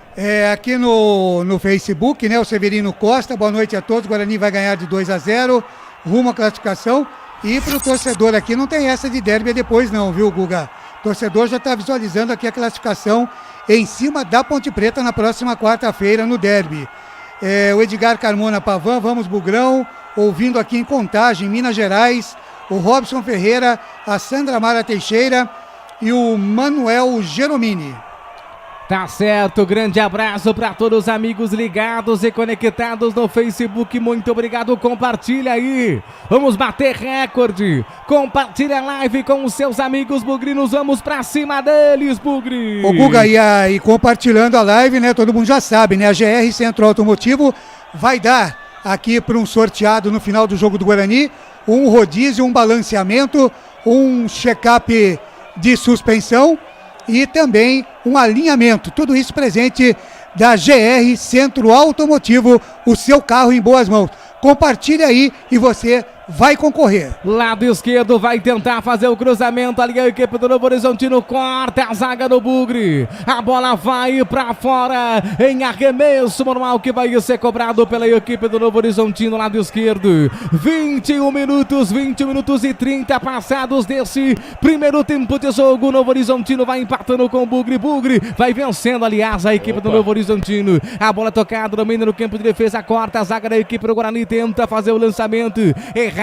Aqui no Facebook, né? O Severino Costa. Boa noite a todos. O Guarani vai ganhar de 2-0. Rumo à classificação. E pro torcedor aqui não tem essa de derby depois não, viu, Guga? O torcedor já está visualizando aqui a classificação em cima da Ponte Preta na próxima quarta-feira no derby. O Edgar Carmona Pavan, vamos Bugrão, ouvindo aqui em Contagem, Minas Gerais, o Robson Ferreira, a Sandra Mara Teixeira e o Manuel Geromini. Tá certo, grande abraço para todos os amigos ligados e conectados no Facebook, muito obrigado, compartilha aí, vamos bater recorde, compartilha a live com os seus amigos bugrinos, vamos pra cima deles, Bugri. Ô Guga, e compartilhando a live, né, todo mundo já sabe, né, a GR Centro Automotivo vai dar aqui para um sorteado no final do jogo do Guarani, um rodízio, um balanceamento, um check-up de suspensão, e também um alinhamento, tudo isso presente da GR Centro Automotivo, o seu carro em boas mãos. Compartilhe aí e você vai concorrer. Lado esquerdo vai tentar fazer o cruzamento ali, a equipe do Novo Horizontino corta a zaga do Bugre, a bola vai pra fora em arremesso manual que vai ser cobrado pela equipe do Novo Horizontino, lado esquerdo. 21 minutos e 30 passados desse primeiro tempo de jogo. O Novo Horizontino vai empatando com o Bugre vai vencendo, aliás, a equipe do Novo Horizontino. A bola tocada, domina no campo de defesa, corta a zaga da equipe do Guarani, tenta fazer o lançamento errado,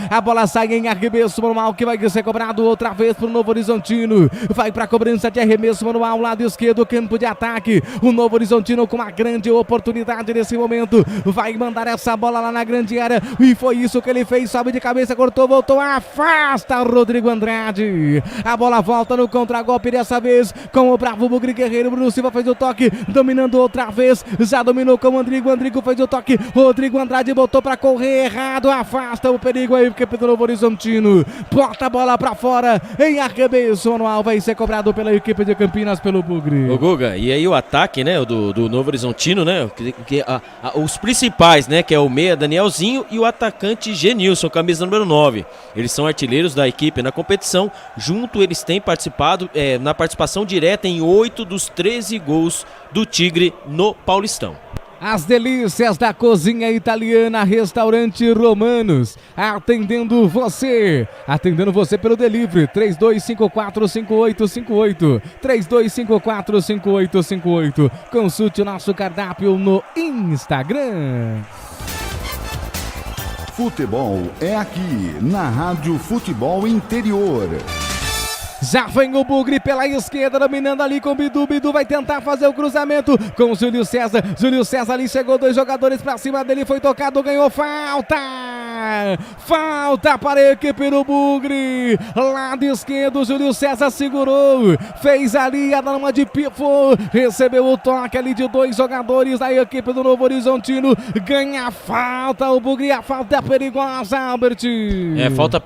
a bola sai em arremesso manual que vai ser cobrado outra vez pro Novo Horizontino, vai pra cobrança de arremesso manual, lado esquerdo, campo de ataque, o Novo Horizontino com uma grande oportunidade nesse momento, vai mandar essa bola lá na grande área, e foi isso que ele fez, sobe de cabeça, cortou, voltou, afasta Rodrigo Andrade, a bola volta no contragolpe dessa vez, com o bravo Bugre Guerreiro, Bruno Silva fez o toque, dominando outra vez, já dominou com o Andrigo fez o toque, Rodrigo Andrade botou pra correr errado, afasta o perigo aí, porque Pedro Novo Horizontino bota a bola pra fora em arremesso manual, vai ser cobrado pela equipe de Campinas pelo Bugre. Ô Guga, e aí o ataque, né, do Novo Horizontino, né, os principais, né, que é o meia Danielzinho e o atacante Genilson, camisa número 9. Eles são artilheiros da equipe na competição, junto eles têm participado na participação direta em 8 dos 13 gols do Tigre no Paulistão. As delícias da cozinha italiana, Restaurante Romanos, atendendo você pelo delivery, 3254-5858, 3254-5858, consulte o nosso cardápio no Instagram. Futebol é aqui, na Rádio Futebol Interior. Já vem o Bugre pela esquerda, dominando ali com o Bidu vai tentar fazer o cruzamento com o Júlio César ali, chegou 2 jogadores pra cima dele, foi tocado, ganhou falta para a equipe do Bugre, lado esquerdo, Júlio César segurou, fez ali a dama de pifo, recebeu o toque ali de 2 jogadores da equipe do Novo Horizontino, ganha falta o Bugre, a falta é perigosa, Albert. Falta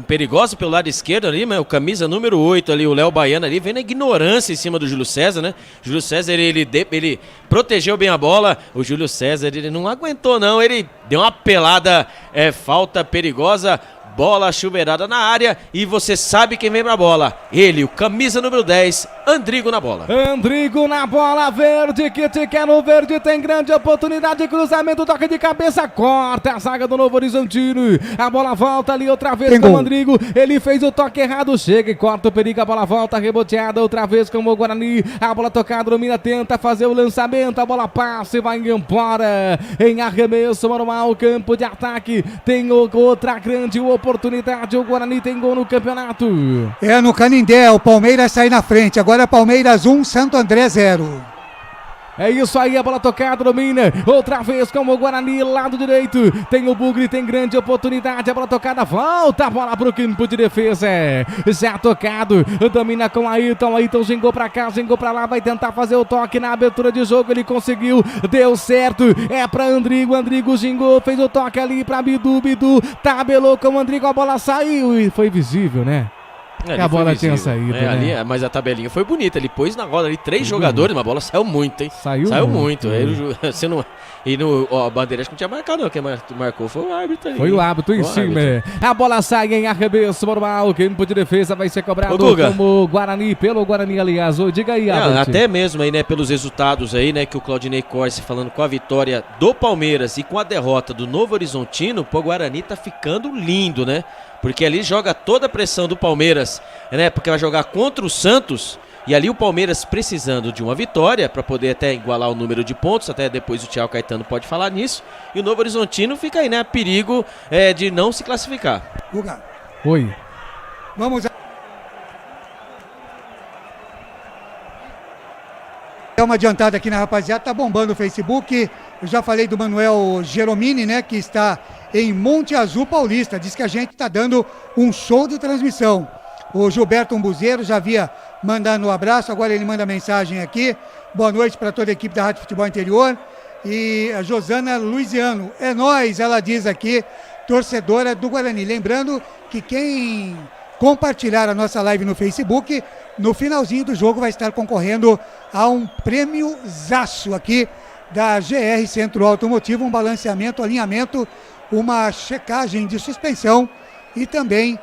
perigosa pelo lado esquerdo ali, mas o camisa número 8 ali, o Léo Baiano ali, vem na ignorância em cima do Júlio César, né? Júlio César, ele protegeu bem a bola, o Júlio César, ele não aguentou não, ele deu uma pelada, falta perigosa, bola chuveirada na área, e você sabe quem vem pra bola, ele, o camisa número 10, Andrigo na bola. Andrigo na bola, verde, que te quer no verde, tem grande oportunidade de cruzamento, toque de cabeça, corta a zaga do Novo Horizontino, a bola volta ali outra vez com o Andrigo, ele fez o toque errado, chega e corta o perigo, a bola volta, reboteada outra vez com o Guarani, a bola tocada, domina, tenta fazer o lançamento, a bola passa e vai embora, em arremesso manual, campo de ataque, tem outra grande oportunidade, o Guarani tem gol no campeonato. No Canindé, o Palmeiras sai na frente, agora Palmeiras 1, Santo André 0. É isso aí, a bola tocada, domina, outra vez com o Guarani, lado direito, tem o Bugre, tem grande oportunidade, a bola tocada, volta a bola pro campo de defesa, já tocado, domina com Ayrton gingou pra cá, gingou pra lá, vai tentar fazer o toque na abertura de jogo, ele conseguiu, deu certo, é pra Andrigo gingou, fez o toque ali pra Bidu, tabelou com o Andrigo, a bola saiu e foi visível, né? que a bola tinha saído, né? Ali, mas a tabelinha foi bonita. Ele pôs na roda ali 3 jogadores, mas a bola saiu muito, hein? Saiu muito. Você não... E a bandeira acho que não tinha marcado, não. Quem marcou foi o árbitro ali. Foi o árbitro em cima. A bola sai em arremesso normal. Campo de defesa vai ser cobrado como Guarani, pelo Guarani, aliás. Diga aí, Albert. Até mesmo aí, né, pelos resultados aí, né, que o Claudinei Corsi falando com a vitória do Palmeiras e com a derrota do Novo Horizontino, o Guarani tá ficando lindo, né? Porque ali joga toda a pressão do Palmeiras, né? Porque vai jogar contra o Santos. E ali o Palmeiras precisando de uma vitória para poder até igualar o número de pontos, até depois o Thiago Caetano pode falar nisso. E o Novo Horizontino fica aí, né, a perigo de não se classificar. Guga. Oi. Vamos dar uma adiantada aqui na rapaziada, tá bombando o Facebook. Eu já falei do Manuel Geromini, né, que está em Monte Azul Paulista. Diz que a gente tá dando um show de transmissão. O Gilberto Umbuzeiro já havia mandando um abraço, agora ele manda mensagem aqui. Boa noite para toda a equipe da Rádio Futebol Interior. E a Josana Luiziano, é nóis, ela diz aqui, torcedora do Guarani. Lembrando que quem compartilhar a nossa live no Facebook, no finalzinho do jogo vai estar concorrendo a um prêmio zaço aqui da GR Centro Automotivo, um balanceamento, alinhamento, uma checagem de suspensão e também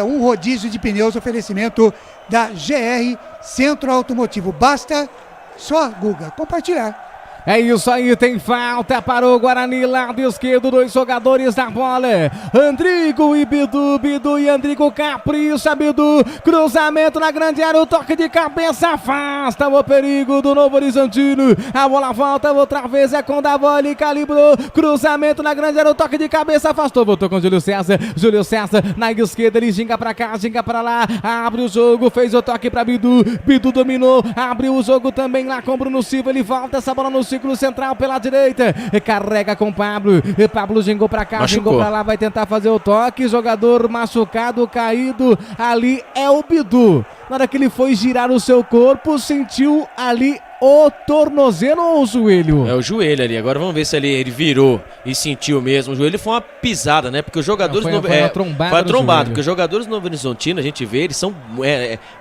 um rodízio de pneus, oferecimento da GR Centro Automotivo. Basta só, Guga, compartilhar. É isso aí, tem falta para o Guarani, lado esquerdo, 2 jogadores da bola. Andrigo e Bidu, Bidu e Andrigo, capricha, Bidu, cruzamento na grande área, o toque de cabeça afasta o perigo do Novo Horizontino. A bola volta outra vez, é com a bola, ele calibrou, cruzamento na grande área, o toque de cabeça afastou, voltou com Júlio César na esquerda, ele ginga pra cá, ginga pra lá, abre o jogo, fez o toque pra Bidu, Bidu dominou, abriu o jogo também lá com Bruno Silva, ele volta essa bola no círculo central pela direita, carrega com Pablo, Pablo gingou pra cá, gingou pra lá, vai tentar fazer o toque, jogador machucado, caído, ali é o Bidu. Na hora que ele foi girar o seu corpo, sentiu ali o tornozelo ou o joelho? É o joelho ali, agora vamos ver se ele virou e sentiu mesmo. O joelho foi uma pisada, né? Porque os jogadores... Foi uma trombada, porque os jogadores do Novo Horizontino, a gente vê, eles são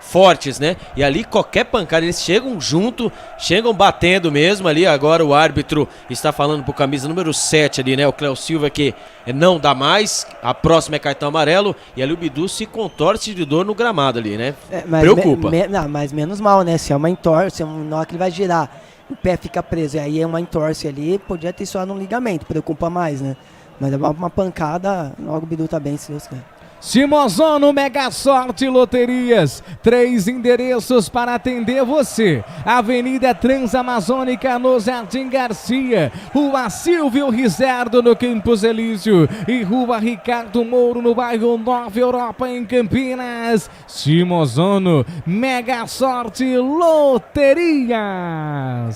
fortes, né? E ali qualquer pancada, eles chegam junto, chegam batendo mesmo ali. Agora o árbitro está falando pro camisa número 7 ali, né? O Cléo Silva, que não dá mais, a próxima é cartão amarelo. E ali o Bidu se contorce de dor no gramado ali, né? Preocupa. Não, mas menos mal, né? Se é uma entorse, na hora que ele vai girar, o pé fica preso, e aí é uma entorse ali, podia ter só no ligamento, preocupa mais, né? Mas é uma pancada, logo o Bidu tá bem, se Deus quer. Simozono Mega Sorte Loterias, 3 endereços para atender você. Avenida Transamazônica no Jardim Garcia, Rua Silvio Rizardo no Campos Elísio e Rua Ricardo Mouro no bairro Nova Europa em Campinas. Simozono Mega Sorte Loterias.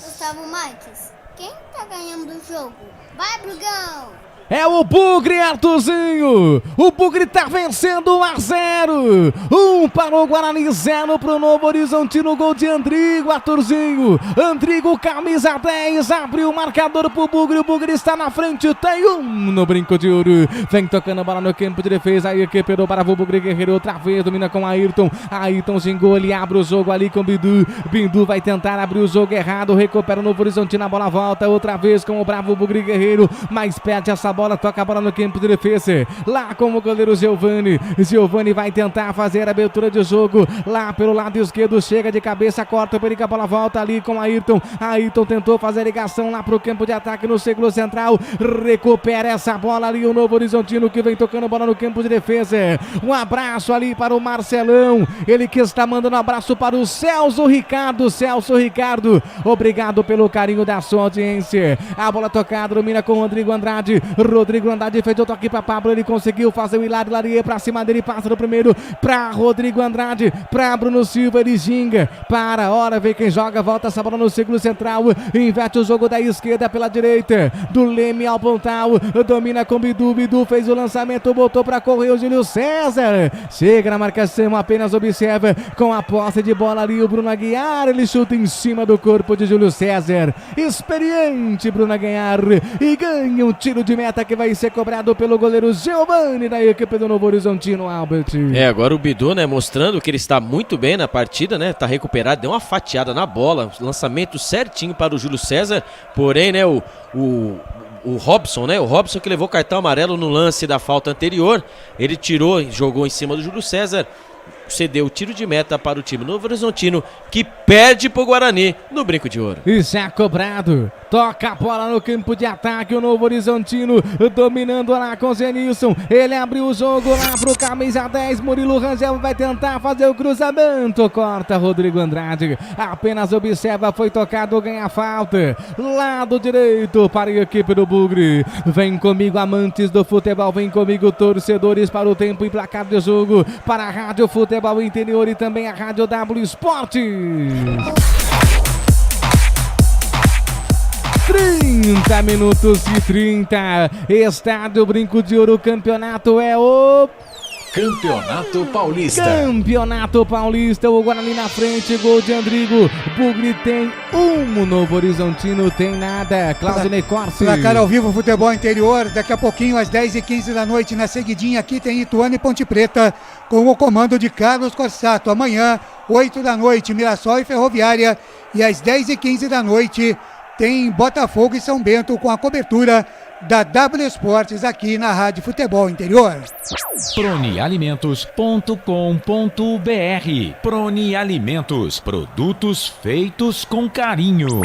Gustavo Marques, quem tá ganhando o jogo? Vai, Brugão! É o Bugre, Arthurzinho. O Bugre tá vencendo 1-0. 1 para o Guarani, 0 para o Novo Horizontino. Gol de Andrigo, Arthurzinho. Andrigo, camisa 10. Abriu o marcador pro Bugre. O Bugre está na frente. Tem 1 no brinco de ouro. Vem tocando a bola no campo de defesa. Aí que perdeu para o Bugre Guerreiro outra vez. Domina com Ayrton. Ayrton gingou. Ele abre o jogo ali com o Bidu. Bidu vai tentar abrir o jogo errado. Recupera o Novo Horizontino. A bola volta outra vez com o bravo Bugre Guerreiro. Mas perde essa bola. Toca a bola no campo de defesa, lá com o goleiro Giovani. Giovani vai tentar fazer a abertura de jogo, lá pelo lado esquerdo, chega de cabeça, corta o perigo, a bola volta ali com Ayrton. Ayrton tentou fazer a ligação lá pro campo de ataque no círculo central, recupera essa bola ali o Novo Horizontino que vem tocando bola no campo de defesa. Um abraço ali para o Marcelão, ele que está mandando um abraço para o Celso Ricardo. Celso Ricardo, obrigado pelo carinho da sua audiência. A bola tocada, domina com o Rodrigo Andrade. Rodrigo Andrade fez o toque para Pablo, ele conseguiu fazer o Hilário Larier para cima dele, passa no primeiro para Rodrigo Andrade, para Bruno Silva, ele ginga, para a hora, vem quem joga, volta essa bola no círculo central, inverte o jogo da esquerda pela direita, do Leme ao Pontal, domina com Bidu, Bidu fez o lançamento, botou para correr o Júlio César, chega na marcação, apenas observa com a posse de bola ali o Bruno Aguiar, ele chuta em cima do corpo de Júlio César, experiente Bruno Aguiar, e ganha um tiro de meta falta que vai ser cobrado pelo goleiro Giovani da equipe do Novo Horizontino, Albert. Agora o Bidu, né, mostrando que ele está muito bem na partida, né, tá recuperado, deu uma fatiada na bola, lançamento certinho para o Júlio César, porém, né, o Robson, né, o Robson que levou cartão amarelo no lance da falta anterior, ele tirou e jogou em cima do Júlio César, cedeu o tiro de meta para o time Novo Horizontino, que perde pro Guarani no Brinco de Ouro. E já cobrado, toca a bola no campo de ataque, o Novo Horizontino dominando lá com o Zenilson, ele abriu o jogo lá pro camisa 10, Murilo Rangel vai tentar fazer o cruzamento, corta Rodrigo Andrade, apenas observa, foi tocado, ganha falta, lado direito para a equipe do Bugre. Vem comigo, amantes do futebol, vem comigo, torcedores, para o tempo e placar de jogo, para a Rádio Futebol Interior e também a Rádio W Esportes. 30 minutos e 30. Estádio Brinco de Ouro, campeonato é o... Campeonato Paulista. Campeonato Paulista, o Guarani na frente, gol de Andrigo. Bugre tem um, Novo Horizontino tem nada. Claudinei Corsi. Placar ao vivo, Futebol Interior. Daqui a pouquinho, às 10h15 da noite, na seguidinha aqui tem Ituano e Ponte Preta, com o comando de Carlos Corsato. Amanhã, 8 da noite, Mirassol e Ferroviária. E às 10h15 da noite, tem Botafogo e São Bento, com a cobertura da W Esportes aqui na Rádio Futebol Interior. Pronialimentos.com.br. Proni Alimentos, produtos feitos com carinho.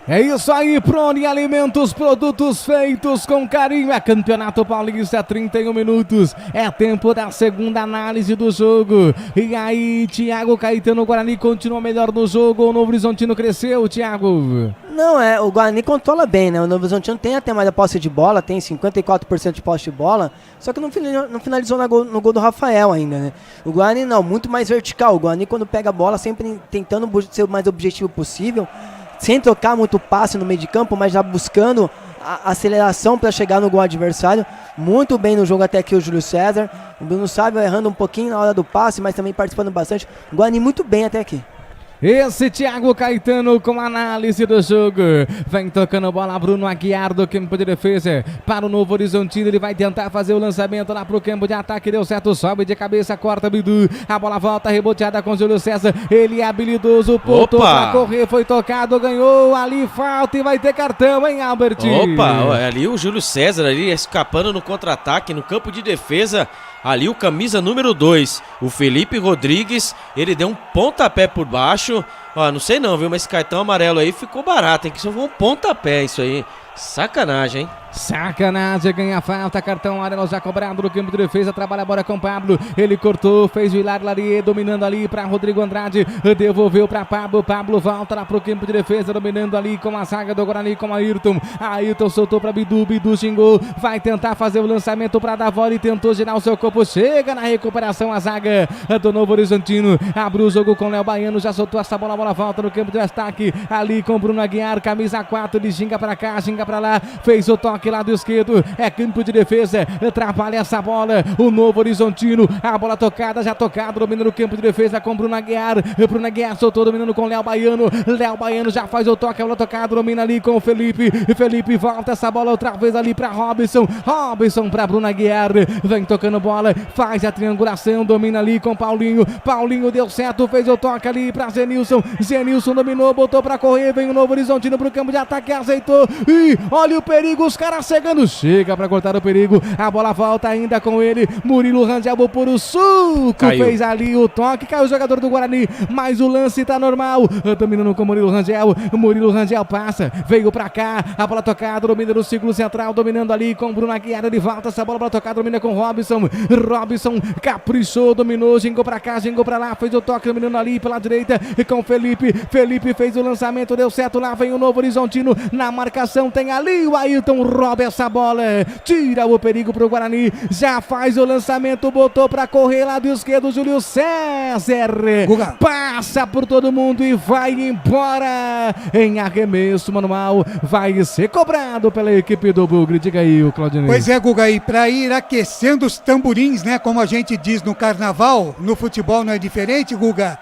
É isso aí, Proni Alimentos, produtos feitos com carinho. É Campeonato Paulista, 31 minutos. É tempo da segunda análise do jogo. E aí, Thiago Caetano, o Guarani continua melhor no jogo. O Novo Horizontino cresceu, Thiago? Não, o Guarani controla bem, né? O Novo Horizontino tem até mais a posse de bola, tem 54% de posse de bola, só que não finalizou no gol do Rafael ainda, né? O Guarani não, muito mais vertical. O Guarani, quando pega a bola, sempre tentando ser o mais objetivo possível, sem trocar muito passe no meio de campo, mas já buscando a aceleração para chegar no gol adversário. Muito bem no jogo até aqui o Júlio César. O Bruno Sávio errando um pouquinho na hora do passe, mas também participando bastante. O Guarani muito bem até aqui. Esse Thiago Caetano com análise do jogo. Vem tocando bola Bruno Aguiar do campo de defesa para o Novo Horizontino. Ele vai tentar fazer o lançamento lá pro campo de ataque. Deu certo, sobe de cabeça, corta Bidu. A bola volta, reboteada com o Júlio César. Ele é habilidoso, pontou pra correr, foi tocado, ganhou ali, falta e vai ter cartão, hein, Albert? Opa, ali o Júlio César ali escapando no contra-ataque, no campo de defesa. Ali o camisa número 2, o Felipe Rodrigues, ele deu um pontapé por baixo. Ó, não sei não, viu, mas esse cartão amarelo aí ficou barato, hein, que só foi um pontapé isso aí. Sacanagem, hein? Sacanagem, ganha falta, cartão amarelo já cobrado no campo de defesa, trabalha a bola com Pablo, ele cortou, fez o Hilário Larier, dominando ali para Rodrigo Andrade, devolveu para Pablo, Pablo volta lá pro campo de defesa, dominando ali com a zaga do Guarani, com Ayrton soltou para Bidu, Bidu xingou, vai tentar fazer o lançamento para Davoli, tentou girar o seu corpo, chega na recuperação a zaga do Novo Horizontino, abriu o jogo com Léo Baiano, já soltou essa bola, a bola volta no campo de destaque, ali com Bruno Aguiar, camisa 4, ele ginga para cá, ginga para lá, fez o toque lado esquerdo, é campo de defesa, trabalha essa bola, o Novo Horizontino, a bola tocada, já tocado, dominando o campo de defesa com Bruno Aguiar soltou, dominando com Léo Baiano já faz o toque, a bola tocada, domina ali com o Felipe volta essa bola outra vez ali para Robson para Bruno Aguiar, vem tocando bola, faz a triangulação, domina ali com Paulinho deu certo, fez o toque ali para Zenilson dominou, botou para correr, vem o Novo Horizontino pro campo de ataque, aceitou, e olha o perigo, os caras chegando, chega para cortar o perigo, a bola volta ainda com ele, Murilo Rangel por o suco, fez ali o toque, caiu o jogador do Guarani, mas o lance tá normal, dominando com Murilo Rangel passa, veio pra cá, a bola tocada, domina no círculo central, dominando ali com Bruno Aguiar, ele volta, essa bola tocada, domina com Robson caprichou, dominou, gingou pra cá, gingou pra lá, fez o toque, dominando ali pela direita, com Felipe fez o lançamento, deu certo, lá vem o Novo Horizontino, na marcação tem ali o Ayrton, rouba essa bola, tira o perigo pro Guarani, já faz o lançamento, botou pra correr lado esquerdo, Júlio César, passa por todo mundo e vai embora, em arremesso manual, vai ser cobrado pela equipe do Bugre, diga aí o Claudinei. Pois é, Guga, e pra ir aquecendo os tamborins, né, como a gente diz no carnaval, no futebol não é diferente, Guga,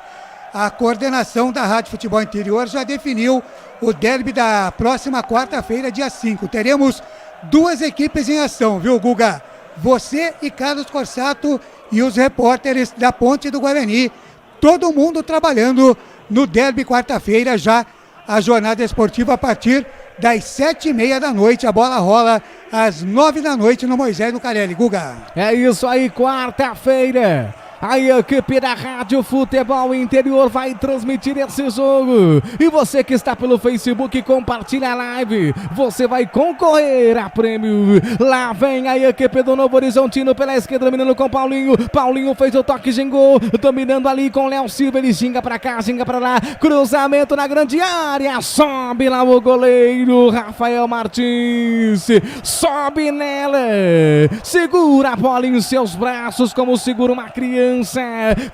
a coordenação da Rádio Futebol Interior já definiu o derby da próxima quarta-feira, dia 5. Teremos 2 equipes em ação, viu, Guga? Você e Carlos Corsato e os repórteres da Ponte do Guarani, todo mundo trabalhando no derby quarta-feira, já a jornada esportiva a partir das 7h30 da noite. A bola rola às 9 da noite no Moisés Lucarelli. Guga. É isso aí, quarta-feira. A equipe da Rádio Futebol Interior vai transmitir esse jogo. E você que está pelo Facebook, compartilha a live. Você vai concorrer a prêmio. Lá vem a equipe do Novo Horizontino pela esquerda, dominando com Paulinho. Paulinho fez o toque, gingou. Dominando ali com Léo Silva. Ele ginga pra cá, ginga pra lá. Cruzamento na grande área. Sobe lá o goleiro Rafael Martins. Sobe nela. Segura a bola em seus braços como segura uma criança.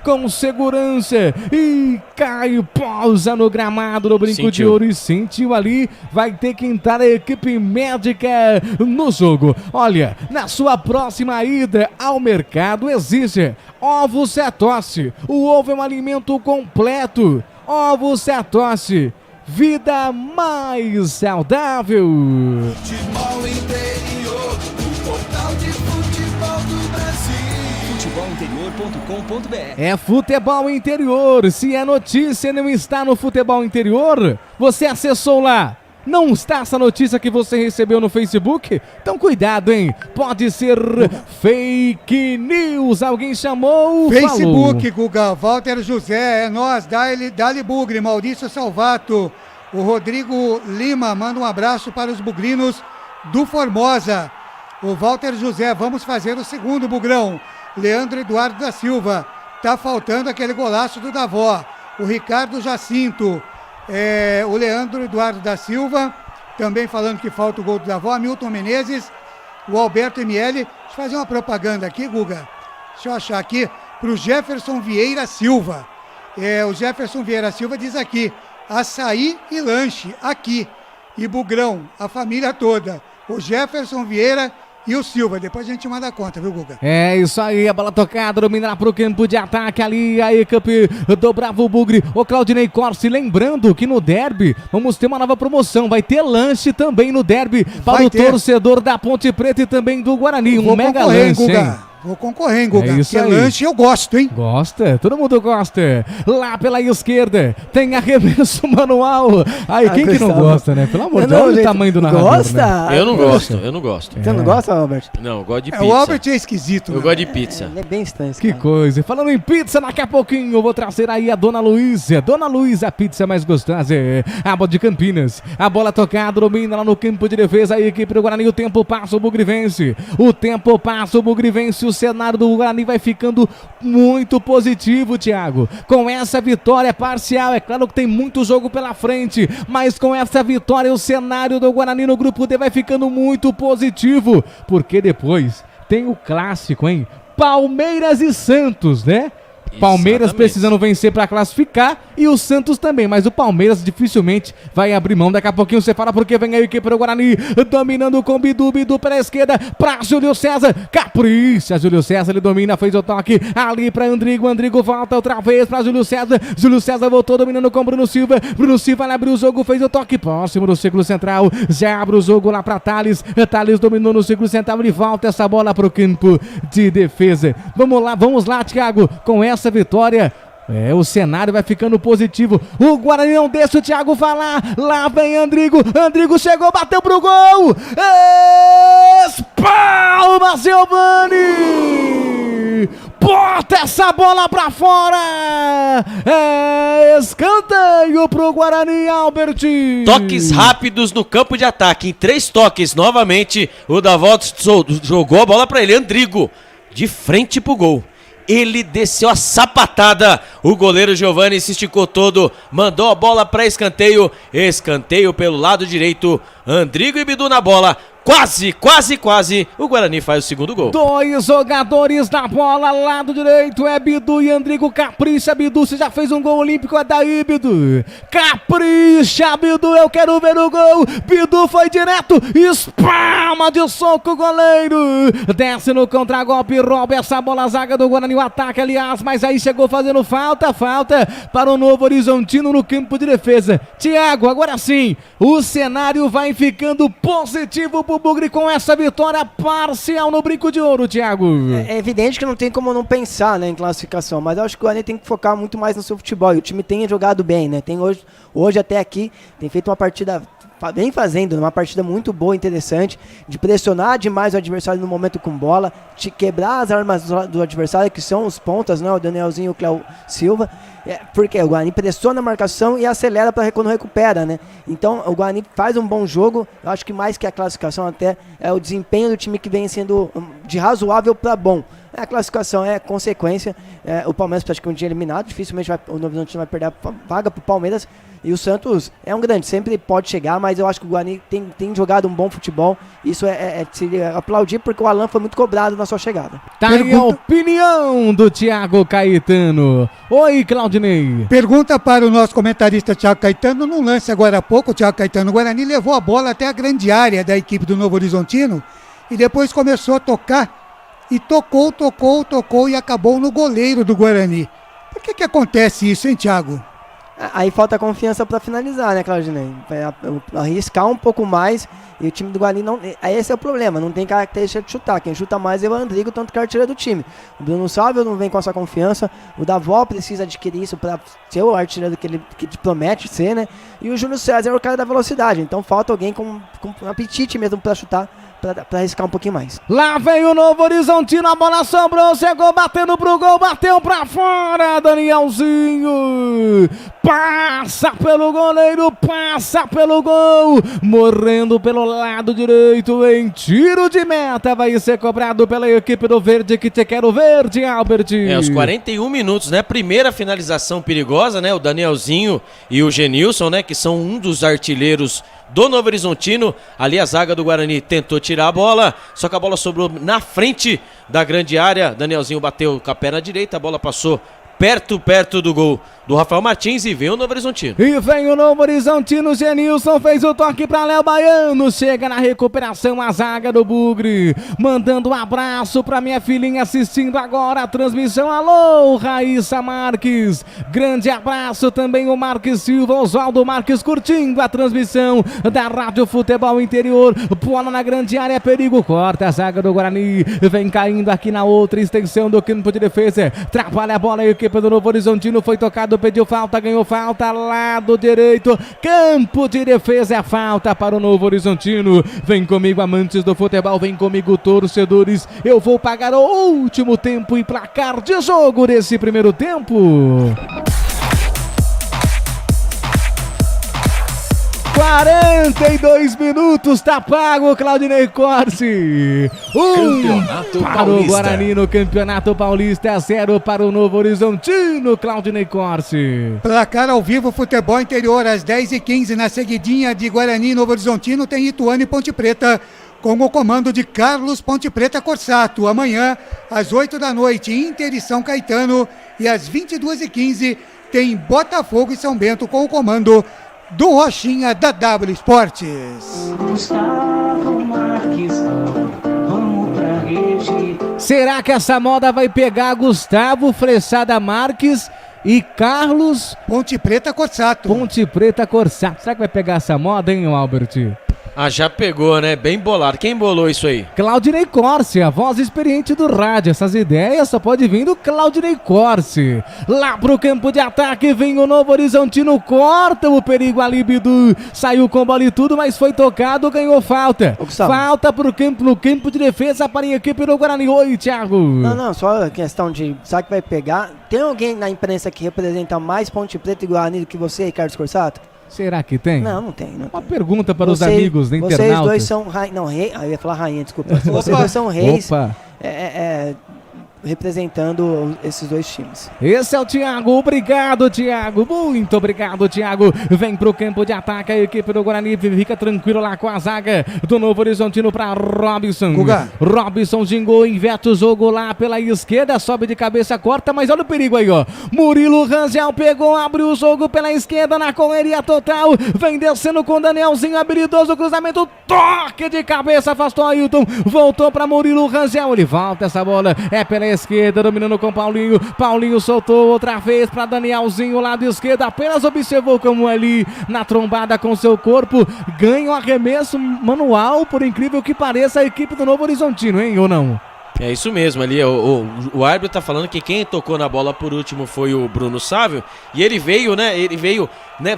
Com segurança e cai, pausa no gramado do Brinco de Ouro e sentiu ali, vai ter que entrar a equipe médica no jogo. Olha, na sua próxima ida ao mercado exige Ovo Cetosse. O ovo é um alimento completo. Ovo Cetosse, vida mais saudável. Futebol Interior, o portal de futebol do Brasil. Futebolinterior.com.br. É Futebol Interior. Se a notícia não está no Futebol Interior, você acessou lá. Não está essa notícia que você recebeu no Facebook? Então cuidado, hein? Pode ser fake news. Alguém chamou, Facebook, falou. Guga. Walter José, é nós. Dali Bugre, Maurício Salvato. O Rodrigo Lima manda um abraço para os bugrinos do Formosa. O Walter José, vamos fazer o segundo, Bugrão. Leandro Eduardo da Silva, tá faltando aquele golaço do Davó. O Ricardo Jacinto, o Leandro Eduardo da Silva, também falando que falta o gol do Davó. Milton Menezes, o Alberto ML. Deixa eu fazer uma propaganda aqui, Guga. Deixa eu achar aqui, pro Jefferson Vieira Silva. O Jefferson Vieira Silva diz aqui, açaí e lanche, aqui. E Bugrão, a família toda. O Jefferson Vieira e o Silva, depois a gente manda a conta, viu, Guga? É isso aí, a bola tocada, domina lá pro campo de ataque ali, a equipe do Bravo Bugre, o Claudinei Corsi, lembrando que no derby vamos ter uma nova promoção, vai ter lanche também no derby para o torcedor da Ponte Preta e também do Guarani, um mega lanche, hein? Vou concorrer, hein, Guga? É isso porque aí. Lanche eu gosto, hein? Gosta? Todo mundo gosta. Lá pela esquerda tem arremesso manual. Aí, quem que não gosta, né? Pelo amor de Deus, olha o tamanho do narrador. Gosta? Né? Eu não gosto. Você não gosta, Albert? Não, eu gosto de pizza. O Albert é esquisito. Eu gosto de pizza. Ele é bem estranho. Que coisa. Falando em pizza, daqui a pouquinho eu vou trazer aí a Dona Luísa. Dona Luísa, a pizza mais gostosa. A bola de Campinas. A bola tocada, domina lá no campo de defesa. A equipe do Guarani, o tempo passa, o Bugre vence. O tempo passa, o Bugre vence. O cenário do Guarani vai ficando muito positivo, Thiago. Com essa vitória parcial, é claro que tem muito jogo pela frente, mas com essa vitória o cenário do Guarani no grupo D vai ficando muito positivo, porque depois tem o clássico, hein? Palmeiras e Santos, né? Palmeiras precisando vencer para classificar e o Santos também, mas o Palmeiras dificilmente vai abrir mão. Daqui a pouquinho você fala porque vem a equipe do Guarani dominando com Bidu pela esquerda para Júlio César, capricha Júlio César, ele domina, fez o toque ali para Andrigo volta outra vez para Júlio César voltou dominando com Bruno Silva ele abriu o jogo, fez o toque próximo do círculo central, já abre o jogo lá para Thales dominou no círculo central, ele volta essa bola para o campo de defesa. Vamos lá, Thiago, com essa vitória, o cenário vai ficando positivo. O Guarani não deixa o Thiago falar. Lá vem Andrigo chegou, bateu pro gol. Espalma Giovani, bota essa bola pra fora. Escanteio pro Guarani, Albert. Toques rápidos no campo de ataque. Em 3 toques, novamente, o Davó jogou a bola pra ele. Andrigo, de frente pro gol. Ele desceu a sapatada, o goleiro Giovani se esticou todo, mandou a bola para escanteio pelo lado direito, Andrigo e Bidu na bola. Quase, o Guarani faz o segundo gol. 2 jogadores na bola, lado direito é Bidu e Andrigo. Capricha, Bidu, você já fez um gol olímpico, é daí, Bidu. Capricha, Bidu, eu quero ver o gol. Bidu foi direto, espalma de soco o goleiro. Desce no contragolpe, rouba essa bola, a zaga do Guarani, o ataque, aliás, mas aí chegou fazendo falta para o Novo Horizontino no campo de defesa. Thiago, agora sim, o cenário vai ficando positivo pro Bugre com essa vitória parcial no Brinco de Ouro, Thiago. É evidente que não tem como não pensar, né, em classificação, mas eu acho que o Guarani tem que focar muito mais no seu futebol, e o time tem jogado bem, né, tem hoje até aqui, tem feito uma partida, vem fazendo uma partida muito boa, interessante, de pressionar demais o adversário no momento com bola, de quebrar as armas do adversário, que são os pontas, né, o Danielzinho e o Cléo Silva, porque o Guarani pressiona a marcação e acelera para quando recupera, né? Então o Guarani faz um bom jogo. Eu acho que mais que a classificação até é o desempenho do time que vem sendo de razoável para bom. A classificação é consequência. O Palmeiras praticamente eliminado, dificilmente o Novo Horizontino vai perder a vaga para o Palmeiras. E o Santos é um grande, sempre pode chegar, mas eu acho que o Guarani tem jogado um bom futebol. Isso seria aplaudir, porque o Alan foi muito cobrado na sua chegada. Tá aí a opinião do Thiago Caetano. Oi, Claudinei. Pergunta para o nosso comentarista Thiago Caetano. Num lance agora há pouco, o Thiago Caetano, o Guarani levou a bola até a grande área da equipe do Novo Horizontino e depois começou a tocar. E tocou e acabou no goleiro do Guarani. Por que acontece isso, hein, Thiago? Aí falta confiança para finalizar, né, Claudinei? Arriscar um pouco mais, e o time do Guarani não... Esse é o problema, não tem característica de chutar. Quem chuta mais é o Andrigo, tanto que é artilheiro do time. O Bruno Salvio não vem com essa confiança, o Davó precisa adquirir isso para ser o artilheiro que ele promete ser, né? E o Júlio César é o cara da velocidade, então falta alguém com apetite mesmo para chutar, para arriscar um pouquinho mais. Lá vem o Novo Horizontino, a bola sobrou, chegou batendo pro gol, bateu pra fora, Danielzinho, passa pelo goleiro, passa pelo gol, morrendo pelo lado direito em tiro de meta, vai ser cobrado pela equipe do Verde, que te quero verde, Albert. Os 41 minutos, né, primeira finalização perigosa, né, o Danielzinho e o Genilson, né, que são um dos artilheiros do Novo Horizontino. Ali a zaga do Guarani tentou tirar a bola, só que a bola sobrou na frente da grande área. Danielzinho bateu com a perna direita, a bola passou perto do gol do Rafael Martins e vem o Novo Horizontino. E vem o Novo Horizontino, Genilson fez o toque para Léo Baiano, chega na recuperação a zaga do Bugre, mandando um abraço para minha filhinha assistindo agora a transmissão. Alô, Raíssa Marques, grande abraço também o Marques Silva, Oswaldo Marques curtindo a transmissão da Rádio Futebol Interior. Bola na grande área, perigo, corta a zaga do Guarani, vem caindo aqui na outra extensão do campo de defesa, trabalha a bola, a equipe do Novo Horizontino foi tocado, pediu falta, ganhou falta, lado direito, campo de defesa, falta para o Novo Horizontino. Vem comigo, amantes do futebol, vem comigo, torcedores, eu vou pagar o último tempo e placar de jogo desse primeiro tempo. 42 minutos, tá pago, Claudinei Corsi. Campeonato para Paulista. O Guarani no Campeonato Paulista, 0 para o Novo Horizontino, Claudinei Corsi. Placar ao vivo, Futebol Interior, às 10h15, na seguidinha de Guarani e Novo Horizontino, tem Ituano e Ponte Preta, com o comando de Carlos Ponte Preta Corsato. Amanhã, às 8 da noite, Inter e São Caetano, e às 22h15, tem Botafogo e São Bento, com o comando do Rochinha da W Esportes. Será que essa moda vai pegar Gustavo Frechada Marques e Carlos Ponte Preta Corsato? Ponte Preta Corsato. Será que vai pegar essa moda, hein, Albert? Ah, já pegou, né? Bem bolado. Quem bolou isso aí? Claudinei Corsi, a voz experiente do rádio. Essas ideias só pode vir do Claudinei Corsi. Lá pro campo de ataque vem o Novo Horizontino, corta o perigo ali, Bidu. Saiu com bola e tudo, mas foi tocado, ganhou falta. Falta pro campo, no campo de defesa para a equipe do Guarani. Oi, Thiago. Não, só questão de, sabe que vai pegar? Tem alguém na imprensa que representa mais Ponte Preta e Guarani do que você, Ricardo Corsato? Será que tem? Não tem. Uma pergunta para os amigos da internauta. Vocês dois são eu ia falar rainha, desculpa. Vocês dois são reis. representando esses dois times. Esse é o Thiago, obrigado Thiago, muito obrigado Thiago, vem pro campo de ataque a equipe do Guarani, fica tranquilo lá com a zaga do Novo Horizontino para Robson. Guga. Robson gingou, inverte o jogo lá pela esquerda, sobe de cabeça, corta, mas olha o perigo aí, ó. Murilo Rangel pegou, abriu o jogo pela esquerda na correria total, vem descendo com Danielzinho, habilidoso, cruzamento, toque de cabeça, afastou Ailton, voltou para Murilo Rangel, ele volta essa bola, é pela esquerda, dominando com Paulinho, Paulinho soltou outra vez para Danielzinho, lado esquerdo, apenas observou como ali na trombada com seu corpo, ganha um arremesso manual, por incrível que pareça, a equipe do Novo Horizontino, hein, ou não? É isso mesmo, ali o árbitro tá falando que quem tocou na bola por último foi o Bruno Sávio, e ele veio, né,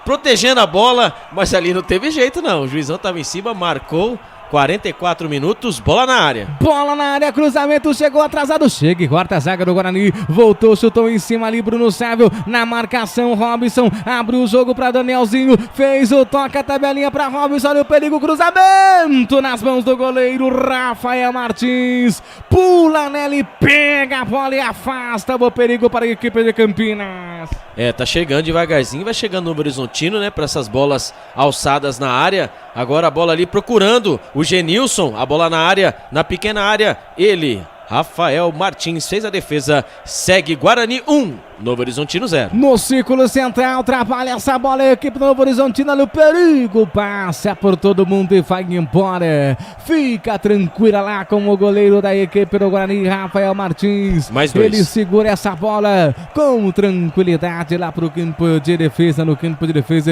protegendo a bola, mas ali não teve jeito não, o juizão tava em cima, marcou. 44 minutos, bola na área. Bola na área, cruzamento, chegou atrasado, chega e corta a zaga do Guarani, voltou, chutou em cima ali, Bruno Sávio, na marcação, Robson, abriu o jogo para Danielzinho, fez o toque, a tabelinha para Robson, olha o perigo, cruzamento nas mãos do goleiro, Rafael Martins, pula nela e pega a bola e afasta o perigo para a equipe de Campinas. Tá chegando devagarzinho, vai chegando no Horizontino, né, para essas bolas alçadas na área, agora a bola ali procurando o Genilson, a bola na área, na pequena área, ele, Rafael Martins, fez a defesa, segue Guarani 1, Novo Horizontino 0. No círculo central, trabalha essa bola, a equipe do Novo Horizontino, olha o perigo, passa por todo mundo e vai embora, fica tranquila lá com o goleiro da equipe do Guarani, Rafael Martins, mais dois. Ele segura essa bola com tranquilidade lá pro campo de defesa, no campo de defesa,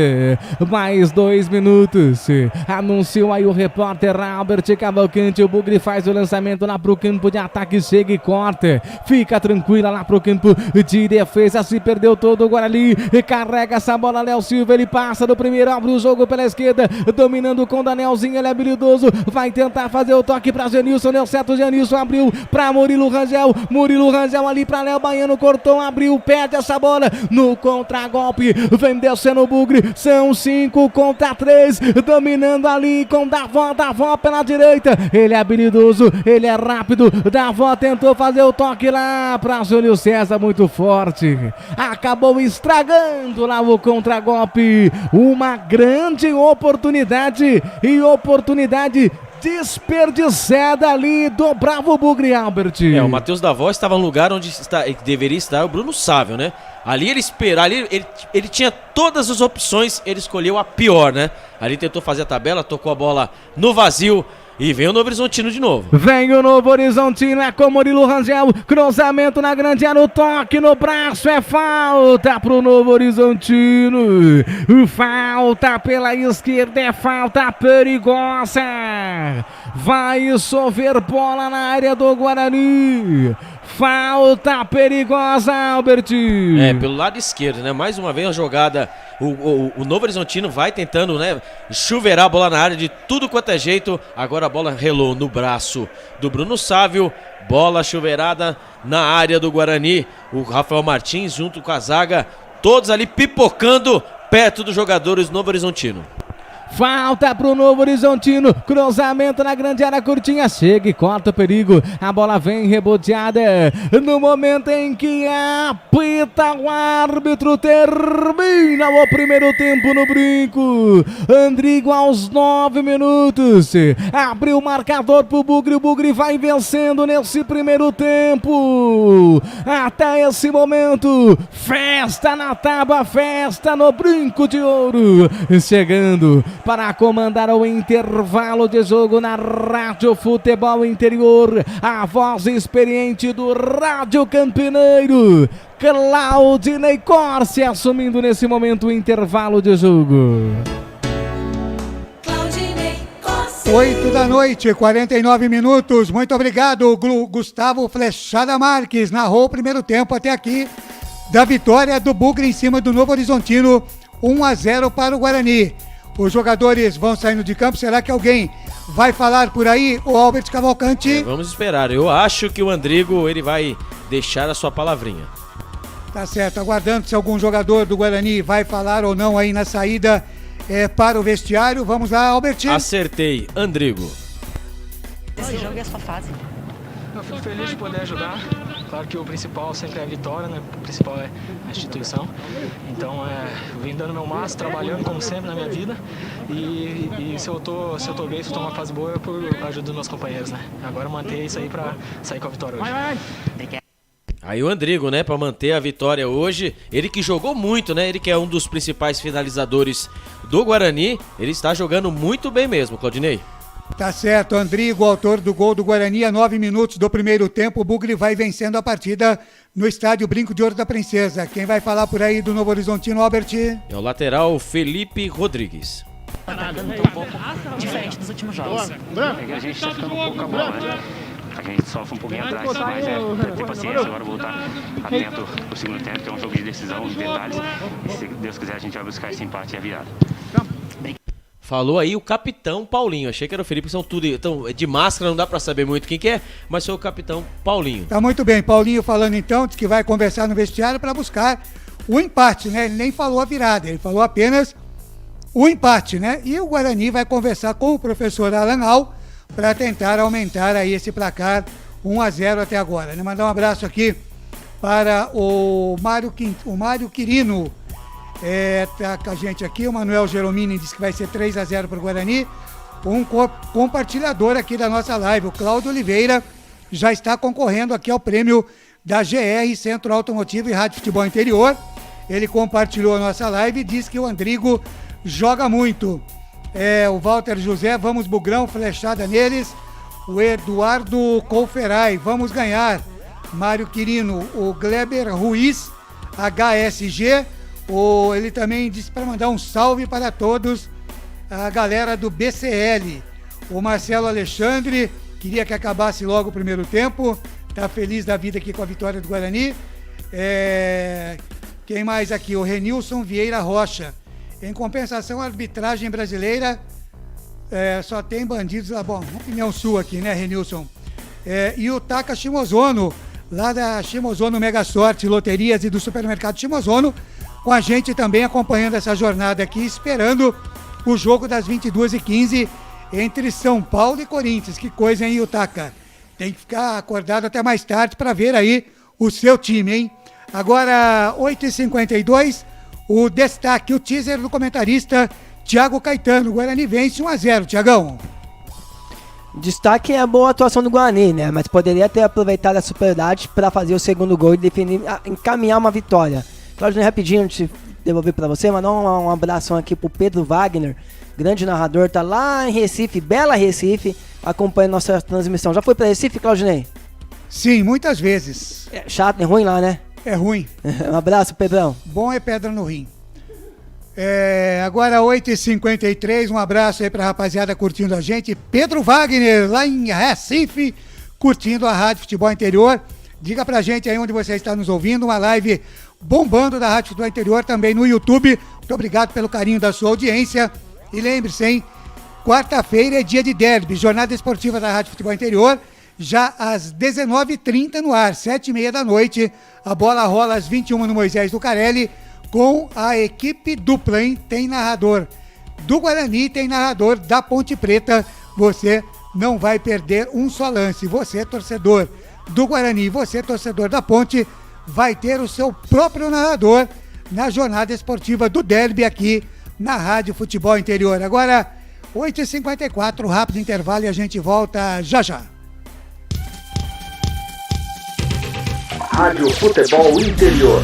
mais 2 minutos, anunciou aí o repórter Albert Cavalcante, o Bugre faz o lançamento lá pro campo de ataque, chega e corta, fica tranquila lá pro campo de defesa, se perdeu todo o Guarani, carrega essa bola, Léo Silva, ele passa do primeiro, abre o jogo pela esquerda, dominando com o Danielzinho, ele é habilidoso, vai tentar fazer o toque pra Genilson, deu certo, Genilson abriu pra Murilo Rangel ali pra Léo Baiano, cortou, abriu, perde essa bola, no contragolpe, vem descendo o Bugre, são 5 contra 3, dominando ali com Davó pela direita, ele é habilidoso, ele é rápido, Davó tentou fazer o toque lá pra Júlio César, muito forte, acabou estragando lá o contragolpe, uma grande oportunidade desperdiçada ali do Bravo Bugre, Albert. O Matheus Davó estava no lugar onde deveria estar o Bruno Sávio, né? Ali ele tinha todas as opções, ele escolheu a pior, né? Ali tentou fazer a tabela, tocou a bola no vazio. E vem o Novo Horizontino de novo. Vem o Novo Horizontino, é com Murilo Rangel, cruzamento na grande área, o toque no braço, é falta pro Novo Horizontino. Falta pela esquerda, é falta perigosa. Vai chover bola na área do Guarani. Falta perigosa, Albert. Pelo lado esquerdo, né? Mais uma vez a jogada. O Novo Horizontino vai tentando, né, chuveirar a bola na área de tudo quanto é jeito. Agora a bola relou no braço do Bruno Sávio. Bola chuveirada na área do Guarani. O Rafael Martins junto com a zaga. Todos ali pipocando perto dos jogadores do Novo Horizontino. Falta pro Novo Horizontino, cruzamento na grande área curtinha, chega e corta o perigo, a bola vem reboteada, no momento em que apita o árbitro, termina o primeiro tempo no brinco, Andrigo aos 9 minutos, abriu o marcador pro Bugre, o Bugre vai vencendo nesse primeiro tempo, até esse momento, festa na tábua, festa no brinco de ouro, chegando para comandar o intervalo de jogo na Rádio Futebol Interior, a voz experiente do Rádio Campineiro, Claudinei Corsi, assumindo nesse momento o intervalo de jogo. 8 da noite, 49 minutos. Muito obrigado, Gustavo Flechada Marques. Narrou o primeiro tempo até aqui da vitória do Bugre em cima do Novo Horizontino, 1-0 para o Guarani. Os jogadores vão saindo de campo. Será que alguém vai falar por aí, o Albert Cavalcante? Vamos esperar. Eu acho que o Andrigo ele vai deixar a sua palavrinha. Tá certo, aguardando se algum jogador do Guarani vai falar ou não aí na saída para o vestiário. Vamos lá, Albert. Acertei, Andrigo. Esse jogo é a sua fase. Eu fico feliz de poder ajudar. Claro que o principal sempre é a vitória, né? O principal é a instituição. Então, eu vim dando meu máximo, trabalhando como sempre na minha vida. E se eu tô bem, se eu tô numa fase boa, é por ajuda dos meus companheiros, né? Agora manter isso aí pra sair com a vitória hoje. Aí o Andrigo, né, pra manter a vitória hoje, ele que jogou muito, né, ele que é um dos principais finalizadores do Guarani, ele está jogando muito bem mesmo, Claudinei. Tá certo, Andrigo, autor do gol do Guarani, a 9 minutos do primeiro tempo, o Bugre vai vencendo a partida no estádio Brinco de Ouro da Princesa. Quem vai falar por aí do Novo Horizontino, Albert? É o lateral Felipe Rodrigues. Atacando tá um pouco diferente dos últimos jogos. A gente tá ficando um pouco com a bola, né? A gente sofre um pouquinho atrás, mas ter paciência, agora voltar atento pro segundo tempo, que é um jogo de decisão, de detalhes. E se Deus quiser, a gente vai buscar esse empate e a virada. Falou aí o capitão Paulinho. Achei que era o Felipe, são tudo então, de máscara, não dá pra saber muito quem que é, mas foi o capitão Paulinho. Tá muito bem, Paulinho falando então, diz que vai conversar no vestiário para buscar o empate, né? Ele nem falou a virada, ele falou apenas o empate, né? E o Guarani vai conversar com o professor Alan Al para tentar aumentar aí esse placar 1-0 até agora, né? Mandar um abraço aqui para o Mário Quirino. Tá com a gente aqui, o Manuel Geromini disse que vai ser 3-0 para o Guarani. Um compartilhador aqui da nossa live, o Cláudio Oliveira, já está concorrendo aqui ao prêmio da GR, Centro Automotivo e Rádio Futebol Interior. Ele compartilhou a nossa live e disse que o Andrigo joga muito. O Walter José, vamos Bugrão, flechada neles. O Eduardo Colferai, vamos ganhar. Mário Quirino, o Gleber Ruiz, HSG. Ele também disse para mandar um salve para todos, a galera do BCL. O Marcelo Alexandre queria que acabasse logo o primeiro tempo, tá feliz da vida aqui com a vitória do Guarani. Quem mais aqui? O Renilson Vieira Rocha. Em compensação, a arbitragem brasileira só tem bandidos lá. Bom, opinião sua aqui, né, Renilson? E o Taka Shimozono, lá da Shimozono Mega Sorte, Loterias e do Supermercado Shimozono, com a gente também acompanhando essa jornada aqui, esperando o jogo das 22h15 entre São Paulo e Corinthians. Que coisa, hein, Yutaka? Tem que ficar acordado até mais tarde para ver aí o seu time, hein? Agora, 8h52, o destaque, o teaser do comentarista Thiago Caetano. O Guarani vence 1-0, Thiagão. Destaque é a boa atuação do Guarani, né? Mas poderia ter aproveitado a superioridade para fazer o segundo gol e encaminhar uma vitória. Claudio, rapidinho, antes de devolver para você, mandar um abraço aqui pro Pedro Wagner, grande narrador, tá lá em Recife, bela Recife, acompanhando nossa transmissão. Já foi para Recife, Claudinei? Sim, muitas vezes. É chato, é ruim lá, né? É ruim. Um abraço, Pedrão. Bom é pedra no rim. Agora 8h53, um abraço aí pra rapaziada curtindo a gente. Pedro Wagner, lá em Recife, curtindo a Rádio Futebol Interior. Diga pra gente aí onde você está nos ouvindo, uma live bombando da Rádio Futebol Interior, também no YouTube. Muito obrigado pelo carinho da sua audiência. E lembre-se, hein, quarta-feira é dia de derby, jornada esportiva da Rádio Futebol Interior, já às 19h30 no ar, 7h30 da noite. A bola rola às 21h no Moisés Lucarelli, com a equipe dupla, hein? Tem narrador do Guarani, tem narrador da Ponte Preta. Você não vai perder um só lance. Você, torcedor do Guarani, você, torcedor da Ponte, vai ter o seu próprio narrador na jornada esportiva do derby aqui na Rádio Futebol Interior. Agora, 8h54, rápido intervalo e a gente volta já já. Rádio Futebol Interior.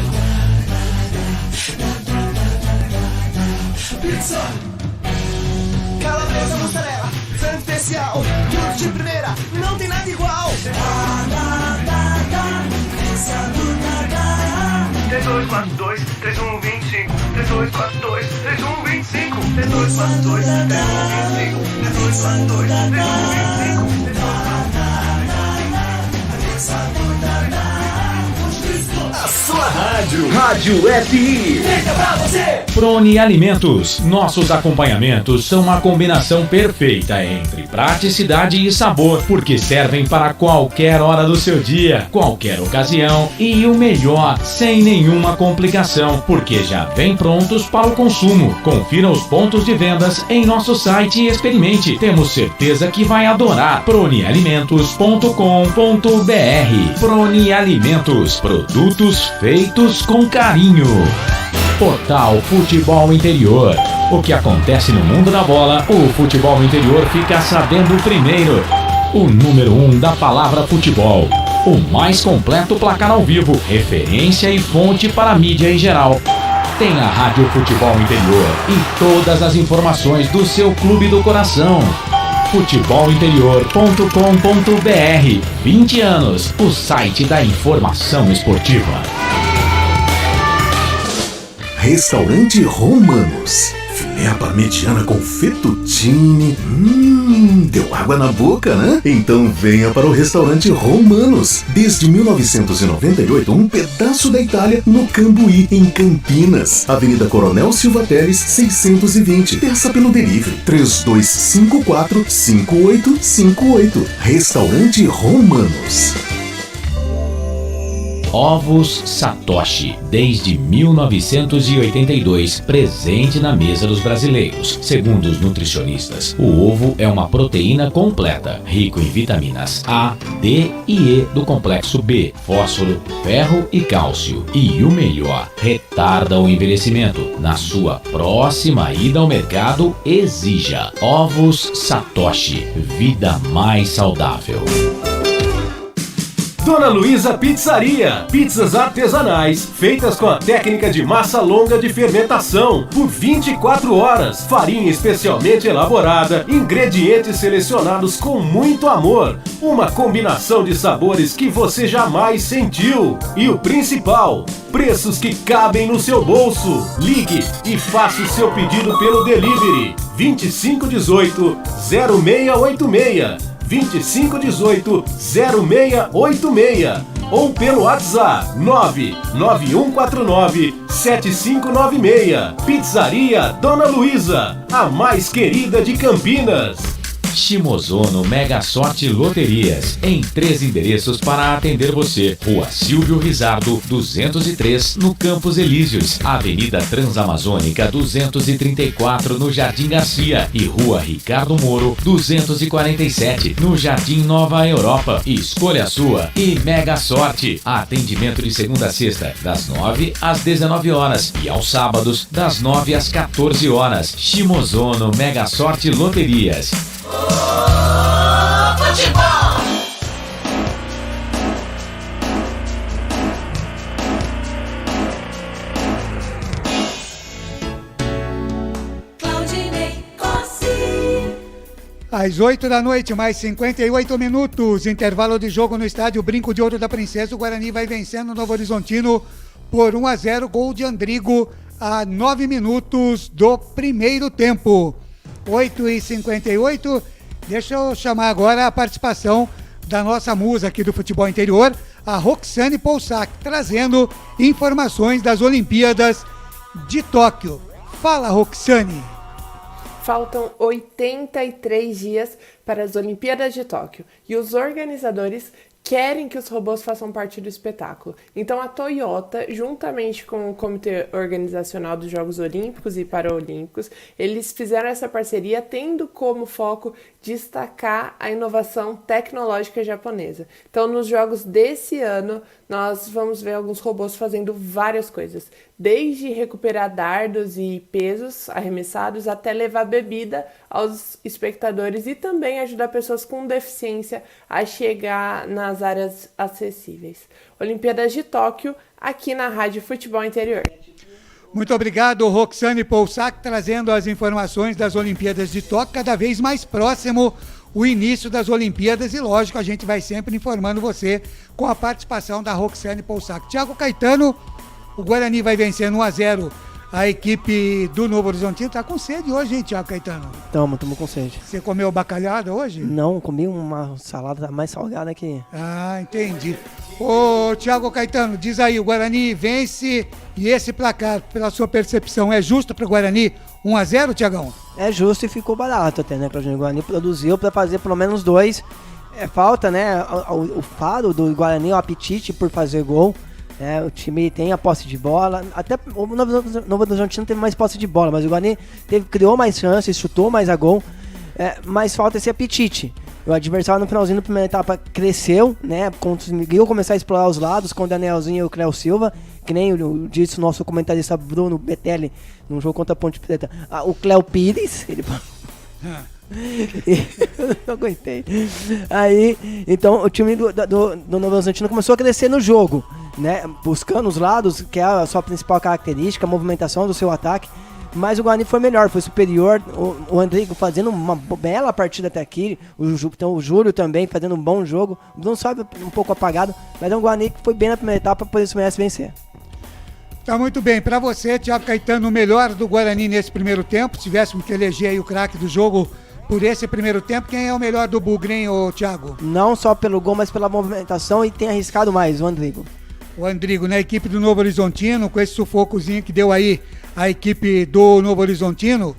Pizza, calabresa, mussarela, frango especial, tudo de primeira, não tem nada igual. 3242 3125 3242 3125 3242 3125 3242 3125. A sua rádio. Rádio FI. Fica pra você. Prone Alimentos. Nossos acompanhamentos são uma combinação perfeita entre praticidade e sabor, porque servem para qualquer hora do seu dia, qualquer ocasião e o melhor, sem nenhuma complicação, porque já vem prontos para o consumo. Confira os pontos de vendas em nosso site e experimente. Temos certeza que vai adorar. pronealimentos.com.br. Prone Alimentos. Produtos feitos com carinho. Portal Futebol Interior. O que acontece no mundo da bola, o Futebol Interior fica sabendo primeiro. O número 1 da palavra futebol. O mais completo placar ao vivo, referência e fonte para a mídia em geral. Tem a Rádio Futebol Interior e todas as informações do seu clube do coração. futebolinterior.com.br. 20 anos, o site da informação esportiva. Restaurante Romanos. Filé parmegiana com fettuccine. Deu água na boca, né? Então venha para o Restaurante Romanos. Desde 1998, um pedaço da Itália no Cambuí, em Campinas. Avenida Coronel Silva Teles, 620. Peça pelo delivery 3254-5858. Restaurante Romanos. Ovos Satoshi, desde 1982, presente na mesa dos brasileiros. Segundo os nutricionistas, o ovo é uma proteína completa, rico em vitaminas A, D e E do complexo B, fósforo, ferro e cálcio. E o melhor, retarda o envelhecimento. Na sua próxima ida ao mercado, exija Ovos Satoshi, vida mais saudável. Dona Luísa Pizzaria. Pizzas artesanais, feitas com a técnica de massa longa de fermentação, por 24 horas. Farinha especialmente elaborada, ingredientes selecionados com muito amor. Uma combinação de sabores que você jamais sentiu. E o principal, preços que cabem no seu bolso. Ligue e faça o seu pedido pelo delivery 2518-0686. 2518-0686 ou pelo WhatsApp 99149-7596. Pizzaria Dona Luísa, a mais querida de Campinas. Shimozono Mega Sorte Loterias, em 3 endereços para atender você. Rua Silvio Rizardo, 203, no Campos Elíseos. Avenida Transamazônica, 234, no Jardim Garcia. E Rua Ricardo Moro, 247, no Jardim Nova Europa. Escolha a sua e Mega Sorte. Atendimento de segunda a sexta, das 9 às 19 horas. E aos sábados, das 9 às 14 horas. Shimozono Mega Sorte Loterias. Futebol! Claudinei Cossí. Às 8 da noite, mais 58 minutos. Intervalo de jogo no estádio Brinco de Ouro da Princesa. O Guarani vai vencendo o Novo Horizontino por 1-0. Gol de Andrigo a 9 minutos do primeiro tempo. 8h58. Deixa eu chamar agora a participação da nossa musa aqui do Futebol Interior, a Roxane Poussac, trazendo informações das Olimpíadas de Tóquio. Fala, Roxane. Faltam 83 dias para as Olimpíadas de Tóquio e os organizadores querem que os robôs façam parte do espetáculo. Então a Toyota, juntamente com o Comitê Organizacional dos Jogos Olímpicos e Paralímpicos, eles fizeram essa parceria tendo como foco destacar a inovação tecnológica japonesa. Então nos jogos desse ano, nós vamos ver alguns robôs fazendo várias coisas, desde recuperar dardos e pesos arremessados até levar bebida aos espectadores e também ajudar pessoas com deficiência a chegar nas áreas acessíveis. Olimpíadas de Tóquio, aqui na Rádio Futebol Interior. Muito obrigado, Roxane Poussac, trazendo as informações das Olimpíadas de Tóquio, cada vez mais próximo o início das Olimpíadas e, lógico, a gente vai sempre informando você com a participação da Roxane Poussac. Thiago Caetano, o Guarani vai vencendo 1-0 a equipe do Novo Horizontino tá com sede hoje, hein, Thiago Caetano? Tamo com sede. Você comeu bacalhada hoje? Não, comi uma salada mais salgada que... Ah, entendi. Ô, Thiago Caetano, diz aí, o Guarani vence e esse placar, pela sua percepção, é justo para o Guarani 1-0, Thiagão? É justo e ficou barato até, né, Claudinei? O Guarani produziu para fazer pelo menos 2. Falta, né, o faro do Guarani, o apetite por fazer gol. O time tem a posse de bola, até o Novo Horizontino teve mais posse de bola, mas o Guarani criou mais chances, chutou mais a gol, mas falta esse apetite. O adversário no finalzinho da primeira etapa cresceu, né, conseguiu começar a explorar os lados com o Danielzinho e o Cléo Silva, que nem disse o nosso comentarista Bruno Betelli no jogo contra a Ponte Preta. O Cléo Pires, ele... não aguentei. Aí, então, o time do Novo Horizontino começou a crescer no jogo, né? Buscando os lados, que é a sua principal característica, a movimentação do seu ataque. Mas o Guarani foi melhor, foi superior. O Andrigo fazendo uma bela partida até aqui. Então, o Júlio também fazendo um bom jogo. O Bruno Sobe um pouco apagado, mas é um Guarani que foi bem na primeira etapa, por isso merece vencer. Tá muito bem. Para você, Thiago Caetano, o melhor do Guarani nesse primeiro tempo, se tivéssemos que eleger aí o craque do jogo por esse primeiro tempo, quem é o melhor do Bugre, hein, ô Thiago? Não só pelo gol, mas pela movimentação e tem arriscado mais, o Andrigo. O Andrigo, na equipe do Novo Horizontino, com esse sufocozinho que deu aí a equipe do Novo Horizontino,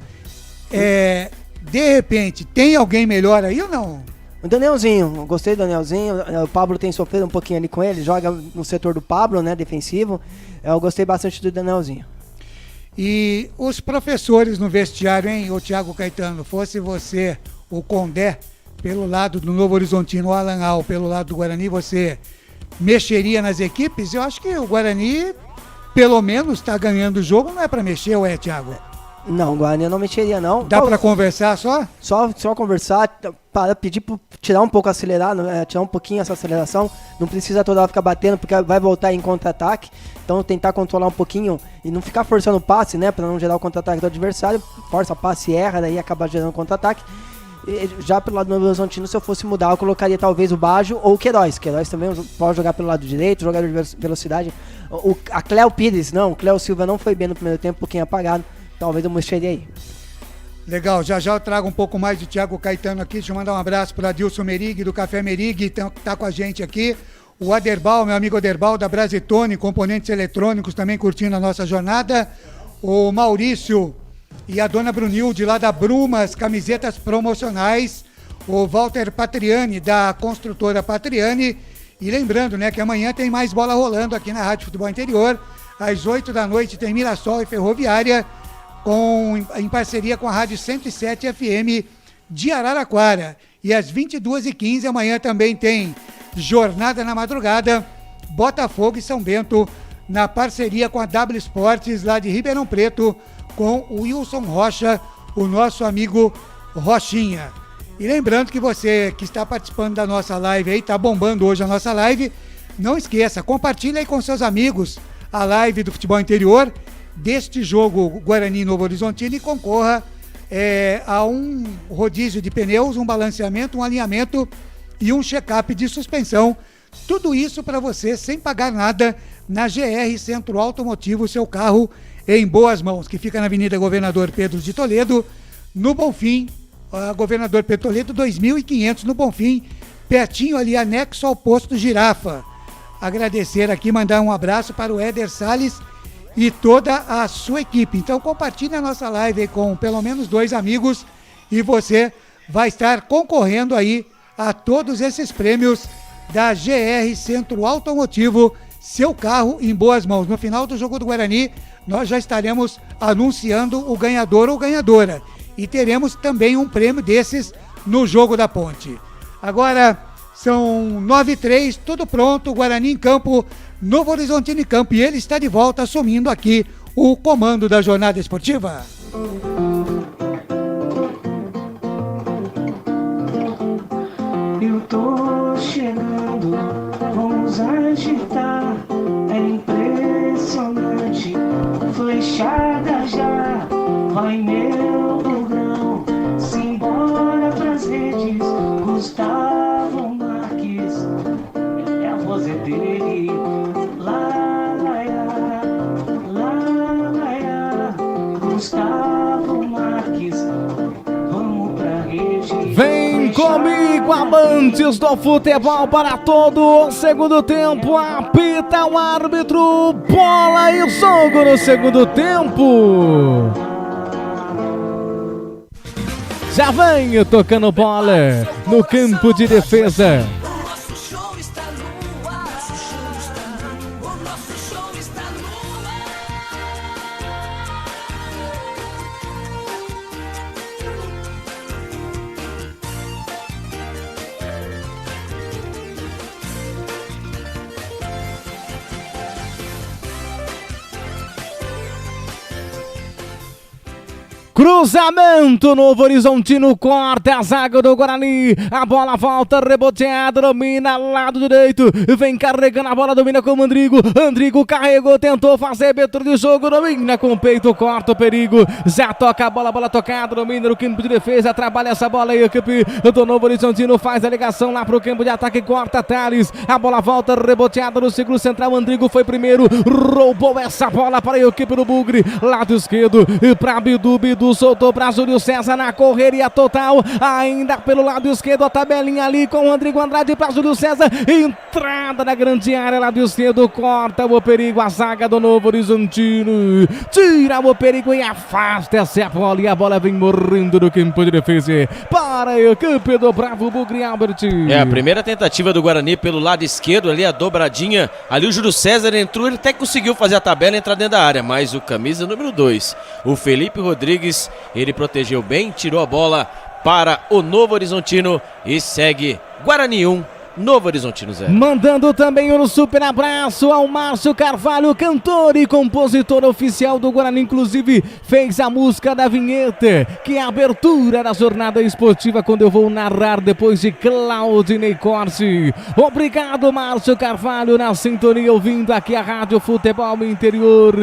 de repente, tem alguém melhor aí ou não? O Danielzinho, gostei do Danielzinho, o Pablo tem sofrido um pouquinho ali com ele, joga no setor do Pablo, né, defensivo, eu gostei bastante do Danielzinho. E os professores no vestiário, hein, o Thiago Caetano, fosse você, o Condé, pelo lado do Novo Horizontino, o Alan Al, pelo lado do Guarani, você mexeria nas equipes? Eu acho que o Guarani, pelo menos, está ganhando o jogo, não é para mexer, ou é, Thiago? Não, o Guarani eu não mexeria, não. Dá para conversar só? Só conversar, para pedir para tirar um pouco, tirar um pouquinho essa aceleração, não precisa toda hora ficar batendo, porque vai voltar em contra-ataque, então tentar controlar um pouquinho e não ficar forçando o passe, né, para não gerar o contra-ataque do adversário, força o passe, erra, daí acaba gerando contra-ataque. E já pelo lado do Novo Horizontino, se eu fosse mudar, eu colocaria talvez o Baggio ou o Queiroz. Queiroz também pode jogar pelo lado direito, jogar de velocidade. A Cléo Pires, não, o Cléo Silva não foi bem no primeiro tempo, um pouquinho apagado, talvez eu mexeria aí. Legal, já eu trago um pouco mais de Thiago Caetano aqui. Deixa eu mandar um abraço para Adilson Merig, do Café Merig, que tá com a gente aqui. O Aderbal, meu amigo Aderbal, da Brasitone, componentes eletrônicos, também curtindo a nossa jornada. O Maurício e a dona Brunilde, lá da Brumas, camisetas promocionais. O Walter Patriani, da construtora Patriani. E lembrando, né, que amanhã tem mais bola rolando aqui na Rádio Futebol Interior. Às 8 da noite tem Mirassol e Ferroviária, em parceria com a Rádio 107 FM de Araraquara. E às 22h15 amanhã também tem Jornada na Madrugada, Botafogo e São Bento, na parceria com a W Esportes, lá de Ribeirão Preto, com o Wilson Rocha, o nosso amigo Rochinha. E lembrando que você que está participando da nossa live aí, está bombando hoje a nossa live, não esqueça, compartilhe aí com seus amigos a live do Futebol Interior, deste jogo Guarani Novo Horizontino, e concorra a um rodízio de pneus, um balanceamento, um alinhamento e um check-up de suspensão. Tudo isso para você sem pagar nada na GR Centro Automotivo, seu carro em boas mãos, que fica na Avenida Governador Pedro de Toledo, no Bonfim, Governador Pedro Toledo 2500 no Bonfim, pertinho ali, anexo ao posto Girafa. Agradecer aqui, mandar um abraço para o Éder Salles e toda a sua equipe. Então compartilhe a nossa live aí com pelo menos 2 amigos e você vai estar concorrendo aí a todos esses prêmios da GR Centro Automotivo, seu carro em boas mãos. No final do jogo do Guarani, nós já estaremos anunciando o ganhador ou ganhadora e teremos também um prêmio desses no jogo da Ponte. Agora são 9h03, tudo pronto, Guarani em campo, Novo Horizontino em campo, e ele está de volta assumindo aqui o comando da jornada esportiva. Eu tô chegando, vamos agitar, é impressionante, flechada já, vai meu bugão, simbora pras redes, Gustavo Marques, é a voz dele, lá, lá, lá, lá, lá, amigo, amantes do futebol, para todo o segundo tempo. Apita o árbitro, bola e jogo no segundo tempo. Já vem tocando bola no campo de defesa. Cruzamento, Novo Horizontino corta a zaga do Guarani. A bola volta, reboteada, domina lado direito. Vem carregando a bola, domina com o Andrigo. Andrigo carregou, tentou fazer abertura de jogo, domina com o peito, corta o perigo. Já toca a bola tocada, domina no campo de defesa. Trabalha essa bola aí, a equipe do Novo Horizontino faz a ligação lá pro campo de ataque, corta Thales. A bola volta, reboteada no círculo central. Andrigo foi primeiro, roubou essa bola para a equipe do Bugre. Lado esquerdo, para Bidu soltou para Júlio César na correria total, ainda pelo lado esquerdo, a tabelinha ali com o Rodrigo Andrade para Júlio César, entrada na grande área, lado esquerdo, corta o perigo, a zaga do Novo Horizontino, tira o perigo e afasta essa bola, e a bola vem morrendo do campo de defesa para a equipe do Bravo Bugre, Albert. É a primeira tentativa do Guarani pelo lado esquerdo, ali a dobradinha, ali o Júlio César entrou, ele até conseguiu fazer a tabela e entrar dentro da área, mas o camisa número 2, o Felipe Rodrigues, ele protegeu bem, tirou a bola para o Novo Horizontino e segue Guarani 1, Novo Horizontino 0. Mandando também um super abraço ao Márcio Carvalho, cantor e compositor oficial do Guarani, inclusive fez a música da vinheta, que é a abertura da jornada esportiva, quando eu vou narrar depois de Claudinei Corsi. Obrigado, Márcio Carvalho, na sintonia, ouvindo aqui a Rádio Futebol Interior.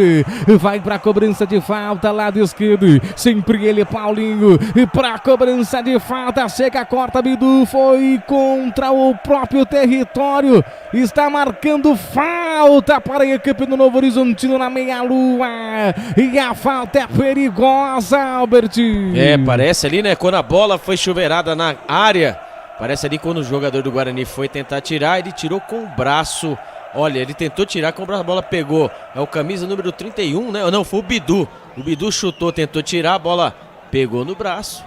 Vai pra cobrança de falta, lado esquerdo, sempre ele, Paulinho, e pra cobrança de falta, chega, corta, Bidu, foi contra o próprio território, está marcando falta para a equipe do Novo Horizontino na meia-lua, e a falta é perigosa, Albert. É, parece ali, né, quando a bola foi chuveirada na área, parece ali quando o jogador do Guarani foi tentar tirar, ele tirou com o braço. Olha, ele tentou tirar, como a bola pegou, é o camisa número 31, né, não, foi o Bidu chutou, tentou tirar, a bola pegou no braço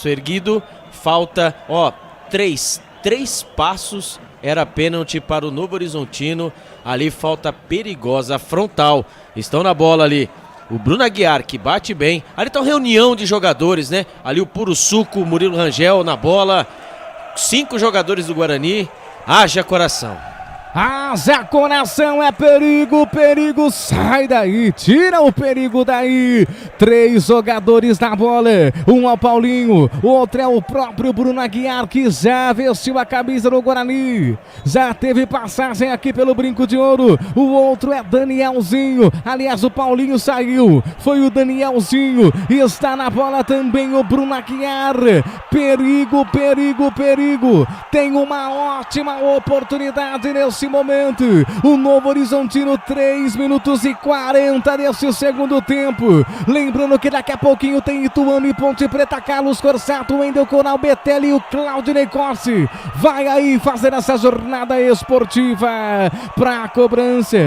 erguido, falta, ó, três passos, era pênalti para o Novo Horizontino, ali falta perigosa, frontal, estão na bola ali, o Bruno Aguiar, que bate bem, ali tá uma reunião de jogadores, né, ali o Puro Suco, o Murilo Rangel na bola, 5 jogadores do Guarani, haja coração. Haja coração, é perigo, sai daí, tira o perigo daí. 3 jogadores na bola, um é o Paulinho, o outro é o próprio Bruno Aguiar, que já vestiu a camisa do Guarani, já teve passagem aqui pelo Brinco de Ouro. O outro é Danielzinho, aliás o Paulinho saiu, foi o Danielzinho, e está na bola também o Bruno Aguiar. Perigo, tem uma ótima oportunidade nesse momento. O Novo Horizontino, 3 minutos e 40 nesse segundo tempo. Lembrando que daqui a pouquinho tem Ituano e Ponte Preta, Carlos Corsato, Wendel Coral, Betelli e o Claudinei Corsi. Vai aí fazer essa jornada esportiva para cobrança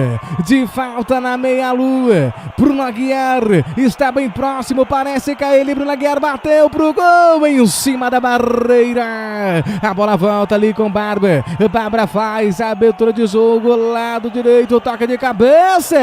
de falta na meia-lua. Bruno Aguiar está bem próximo, parece que ele, Bruno Aguiar, bateu pro gol em cima da barreira. A bola volta ali com Bárbara. Bárbara faz a abertura de jogo, lado direito, toca de cabeça,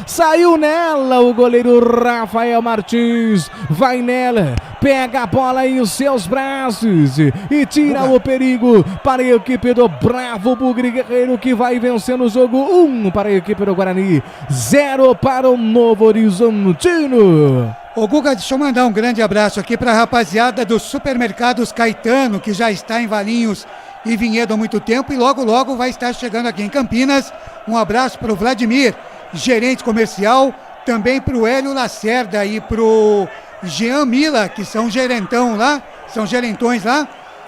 saiu nela o goleiro Rafael Martins, vai nela, pega a bola em seus braços e tira o perigo para a equipe do Bravo Bugre Guerreiro, que vai vencendo o jogo. 1 para a equipe do Guarani, 0 para o Novo Horizontino. Ô Guga, deixa eu mandar um grande abraço aqui para a rapaziada dos Supermercados Caetano, que já está em Valinhos e Vinhedo há muito tempo e logo vai estar chegando aqui em Campinas. Um abraço para o Vladimir, gerente comercial, também para o Hélio Lacerda e para o Jean Mila, que são gerentões lá,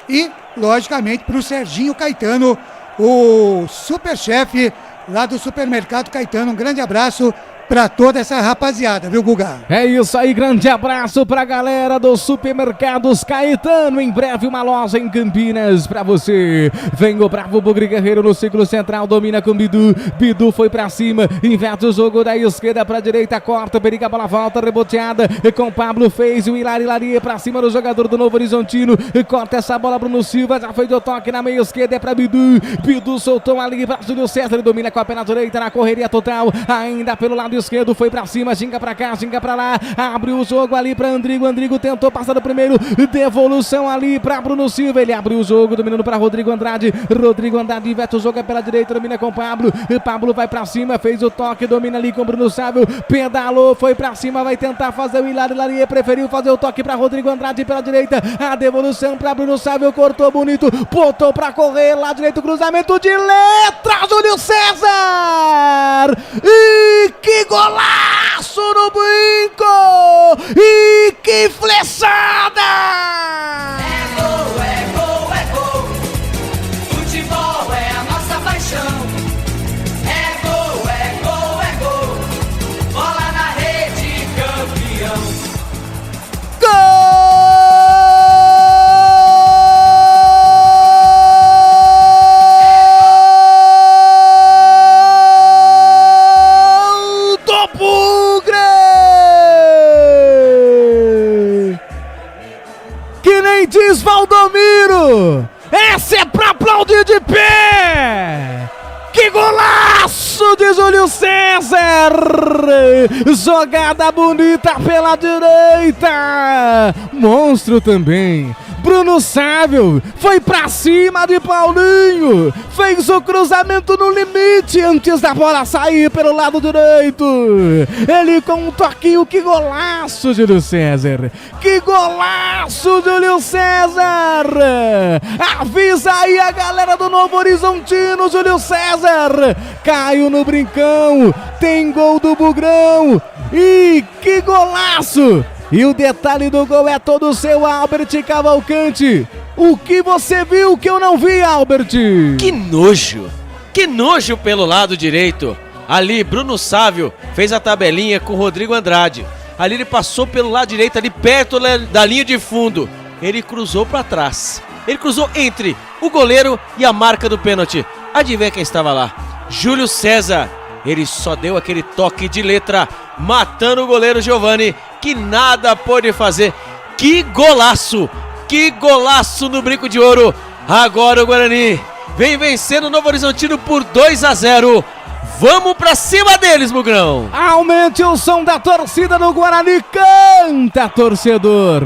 e logicamente para o Serginho Caetano, o superchefe lá do Supermercado Caetano. Um grande abraço para toda essa rapaziada, viu, Guga? É isso aí, grande abraço pra galera dos Supermercados Caetano. Em breve uma loja em Campinas pra você. Vem o bravo Bugre Guerreiro no ciclo central, domina com Bidu. Bidu foi pra cima, inverte o jogo da esquerda pra direita, corta, periga, a bola volta, reboteada com Pablo, fez o Hilari pra cima do jogador do Novo Horizontino. Corta essa bola, Bruno Silva, já foi de toque na meia esquerda, é pra Bidu. Bidu soltou ali pra Júlio César, ele domina com a perna direita na correria total, ainda pelo lado esquerdo, foi pra cima, ginga pra cá, ginga pra lá, abriu o jogo ali pra Andrigo, Andrigo tentou passar do primeiro, devolução ali pra Bruno Silva, ele abriu o jogo, dominando pra Rodrigo Andrade, Rodrigo Andrade inverte o jogo, é pela direita, domina com Pablo, Pablo vai pra cima, fez o toque, domina ali com Bruno Sávio, pedalou, foi pra cima, vai tentar fazer o Hilari, preferiu fazer o toque pra Rodrigo Andrade pela direita, a devolução pra Bruno Sávio, cortou bonito, botou pra correr, lá direito, cruzamento de letra, Júlio César, e que golaço no brinco! E que flechada! É gol, é gol, é gol. Futebol é a nossa paixão. É gol, é gol, é gol. Bola na rede, campeão. Gol do Bugre! Que nem diz Valdomiro, essa é pra aplaudir de pé! Que golaço de Júlio César! Jogada bonita pela direita! Monstro também! Bruno Sávio foi pra cima de Paulinho, fez o cruzamento no limite antes da bola sair pelo lado direito. Ele com um toquinho, que golaço, Júlio César! Que golaço, Júlio César! Avisa aí a galera do Novo Horizontino, Júlio César! Caiu no brincão, tem gol do Bugrão, e que golaço! E o detalhe do gol é todo seu, Albert Cavalcante. O que você viu que eu não vi, Albert? Que nojo pelo lado direito. Ali, Bruno Sávio fez a tabelinha com o Rodrigo Andrade. Ali ele passou pelo lado direito, ali perto da linha de fundo. Ele cruzou para trás. Ele cruzou entre o goleiro e a marca do pênalti. Adivinha quem estava lá? Júlio César. Ele só deu aquele toque de letra, matando o goleiro Giovani, que nada pôde fazer. Que golaço no brinco de ouro. Agora o Guarani vem vencendo o Novo Horizontino por 2-0. Vamos pra cima deles, Mugrão. Aumente o som da torcida do Guarani. Canta, torcedor.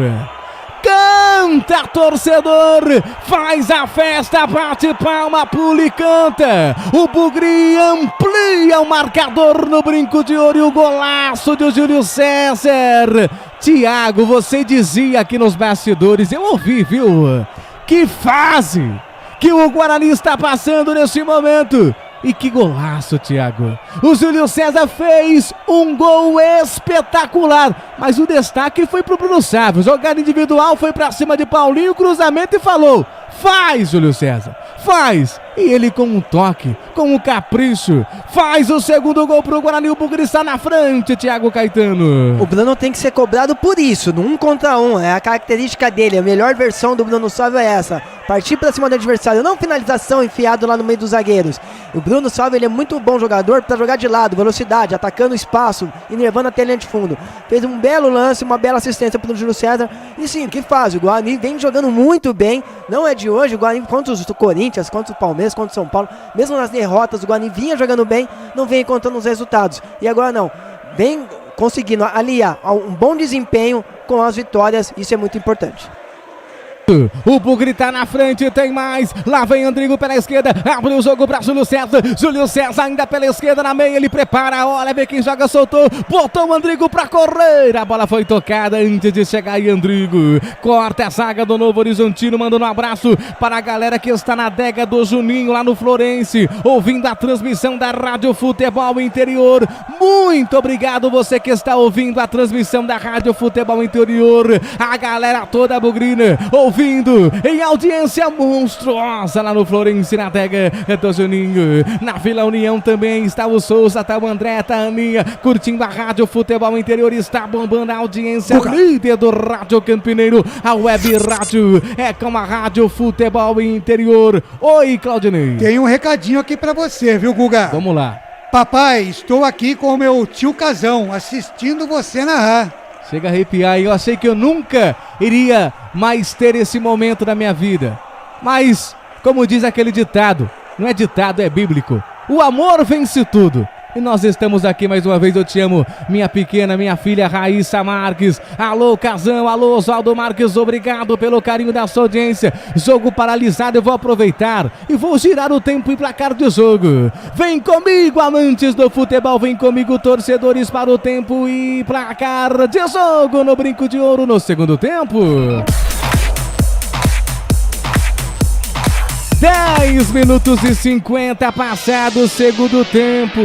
Canta, torcedor, faz a festa, bate palma, pula e canta. O Bugre amplia o marcador no brinco de ouro e o golaço de Júlio César. Tiago, você dizia aqui nos bastidores, eu ouvi, viu? Que fase que o Guarani está passando nesse momento. E que golaço, Thiago. O Júlio César fez um gol espetacular, mas o destaque foi pro Bruno Sávio. Jogada individual, foi pra cima de Paulinho, cruzamento e falou: faz, Júlio César, faz. E ele com um toque, com um capricho, faz o segundo gol pro Guarani. O Bugre está na frente, Thiago Caetano. O Bruno tem que ser cobrado por isso, no 1 contra 1, é a característica dele. A melhor versão do Bruno Sávio é essa: partir pra cima do adversário, não finalização enfiado lá no meio dos zagueiros. O Bruno Sávio, ele é muito bom jogador para jogar de lado, velocidade, atacando o espaço, enervando até a linha de fundo. Fez um belo lance, uma bela assistência pro Júlio César. E sim, que faz? O Guarani vem jogando muito bem, não é de hoje. O Guarani contra o Corinthians, contra o Palmeiras, contra o São Paulo, mesmo nas derrotas, o Guarani vinha jogando bem, não vem encontrando os resultados. E agora não, vem conseguindo aliar um bom desempenho com as vitórias, isso é muito importante. O Bugre tá na frente, tem mais. Lá vem Andrigo pela esquerda, abre o jogo pra Júlio César. Júlio César ainda pela esquerda, na meia, ele prepara, olha, vê quem joga, soltou, botou o Andrigo pra correr. A bola foi tocada antes de chegar aí, Andrigo. Corta a zaga do Novo Horizontino, mandando um abraço para a galera que está na adega do Juninho, lá no Florense, ouvindo a transmissão da Rádio Futebol Interior. Muito obrigado você que está ouvindo a transmissão da Rádio Futebol Interior. A galera toda bugrina, ouvindo ouvindo em audiência monstruosa lá no Florencio, na Tega do Juninho. Na Vila União também está o Souza, tá o André, tá a Aninha, curtindo a Rádio Futebol Interior, está bombando a audiência líder do Rádio Campineiro, a Web Rádio é com a Rádio Futebol Interior. Oi, Claudinei. Tem um recadinho aqui pra você, viu, Guga? Vamos lá. Papai, estou aqui com o meu tio Casão, assistindo você narrar. Chega a arrepiar, e eu achei que eu nunca iria mais ter esse momento na minha vida. Mas, como diz aquele ditado, não é ditado, é bíblico. O amor vence tudo. E nós estamos aqui mais uma vez, eu te amo, minha pequena, minha filha Raíssa Marques. Alô, Casão, alô, Oswaldo Marques, obrigado pelo carinho da sua audiência. Jogo paralisado, eu vou aproveitar e vou girar o tempo e placar de jogo. Vem comigo, amantes do futebol, vem comigo, torcedores, para o tempo e placar de jogo no Brinco de Ouro no segundo tempo. 10 minutos e 50 passados o segundo tempo.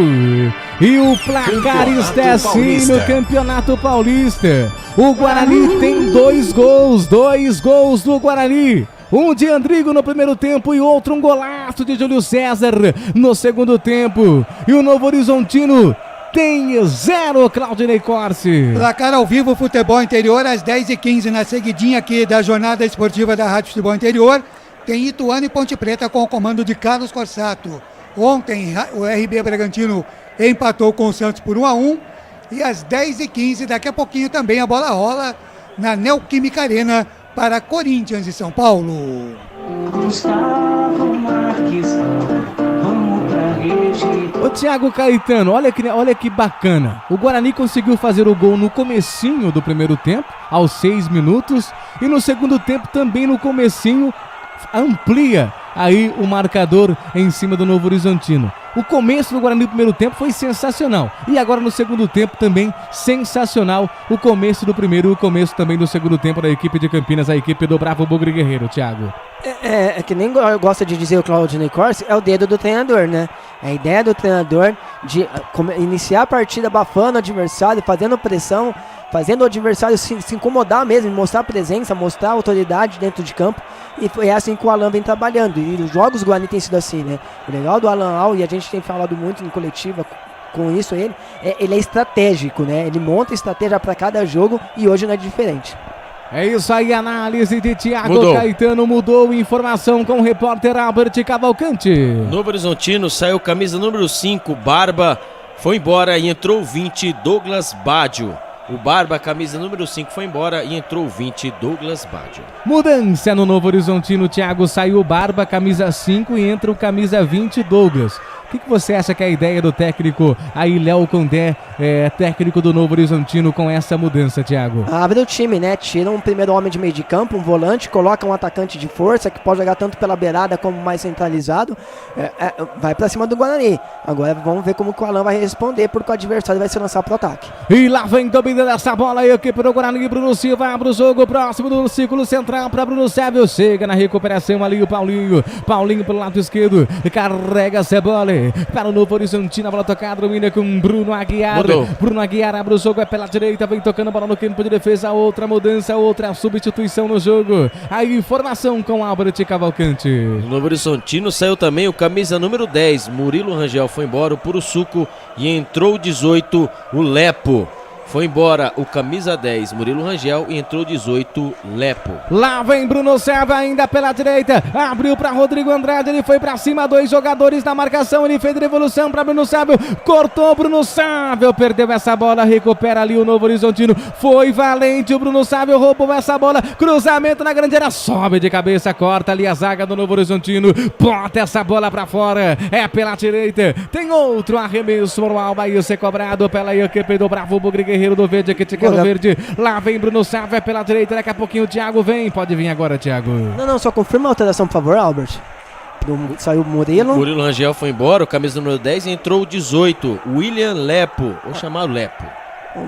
E o placar está assim no Campeonato Paulista. O Guarani tem 2 gols do Guarani. Um de Andrigo no primeiro tempo e outro um golaço de Júlio César no segundo tempo. E o Novo Horizontino tem 0, Claudinei Corsi. Placar ao vivo, Futebol Interior, às 10h15, na seguidinha aqui da jornada esportiva da Rádio Futebol Interior. Tem Ituano e Ponte Preta com o comando de Carlos Corsato. Ontem o RB Bragantino empatou com o Santos por 1-1. E às 10h15, daqui a pouquinho também a bola rola na Neoquímica Arena para Corinthians e São Paulo. Ô Thiago Caetano, olha que bacana. O Guarani conseguiu fazer o gol no comecinho do primeiro tempo, aos 6 minutos. E no segundo tempo também no comecinho amplia aí o marcador em cima do Novo Horizontino. O começo do Guarani no primeiro tempo foi sensacional. E agora no segundo tempo também sensacional. O começo do primeiro e o começo também do segundo tempo da equipe de Campinas, a equipe do Bravo Bugre Guerreiro, Thiago. É que nem gosta de dizer o Claudinei Corsi, é o dedo do treinador, né? É a ideia do treinador de iniciar a partida abafando o adversário, fazendo pressão, fazendo o adversário se incomodar mesmo, mostrar presença, mostrar autoridade dentro de campo. E foi assim que o Alan vem trabalhando. E os jogos do Guarani tem sido assim, né? O legal do Alan Al, e a gente tem falado muito em coletiva com isso, ele é estratégico, né? Ele monta estratégia para cada jogo e hoje não é diferente. É isso aí, análise de Thiago Caetano. Mudou, informação com o repórter Albert Cavalcante. Novo Horizontino saiu camisa número 5, Barba, foi embora e entrou o 20, Douglas Baggio. O Barba, camisa número 5, foi embora e entrou o 20, Douglas Baggio. Mudança no Novo Horizontino, Thiago. Saiu o Barba, camisa 5, e entra o camisa 20, Douglas. O que você acha que é a ideia do técnico aí, Léo Condé, técnico do Novo Horizontino, com essa mudança, Thiago? Abre o time, né? Tira um primeiro homem de meio de campo, um volante, coloca um atacante de força que pode jogar tanto pela beirada como mais centralizado. Vai pra cima do Guarani. Agora vamos ver como que o Alan vai responder, porque o adversário vai se lançar pro ataque. E lá vem domínio dessa bola aí, equipe do Guarani. Bruno Silva abre o jogo próximo do círculo central para Bruno Sérgio. Chega na recuperação ali o Paulinho. Paulinho pelo lado esquerdo, carrega essa bola para o Novo Horizontino. A bola tocada, domina com Bruno Aguiar. Mudou. Bruno Aguiar abre o jogo, é pela direita, vem tocando a bola no campo de defesa. Outra mudança, outra substituição no jogo. A informação com Albert Cavalcante. O Novo Horizontino saiu também o camisa número 10, Murilo Rangel, foi embora o Puruçuco e entrou o 18, o Lepo. Foi embora o camisa 10, Murilo Rangel, e entrou 18, Lepo. Lá vem Bruno Serva ainda pela direita. Abriu para Rodrigo Andrade, ele foi para cima, 2 jogadores na marcação, ele fez devolução para Bruno Sávio, cortou Bruno Sávio, perdeu essa bola, recupera ali o Novo Horizontino. Foi valente o Bruno Sávio, roubou essa bola, cruzamento na grande área, sobe de cabeça, corta ali a zaga do Novo Horizontino, bota essa bola para fora, é pela direita. Tem outro arremesso no Alba e ser cobrado pela equipe do Bravo Bugre Guerreiro do Verde, que te quer o Verde. Lá vem Bruno Sávio, é pela direita, daqui a pouquinho o Thiago vem. Pode vir agora, Thiago. Não, só confirma a alteração, por favor, Albert. Saiu o Murilo. Murilo Rangel foi embora, o camisa número 10, entrou o 18, William Lepo. Vou chamar o Lepo.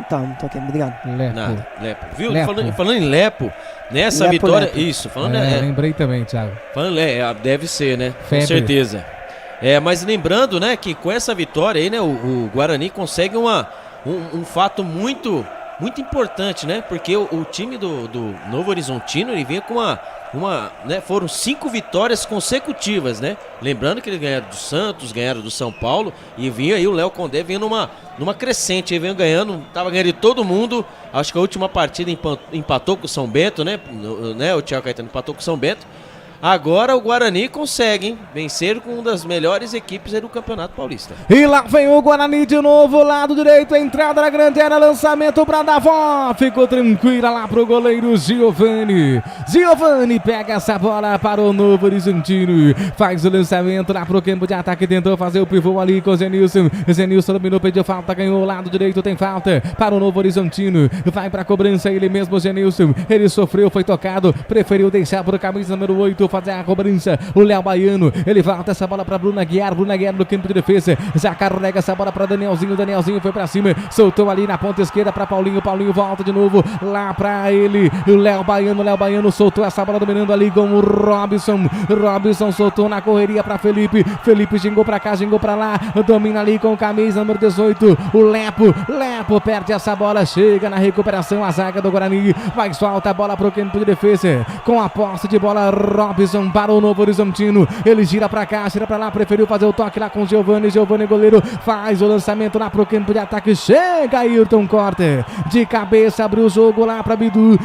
Tá, ok, obrigado. Lepo. Viu? Lepo. Falando em Lepo, nessa Lepo, vitória. Lepo. Isso, falando. Lembrei também, Thiago. Falando, deve ser, né? Febre. Com certeza. Mas lembrando, né, que com essa vitória aí, né, o Guarani consegue um fato muito importante, né? Porque o time do Novo Horizontino, ele vinha com foram 5 vitórias consecutivas, né? Lembrando que eles ganharam do Santos, ganharam do São Paulo e vinha aí o Léo Condé vinha numa crescente, ele veio ganhando, tava ganhando de todo mundo. Acho que a última partida empatou com o São Bento, né? O Thiago Caetano empatou com o São Bento. Agora o Guarani consegue, hein? Vencer com uma das melhores equipes aí do Campeonato Paulista. E lá vem o Guarani de novo, lado direito, entrada na grande área, lançamento pra Davó. Ficou tranquila lá pro goleiro Giovani. Giovani pega essa bola para o Novo Horizontino. Faz o lançamento lá pro campo de ataque, tentou fazer o pivô ali com o Zenilson. Zenilson dominou, pediu falta, ganhou o lado direito, tem falta para o Novo Horizontino. Vai pra cobrança ele mesmo, Zenilson. Ele sofreu, foi tocado, preferiu deixar pro camisa número 8 fazer a cobrança. O Léo Baiano, ele volta essa bola pra Bruna Guiar no campo de defesa, já carrega essa bola pra Danielzinho foi pra cima, soltou ali na ponta esquerda pra Paulinho volta de novo lá pra ele, o Léo Baiano soltou essa bola dominando ali com o Robson soltou na correria pra Felipe gingou pra cá, gingou pra lá, domina ali com o camisa número 18, o Lepo perde essa bola, chega na recuperação a zaga do Guarani, mas falta a bola pro campo de defesa, com a posse de bola Robson para o Novo Horizontino, ele gira pra cá, gira pra lá, preferiu fazer o toque lá com o Giovani goleiro, faz o lançamento lá pro campo de ataque, chega Ayrton, corta de cabeça, abriu o jogo lá pra Bidu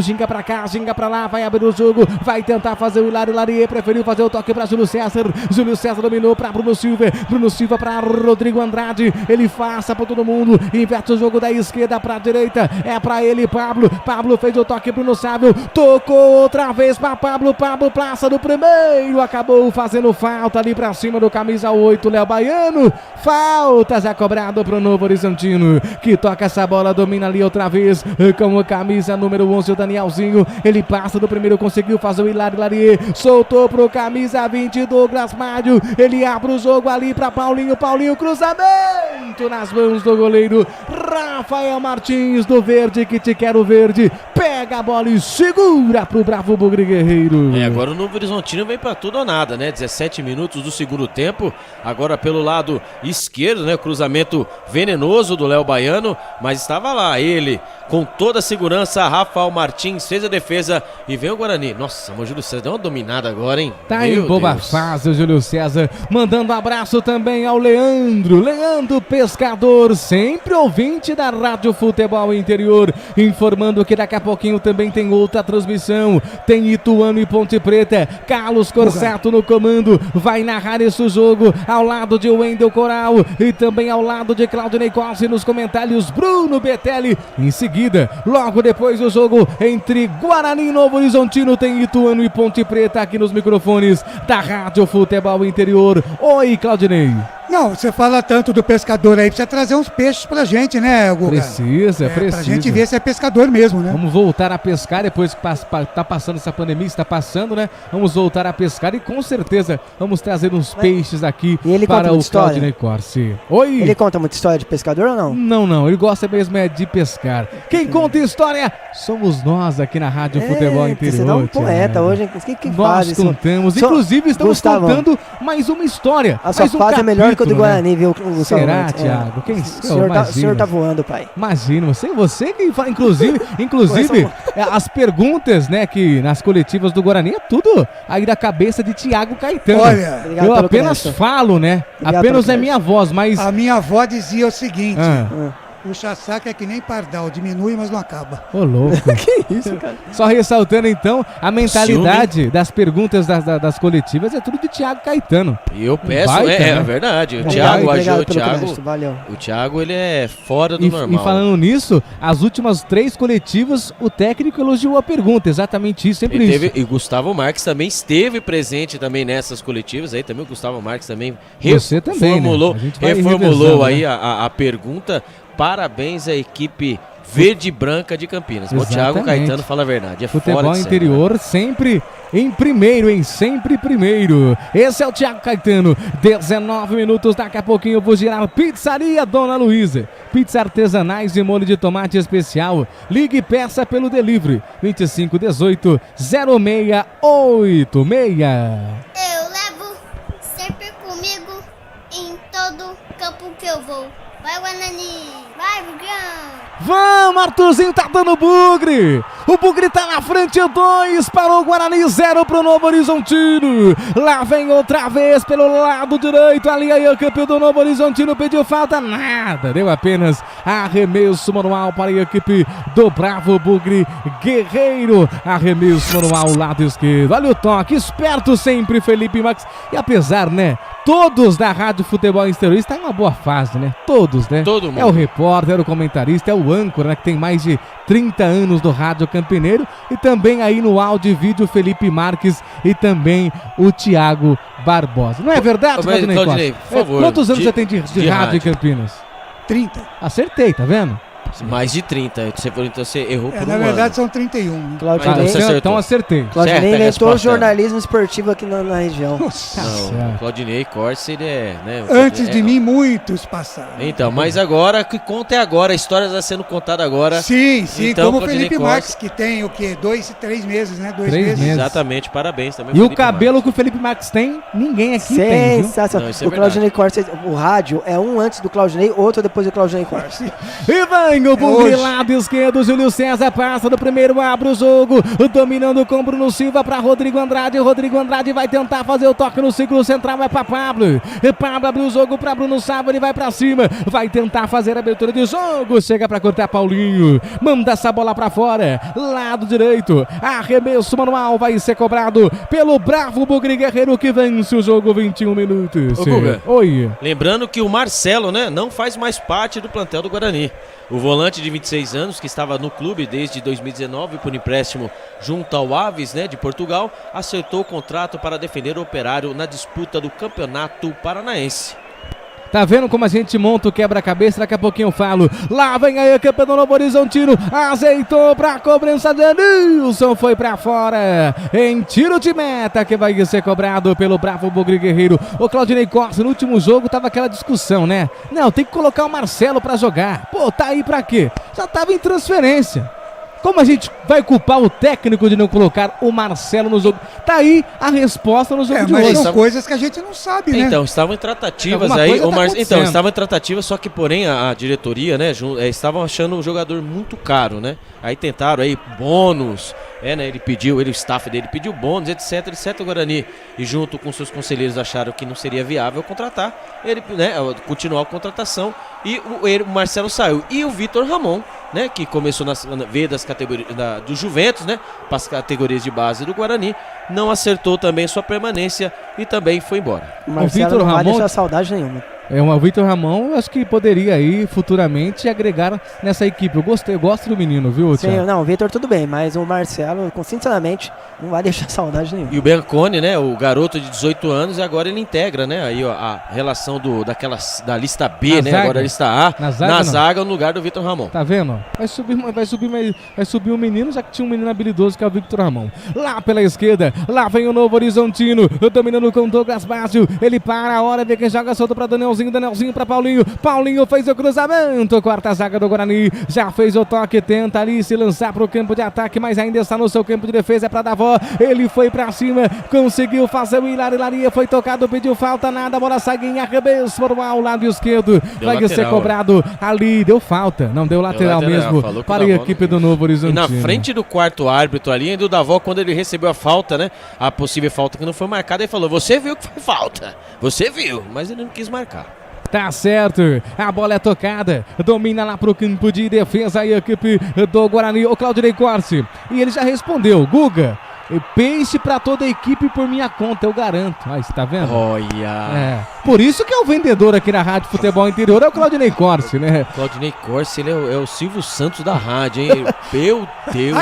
ginga pra cá, ginga pra lá, vai abrir o jogo, vai tentar fazer o Hilário, preferiu fazer o toque pra Júlio César dominou pra Bruno Silva pra Rodrigo Andrade, ele faça pra todo mundo, inverte o jogo da esquerda pra direita, é pra ele, Pablo fez o toque, Bruno Sávio, tocou outra vez pra Pablo passa do primeiro, acabou fazendo falta ali pra cima do camisa 8, Léo Baiano, falta já cobrado pro Novo Horizontino, que toca essa bola, domina ali outra vez, com a camisa número 11, o Danielzinho, ele passa do primeiro, conseguiu fazer o Hilário, soltou pro camisa 20, Douglas Mádio, ele abre o jogo ali pra Paulinho, cruzamento nas mãos do goleiro Rafael Martins do Verde, que te quero verde, pega a bola e segura pro Bravo Bugre Guerreiro. Agora o Novo Horizontino vem pra tudo ou nada, né? 17 minutos do segundo tempo, agora pelo lado esquerdo, né? Cruzamento venenoso do Léo Baiano, mas estava lá ele, com toda a segurança, Rafael Martins fez a defesa e vem o Guarani. Nossa, o Júlio César deu uma dominada agora, hein? Tá Meu em boa Deus. fase o Júlio César, mandando um abraço também ao Leandro Pescador, sempre ouvinte da Rádio Futebol Interior, informando que daqui a pouquinho também tem outra transmissão, tem Ituano e Ponte Preta, Carlos Corsato no comando, vai narrar esse jogo ao lado de Wendel Coral e também ao lado de Claudinei Corsi nos comentários, Bruno Betelli. Em seguida, logo depois do jogo entre Guarani e Novo Horizontino, tem Ituano e Ponte Preta aqui nos microfones da Rádio Futebol Interior. Oi, Claudinei. Não, você fala tanto do pescador aí, precisa trazer uns peixes pra gente, né, Guga? Precisa. Pra gente ver se é pescador mesmo, né? Vamos voltar a pescar depois que tá passando essa pandemia, está passando, né? Vamos voltar a pescar e com certeza vamos trazer uns peixes aqui para o Claudinei Corsi. Oi! Ele conta muita história de pescador ou não? Não, ele gosta mesmo de pescar. Quem conta história somos nós aqui na Rádio Futebol Interior. Você dá um poeta hoje, que nós faz isso? contamos, inclusive estamos contando mais uma história. A sua fase é melhor que o do Guarani, viu? Será, Thiago? Quem o senhor tá voando, pai. Imagina, você que fala, inclusive as perguntas, né, que nas coletivas do Guarani é tudo aí da cabeça de Thiago Caetano. Olha, eu apenas falo, né? Apenas é minha voz, mas a minha avó dizia o seguinte: puxa-saco é que nem pardal, diminui, mas não acaba. Ô, louco. Que isso, cara? Só ressaltando, então, a mentalidade das perguntas das coletivas é tudo de Thiago Caetano. E eu peço, né? Verdade. O Thiago, ele é fora do normal. E falando nisso, as últimas 3 coletivas, o técnico elogiou a pergunta, exatamente isso, sempre isso. E Gustavo Marques também esteve presente também nessas coletivas, aí também o Gustavo Marques também reformulou aí a pergunta. Parabéns à equipe verde e branca de Campinas. O Thiago Caetano fala a verdade. Futebol Interior sempre em primeiro, sempre primeiro. Esse é o Thiago Caetano. 19 minutos, daqui a pouquinho eu vou girar Pizzaria Dona Luísa. Pizza artesanais e molho de tomate especial. Ligue e peça pelo delivery 2518 0686. Eu levo sempre comigo em todo campo que eu vou. Vai, Guarani! Vai, Bugão! Vamos, Arthurzinho tá dando bugre! O Bugre tá na frente, 2 para o Guarani, 0 para o Novo Horizontino. Lá vem outra vez pelo lado direito, ali a equipe do Novo Horizontino pediu falta, nada, deu apenas arremesso manual para a equipe do Bravo Bugre Guerreiro. Arremesso manual, lado esquerdo. Olha o toque, esperto sempre Felipe Max. E apesar, né, todos da Rádio Futebol Exterior estão em uma boa fase, né? Todos, né? Todo mundo. É o repórter, é o comentarista, é o âncora, né, que tem mais de 30 anos do Rádio Campineiro. E também aí no áudio e vídeo Felipe Marques e também o Thiago Barbosa. Não é verdade, Claudinei Claudinei, Costa? por favor. Quantos anos você tem de rádio em Campinas? 30. Acertei, tá vendo? Mais de 30. Você errou por um Na ano. verdade são 31. Então acertei. Claudinei inventou o jornalismo esportivo aqui na região. Não, Claudinei Corsi, ele é... Né, Antes de mim, muitos passaram. Então, mas agora, que conta é agora, a história está sendo contada agora. Sim, então, como o Claudinei Felipe Corsi, Marques, que tem o quê? 3 meses, né? 2 3 meses. meses. Exatamente, parabéns também. E o cabelo que o Felipe Marques tem, ninguém aqui tem, viu? Sensacional. O Claudinei Corsi, o rádio é um antes do Claudinei, outro depois do Claudinei Corsi. E vem o Bugre, lado esquerdo, Júlio César passa do primeiro, abre o jogo, dominando com Bruno Silva para Rodrigo Andrade. Rodrigo Andrade vai tentar fazer o toque no círculo central, é para Pablo. Pablo abre o jogo para Bruno Sávio, ele vai para cima, vai tentar fazer a abertura de jogo, chega para cortar Paulinho, manda essa bola para fora, lado direito, arremesso manual, vai ser cobrado pelo Bravo Bugre Guerreiro que vence o jogo, 21 minutos. Ô, Guga, Oi. lembrando que o Marcelo, né, não faz mais parte do plantel do Guarani. O volante de 26 anos, que estava no clube desde 2019 por empréstimo junto ao Aves, né, de Portugal, acertou o contrato para defender o Operário na disputa do Campeonato Paranaense. Tá vendo como a gente monta o quebra-cabeça? Daqui a pouquinho eu falo. Lá vem a equipe do Novo Horizontino. Azeitou pra cobrança de Nilson. Foi pra fora. Em tiro de meta que vai ser cobrado pelo Bravo Bugre Guerreiro. O Claudinei Costa, no último jogo, tava aquela discussão, né? Não, tem que colocar o Marcelo pra jogar. Pô, tá aí pra quê? Já tava em transferência. Como a gente vai culpar o técnico de não colocar o Marcelo no jogo? Tá aí a resposta no jogo de mas hoje. são coisas que a gente não sabe, né? Então, estavam em tratativas Alguma aí. coisa tá Então, estavam em tratativas, só que porém a diretoria, né, estavam achando um jogador muito caro, né? Aí tentaram aí bônus, né? Ele pediu, o staff dele pediu bônus, etc, etc. O Guarani, e junto com seus conselheiros, acharam que não seria viável contratar ele, né? Continuar a contratação. E o Marcelo saiu. E o Vitor Ramon, né, que começou veio das categorias do Juventus, né, para as categorias de base do Guarani, não acertou também sua permanência e também foi embora. O Marcelo não vai deixar saudade nenhuma. O Vitor Ramon, eu acho que poderia aí futuramente agregar nessa equipe. Eu gosto do menino, viu, Sim, não, o Vitor tudo bem, mas o Marcelo, sinceramente, não vai deixar saudade nenhuma. E o Bianconi, né, o garoto de 18 anos, e agora ele integra, né, aí ó, a relação da lista B, né, agora a lista A, na zaga no lugar do Vitor Ramon. Tá vendo? Vai subir um menino, já que tinha um menino habilidoso que é o Vitor Ramon. Lá pela esquerda, lá vem o Novo Horizontino, dominando com Douglas Básio, ele para a hora de quem joga solto para Danielzinho para Paulinho. Paulinho fez o cruzamento. Quarta zaga do Guarani. Já fez o toque. Tenta ali se lançar para o campo de ataque, mas ainda está no seu campo de defesa. É para Davó. Ele foi para cima. Conseguiu fazer o Hilaria. Foi tocado. Pediu falta. Nada. A bola segue em arremesso ao lado esquerdo. Vai ser cobrado ali. Deu falta. Não deu lateral mesmo para a equipe do Novo Horizontino. E na frente do quarto árbitro ali, ainda o Davó, quando ele recebeu a falta, né? A possível falta que não foi marcada, ele falou: você viu que foi falta. Você viu. Mas ele não quis marcar. Tá certo, a bola é tocada, domina lá pro campo de defesa a equipe do Guarani, o Claudinei Corsi. E ele já respondeu: Guga, peixe pra toda a equipe por minha conta, eu garanto. Aí, você tá vendo? Olha. Por isso que é o vendedor aqui na Rádio Futebol Interior, é o Claudinei Corsi, né? Claudinei Corsi, ele é o Silvio Santos da rádio, hein? Meu Deus.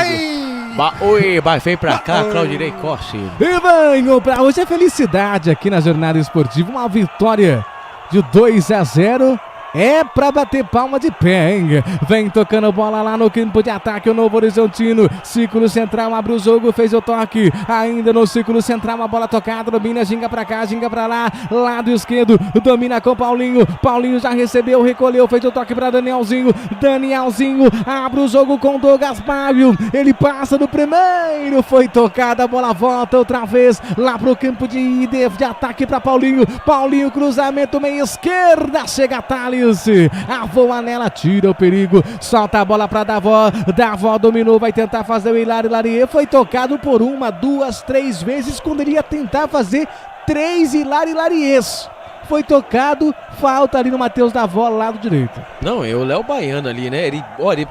Oi, vem pra cá, Claudinei Corsi. E venho pra hoje é felicidade aqui na Jornada Esportiva, uma vitória de 2-0. É pra bater palma de pé, hein? Vem tocando bola lá no campo de ataque o Novo Horizontino. Círculo central, abre o jogo, fez o toque. Ainda no círculo central, a bola tocada. Domina, ginga pra cá, ginga pra lá. Lado esquerdo, domina com Paulinho. Paulinho já recebeu, recolheu, fez o toque pra Danielzinho. Danielzinho abre o jogo com Douglas Básio. Ele passa do primeiro, foi tocada, a bola volta outra vez lá pro campo de ataque pra Paulinho. Paulinho, cruzamento meia esquerda, chega a Thales. Alice. A voa nela, tira o perigo. Solta a bola pra Davó. Davó dominou, vai tentar fazer o Hilário Larier. Foi tocado por 1, 2, 3 vezes quando ele ia tentar fazer 3 Hilário Lariers. Foi tocado, falta ali no Matheus Davó, lado direito. Não, é o Léo Baiano ali, né? Ele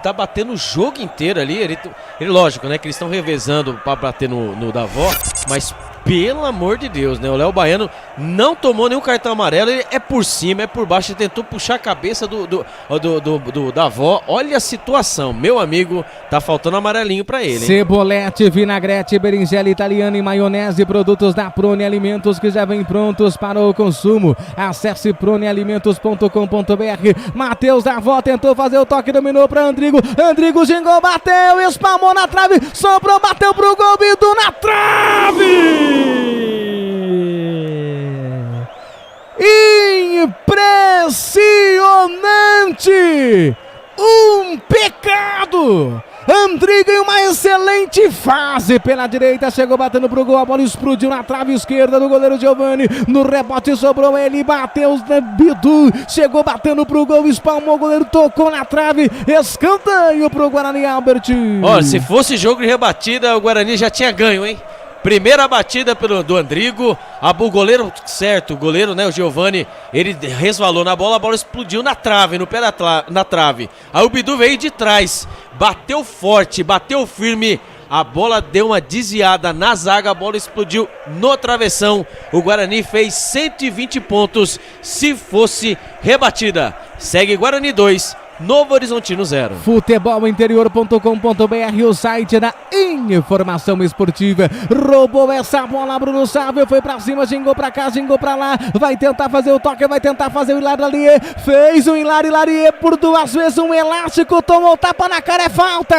tá batendo o jogo inteiro ali. Ele lógico, né? Que eles estão revezando pra bater no Davó, mas pelo amor de Deus, né? O Léo Baiano não tomou nenhum cartão amarelo. Ele é por cima, é por baixo. Ele tentou puxar a cabeça do Davó. Olha a situação, meu amigo. Tá faltando amarelinho pra ele, hein? Cebolete, vinagrete, berinjela italiana e maionese. Produtos da Prone Alimentos que já vêm prontos para o consumo. Acesse pronealimentos.com.br. Matheus Davó tentou fazer o toque, dominou para Andrigo. Andrigo gingou, bateu, espalmou na trave. Sobrou, bateu pro gol, Bidu na trave! Impressionante! Um pecado! Andrigo em uma excelente fase pela direita, chegou batendo pro gol, a bola explodiu na trave esquerda do goleiro Giovani, no rebote sobrou ele, bateu o Bidu, chegou batendo pro gol, espalmou o goleiro, tocou na trave, escanteio pro Guarani, Albert. Olha, se fosse jogo de rebatida, o Guarani já tinha ganho, hein? Primeira batida do Andrigo, o goleiro certo, o goleiro, né, o Giovani, ele resvalou na bola, a bola explodiu na trave, no pé na trave. Aí o Bidu veio de trás, bateu forte, bateu firme, a bola deu uma desviada na zaga, a bola explodiu no travessão. O Guarani fez 120 pontos se fosse rebatida. Segue Guarani 2. Novo Horizontino 0. Futebolinterior.com.br, o site da informação esportiva. Roubou essa bola, Bruno Sávio, foi pra cima, gingou pra cá, gingou pra lá. Vai tentar fazer o toque, vai tentar fazer o Hilário Larier. Fez o Hilário Larier por 2 vezes, um elástico, tomou tapa na cara, é falta!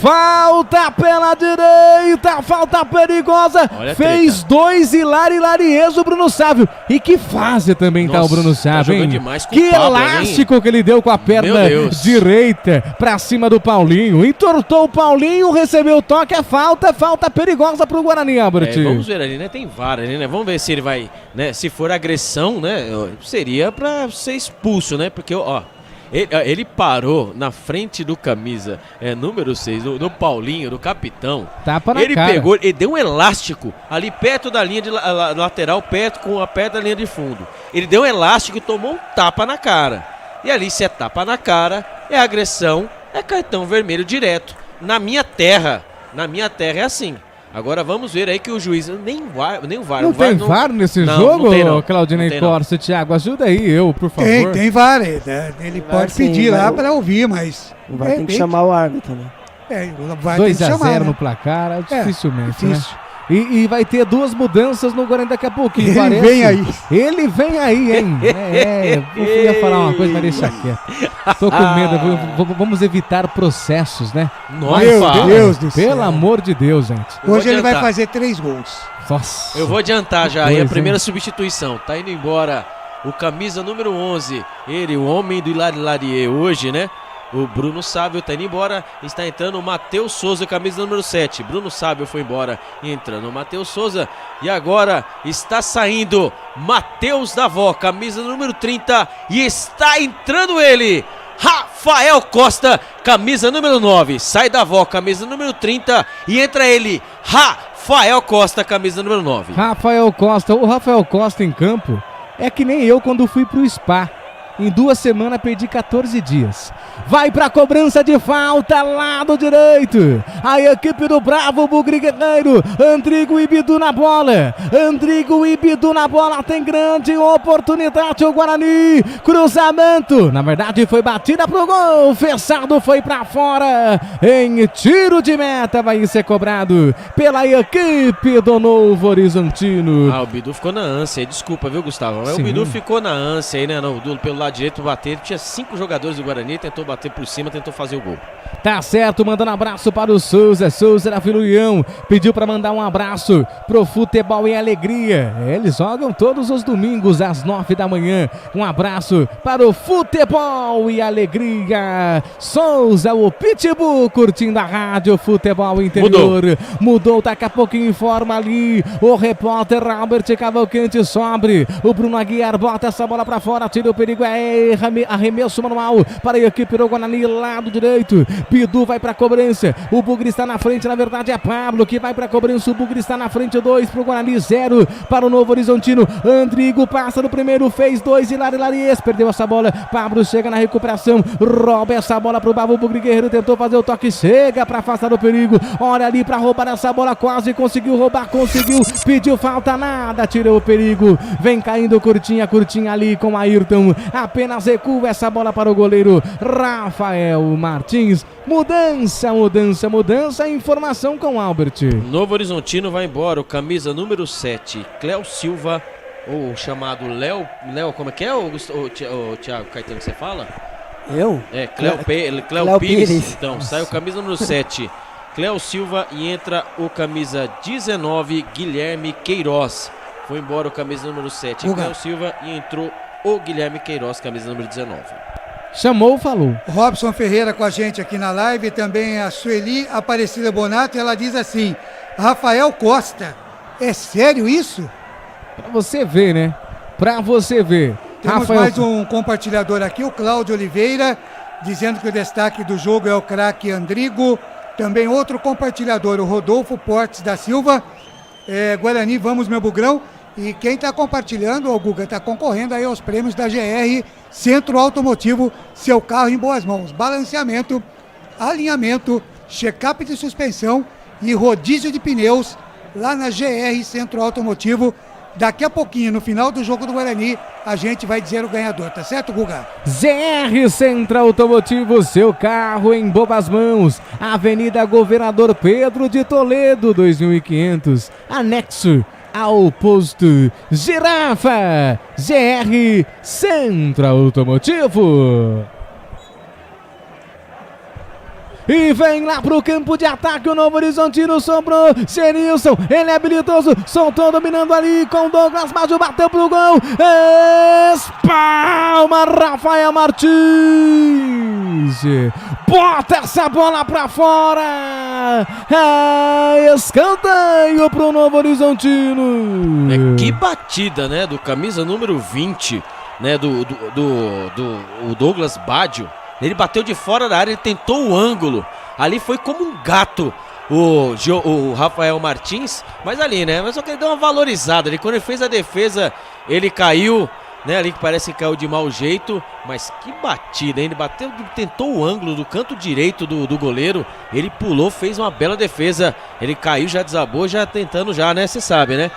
Falta pela direita, falta perigosa. Olha, fez 2 Hilário Lariers o Bruno Sávio. E que fase também. Nossa, tá o Bruno Sávio, hein? Que elástico, hein? Que ele deu com a perna direita pra cima do Paulinho. Entortou o Paulinho, recebeu o toque, é falta perigosa pro Guarani, Albert. Vamos ver ali, né? Tem VAR ali, né? Vamos ver se ele vai, né? Se for agressão, né? Seria pra ser expulso, né? Porque, ó, ele parou na frente do camisa número 6, do Paulinho, do capitão. Tapa na ele cara. Pegou, ele deu um elástico ali perto da linha de lateral, perto da linha de fundo. Ele deu um elástico e tomou um tapa na cara. E ali, se é tapa na cara, é agressão, é cartão vermelho direto. Na minha terra é assim. Agora vamos ver aí que o juiz nem o VAR. Não tem VAR nesse jogo, Claudinei Corsa? Thiago, ajuda aí por favor. Tem VAR, ele pode pedir lá para ouvir, mas o VAR tem que chamar o árbitro, né? O VAR tem que chamar, 2-0 no placar, dificilmente, né? E vai ter 2 mudanças no Guarani daqui a pouquinho. Ele vem aí. Ele vem aí, hein? Eu ia falar uma coisa, mas deixa quieto. Tô com medo. Vamos evitar processos, né? Nossa, meu Deus do céu. Pelo amor de Deus, gente. Hoje ele vai fazer 3 gols. Nossa. Eu vou adiantar já aí a primeira substituição. Tá indo embora o camisa número 11. Ele, o homem do Hilário Larier hoje, né? O Bruno Sávio tá indo embora, está entrando o Matheus Souza, camisa número 7. Bruno Sávio foi embora e entrando o Matheus Souza. E agora está saindo Matheus Davó, camisa número 30. E está entrando ele, Rafael Costa, camisa número 9. Sai Davó, camisa número 30. E entra ele, Rafael Costa, camisa número 9. Rafael Costa, o Rafael Costa em campo é que nem eu quando fui pro spa. Em 2 semanas perdi 14 dias. Vai pra cobrança de falta, lado direito. A equipe do Bravo Bugre Guerreiro. Andrigo e Bidu na bola. Andrigo e Bidu na bola. Tem grande oportunidade o Guarani. Cruzamento. Na verdade foi batida pro gol. Fechado foi pra fora. Em tiro de meta vai ser cobrado pela equipe do Novo Horizontino. O Bidu ficou na ânsia. Desculpa, viu, Gustavo? Mas o Bidu ficou na ânsia aí, né? Pelo lado lado direito pra bater. Tinha 5 jogadores do Guarani, tentou bater por cima, tentou fazer o gol. Tá certo, mandando um abraço para o Souza da Filuião, pediu para mandar um abraço pro Futebol e Alegria. Eles jogam todos os domingos às 9 da manhã. Um abraço para o Futebol e Alegria. Souza, o Pitbull, curtindo a rádio Futebol Interior. Mudou, daqui a pouquinho informa ali o repórter Albert Cavalcante sobre. O Bruno Aguiar bota essa bola para fora, tira o perigo, arremesso manual para a equipe do Guarani, lado direito. Bidu vai pra cobrança, o Bugre está na frente, na verdade é Pablo que vai pra cobrança, o Bugre está na frente, 2 pro Guarani, 0 para o Novo Horizontino. Andrigo passa no primeiro, fez 2, Hilarias, perdeu essa bola, Pablo chega na recuperação, rouba essa bola pro Babo, o Bugre Guerreiro tentou fazer o toque, chega pra afastar o perigo, olha ali pra roubar essa bola, quase conseguiu roubar, conseguiu, pediu falta, nada, tirou o perigo, vem caindo curtinha ali com Ayrton, apenas recua essa bola para o goleiro Rafael Martins. Mudança, informação com Albert. Novo Horizontino vai embora, o camisa número 7, Cléo Silva, ou chamado Léo, como é que é, o Thiago Caetano que você fala? Eu? É, Cléo Pires. Então, sai o camisa número 7, Cléo Silva, e entra o camisa 19, Guilherme Queiroz. Foi embora o camisa número 7, Cléo Silva, e entrou o Guilherme Queiroz, camisa número 19. Chamou, falou. Robson Ferreira com a gente aqui na live, também a Sueli Aparecida Bonato, ela diz assim: Rafael Costa, é sério isso? Pra você ver, né? Pra você ver. Temos mais um compartilhador aqui, o Cláudio Oliveira, dizendo que o destaque do jogo é o craque Andrigo. Também outro compartilhador, o Rodolfo Portes da Silva. Guarani, vamos meu bugrão. E quem está compartilhando, o Guga, está concorrendo aí aos prêmios da GR Centro Automotivo, seu carro em boas mãos. Balanceamento, alinhamento, check-up de suspensão e rodízio de pneus lá na GR Centro Automotivo. Daqui a pouquinho, no final do jogo do Guarani, a gente vai dizer o ganhador, tá certo, Guga? GR Centro Automotivo, seu carro em boas mãos. Avenida Governador Pedro de Toledo, 2500, anexo ao posto Girafa. GR Centro Automotivo. E vem lá pro campo de ataque o Novo Horizontino, sobrou Genilson, ele é habilidoso, soltou, dominando ali com Douglas Baggio, bateu pro gol, espalma Rafael Martins, bota essa bola pra fora, escanteio pro Novo Horizontino. Que batida, né, do camisa número 20, né, do Douglas Baggio. Ele bateu de fora da área, ele tentou o ângulo. Ali foi como um gato o Rafael Martins. Mas ali, né? Mas só que ele deu uma valorizada. Ali, quando ele fez a defesa, ele caiu, né? Ali que parece que caiu de mau jeito. Mas que batida, hein? Ele bateu, tentou o ângulo do canto direito do goleiro. Ele pulou, fez uma bela defesa. Ele caiu, já desabou, já tentando já, né? Você sabe, né?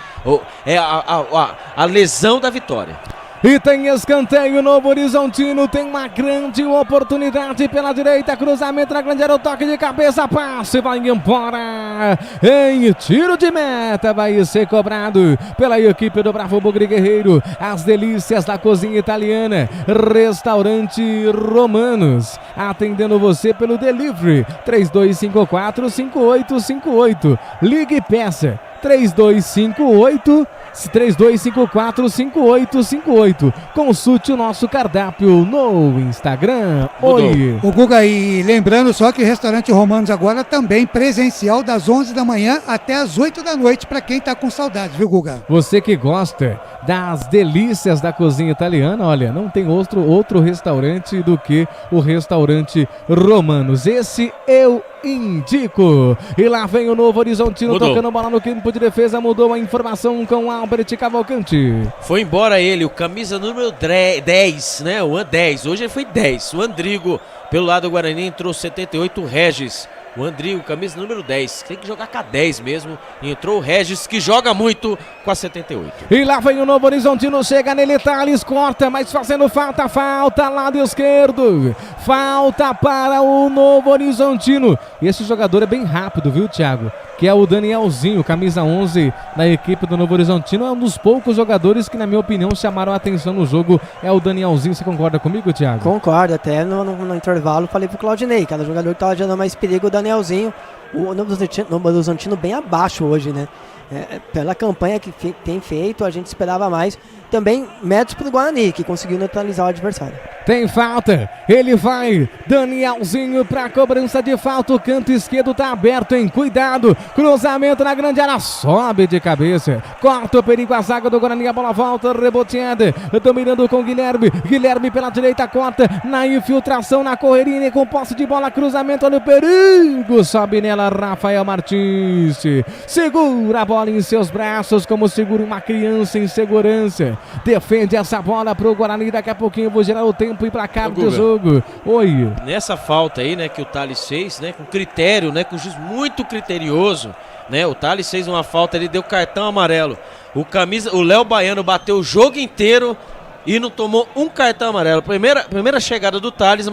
É a lesão da vitória. E tem escanteio, Novo Horizontino tem uma grande oportunidade pela direita, cruzamento na grande área, o toque de cabeça, passe, vai embora, em tiro de meta, vai ser cobrado pela equipe do Bravo Bugre Guerreiro. As delícias da cozinha italiana, Restaurante Romanos, atendendo você pelo delivery, 3254-5858, ligue e peça, 3254-5858. Consulte o nosso cardápio no Instagram. Oi. O Guga, e lembrando só que o Restaurante Romanos agora também presencial das 11 da manhã até as 8 da noite para quem tá com saudade, viu, Guga? Você que gosta das delícias da cozinha italiana, olha, não tem outro restaurante do que o Restaurante Romanos. Esse eu indico. E lá vem o Novo Horizontino tocando bola no campo de defesa. Mudou a informação com Albert Cavalcante. Foi embora ele, o camisa número 10, né? O 10, hoje ele foi 10. O Andrigo, pelo lado do Guarani, entrou 78, o Regis. O Andrigo, camisa número 10, tem que jogar com a 10 mesmo. Entrou o Regis, que joga muito, com a 78. E lá vem o Novo Horizontino, chega nele, Thales, corta, mas fazendo falta, lado esquerdo. Falta para o Novo Horizontino. E esse jogador é bem rápido, viu, Thiago? Que é o Danielzinho, camisa 11 da equipe do Novo Horizontino. É um dos poucos jogadores que, na minha opinião, chamaram a atenção no jogo. É o Danielzinho. Você concorda comigo, Thiago? Concordo. Até no intervalo falei pro Claudinei, cada jogador que estava gerando mais perigo, o Danielzinho. O Novo Horizontino bem abaixo hoje, né? Pela campanha que tem feito, a gente esperava mais. Também méritos pro Guarani, que conseguiu neutralizar o adversário. Tem falta, ele vai, Danielzinho pra cobrança de falta, o canto esquerdo tá aberto, hein, cuidado, cruzamento na grande área, sobe de cabeça, corta o perigo, a zaga do Guarani, a bola volta, reboteada, dominando com Guilherme pela direita, corta, na infiltração, na correria, com posse de bola, cruzamento, olha o perigo, sobe nela, Rafael Martins, segura a bola em seus braços, como segura uma criança em segurança, defende essa bola pro Guarani, daqui a pouquinho eu vou gerar o tempo e placar do jogo. Oi. Nessa falta aí, né, que o Thales fez, né, com critério, né, com juiz muito criterioso, né, o Thales fez uma falta, ele deu cartão amarelo. O Léo Baiano bateu o jogo inteiro e não tomou um cartão amarelo. Primeira chegada do Thales,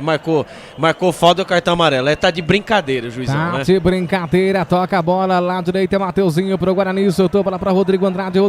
marcou falta e o cartão amarelo. Tá de brincadeira, juizão, tá, né? de brincadeira, toca a bola lá direita, Mateuzinho pro Guarani, soltou a bola pra Rodrigo Andrade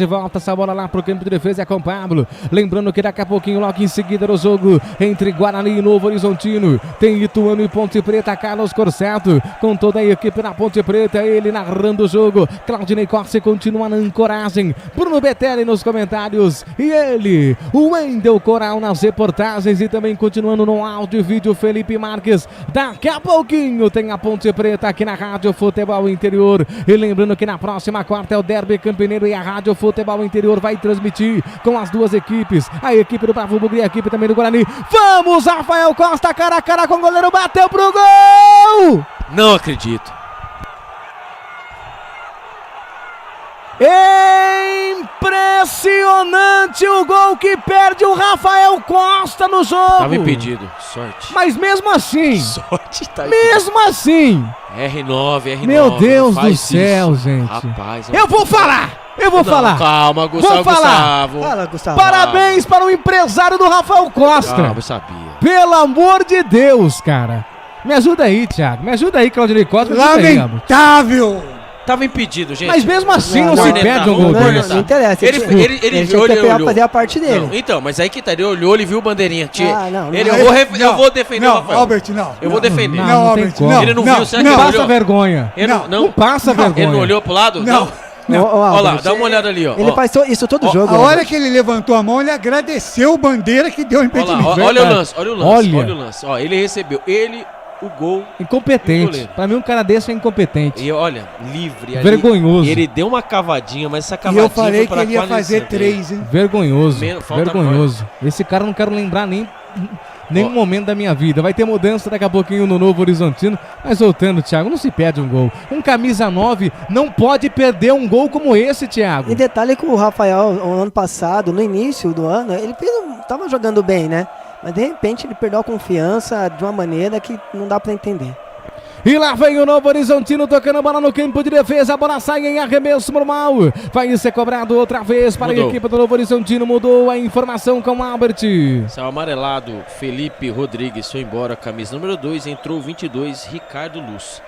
volta essa bola lá pro campo de defesa, é com o Pablo. Lembrando que daqui a pouquinho, logo em seguida no jogo, entre Guarani e Novo Horizontino, tem Ituano e Ponte Preta, Carlos Corsato, com toda a equipe na Ponte Preta, ele narrando o jogo, Claudinei Corsi continua na ancoragem, Bruno Betelli nos comentários, e ele, o Wendel Coral nas reportagens e também continuando no áudio e vídeo, Felipe Marques. Daqui a pouquinho tem a Ponte Preta aqui na Rádio Futebol Interior. E lembrando que na próxima quarta é o Derby Campineiro e a Rádio Futebol Interior vai transmitir com as duas equipes, a equipe do Bravo Bugre e a equipe também do Guarani. Vamos, Rafael Costa, cara a cara com o goleiro, bateu pro gol! Não acredito. Impressionante o gol que perde o Rafael Costa no jogo. Tava impedido, sorte. Mas mesmo assim, sorte tá mesmo assim, R9. Meu Deus do céu, gente. Rapaz, eu vou falar. Calma, Gustavo. Fala, Gustavo. Parabéns para o empresário do Rafael Costa. Calma, eu sabia. Pelo amor de Deus, cara. Me ajuda aí, Thiago. Me ajuda aí, Claudinei Costa. Lamentável. Tava impedido, gente. Mas mesmo assim não se perde um gol desse. Não interessa. Ele olhou. Fazer a parte dele. Não, então, mas aí que tá, ele olhou, ele viu o bandeirinha. Eu vou defender o Rafael. Albert, não. Eu vou defender. Não, Albert, não. Ele não viu, será que ele passa olhou? Vergonha. Não passa vergonha. Ele não olhou pro lado? Não. Olha lá, dá uma olhada ali, ó. Ele faz isso todo jogo. A hora que ele levantou a mão, ele agradeceu o Bandeira que deu o impedimento. Olha o lance. Ó, ele recebeu. O gol. Incompetente. Pra mim, um cara desse é incompetente. E olha, livre. Vergonhoso. Ali, ele deu uma cavadinha, mas essa cavadinha. E eu falei que ele ia fazer 3, hein? Vergonhoso. Vergonhoso. Esse cara eu não quero lembrar nenhum momento da minha vida. Vai ter mudança daqui a pouquinho no Novo Horizontino. Mas voltando, Thiago, não se perde um gol. Um camisa 9 não pode perder um gol como esse, Thiago. E detalhe que o Rafael, no ano passado, no início do ano, ele tava jogando bem, né? Mas de repente ele perdeu a confiança de uma maneira que não dá pra entender. E lá vem o Novo Horizontino tocando a bola no campo de defesa. A bola sai em arremesso normal. Vai ser cobrado outra vez para a equipe do Novo Horizontino. Mudou a informação com o Albert. Saiu amarelado. Felipe Rodrigues foi embora. Camisa número 2. Entrou 22. Ricardo Luz.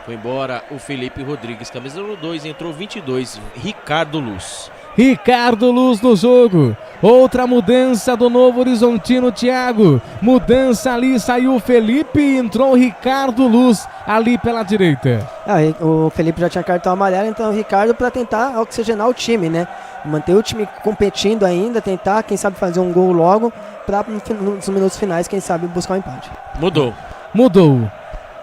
Foi embora o Felipe Rodrigues. Camisa número 2. Entrou 22. Ricardo Luz. Ricardo Luz no jogo. Outra mudança do Novo Horizontino, Thiago. Mudança ali, saiu o Felipe e entrou o Ricardo Luz ali pela direita. O Felipe já tinha cartão amarelo, então o Ricardo para tentar oxigenar o time, né? Manter o time competindo ainda, tentar, quem sabe, fazer um gol logo para nos minutos finais, quem sabe, buscar um empate. Mudou.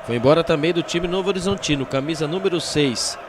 Foi embora também do time Novo Horizontino, camisa número 6.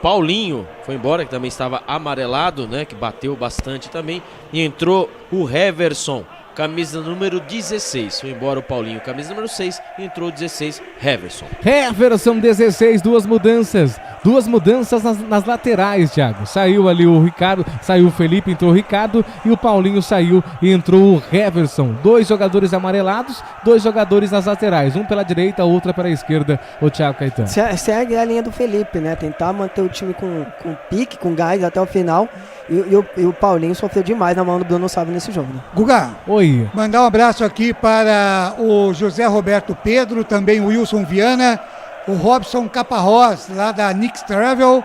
Paulinho foi embora, que também estava amarelado, né? Que bateu bastante também. E entrou o Heverson, camisa número 16. Foi embora o Paulinho, camisa número 6. E entrou o 16, Heverson. Heverson, 16, duas mudanças. Duas mudanças nas laterais, Thiago. Saiu ali o Ricardo, saiu o Felipe, entrou o Ricardo. E o Paulinho saiu e entrou o Heverson. 2 jogadores amarelados, 2 jogadores nas laterais. Um pela direita, outra pela esquerda, o Thiago Caetano. Segue a linha do Felipe, né? Tentar manter o time com pique, com gás até o final. E o Paulinho sofreu demais na mão do Bruno Sávio nesse jogo. Né? Guga, oi. Mandar um abraço aqui para o José Roberto Pedro, também o Wilson Viana, o Robson Caparrós, lá da Nix Travel,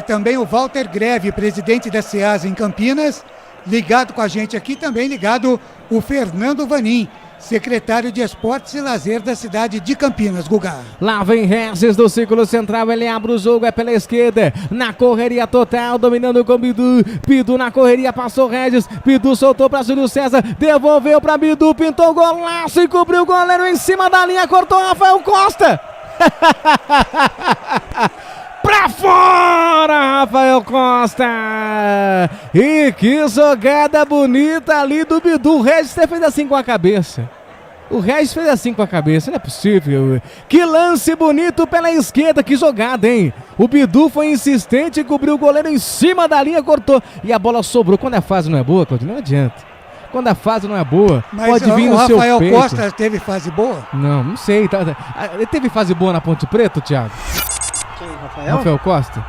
também o Walter Greve, presidente da SEASA em Campinas, ligado com a gente aqui, também ligado o Fernando Vanim, secretário de Esportes e Lazer da cidade de Campinas, Guga. Lá vem Regis do círculo central, ele abre o jogo, é pela esquerda, na correria total, dominando com Bidu. Bidu na correria, passou Regis, Bidu soltou para Júlio César, devolveu para Bidu, pintou golaço e cobriu o goleiro em cima da linha, cortou Rafael Costa. Pra fora, Rafael Costa! E que jogada bonita ali do Bidu. O Regis fez assim com a cabeça. Não é possível. Que lance bonito pela esquerda, que jogada, hein? O Bidu foi insistente, cobriu o goleiro em cima da linha, cortou. E a bola sobrou. Quando a fase não é boa, Claudio, não adianta. Quando a fase não é boa, mas pode vir no seu peito. O Rafael Costa teve fase boa? Não sei. Ele teve fase boa na Ponte Preta, Thiago? Rafael Costa?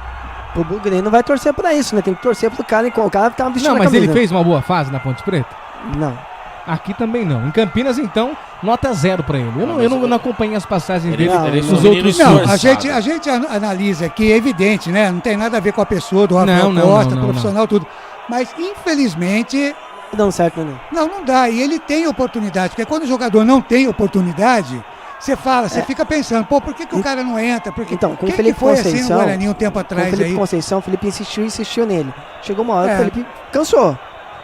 O Grêmio não vai torcer pra isso, né? Tem que torcer pro cara, o cara tá vestindo a camisa. Não, mas ele fez uma boa fase na Ponte Preta? Não. Aqui também não. Em Campinas, então, nota 0 pra ele. Eu não acompanhei as passagens dele nos outros. Não, a gente analisa aqui, é evidente, né? Não tem nada a ver com a pessoa do Rafael Costa, profissional, tudo. Mas, infelizmente... Não dá certo, né? Não dá. E ele tem oportunidade, porque quando o jogador não tem oportunidade... Você fica pensando, por que o cara não entra? Porque, então, com o que Felipe foi Conceição, assim no Guarani um tempo atrás com o Felipe aí? Conceição, o Felipe insistiu nele. Chegou uma hora que o Felipe cansou.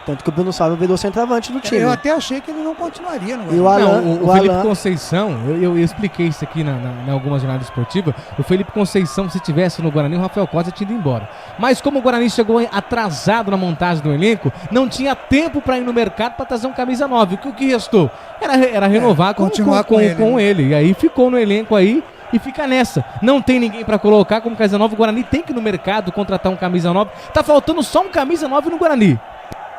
Tanto que o Bruno Sávio virou centroavante do time. Eu até achei que ele não continuaria no Guarani. E o Alan, o Felipe Conceição, eu expliquei isso aqui em algumas jornadas esportivas. O Felipe Conceição, se tivesse no Guarani, o Rafael Costa tinha ido embora. Mas como o Guarani chegou atrasado na montagem do elenco, não tinha tempo para ir no mercado para trazer um camisa 9. O que restou? Era renovar com ele. E aí ficou no elenco aí. E fica nessa, não tem ninguém pra colocar como camisa 9, o Guarani tem que ir no mercado contratar um camisa 9, tá faltando só um camisa 9 no Guarani.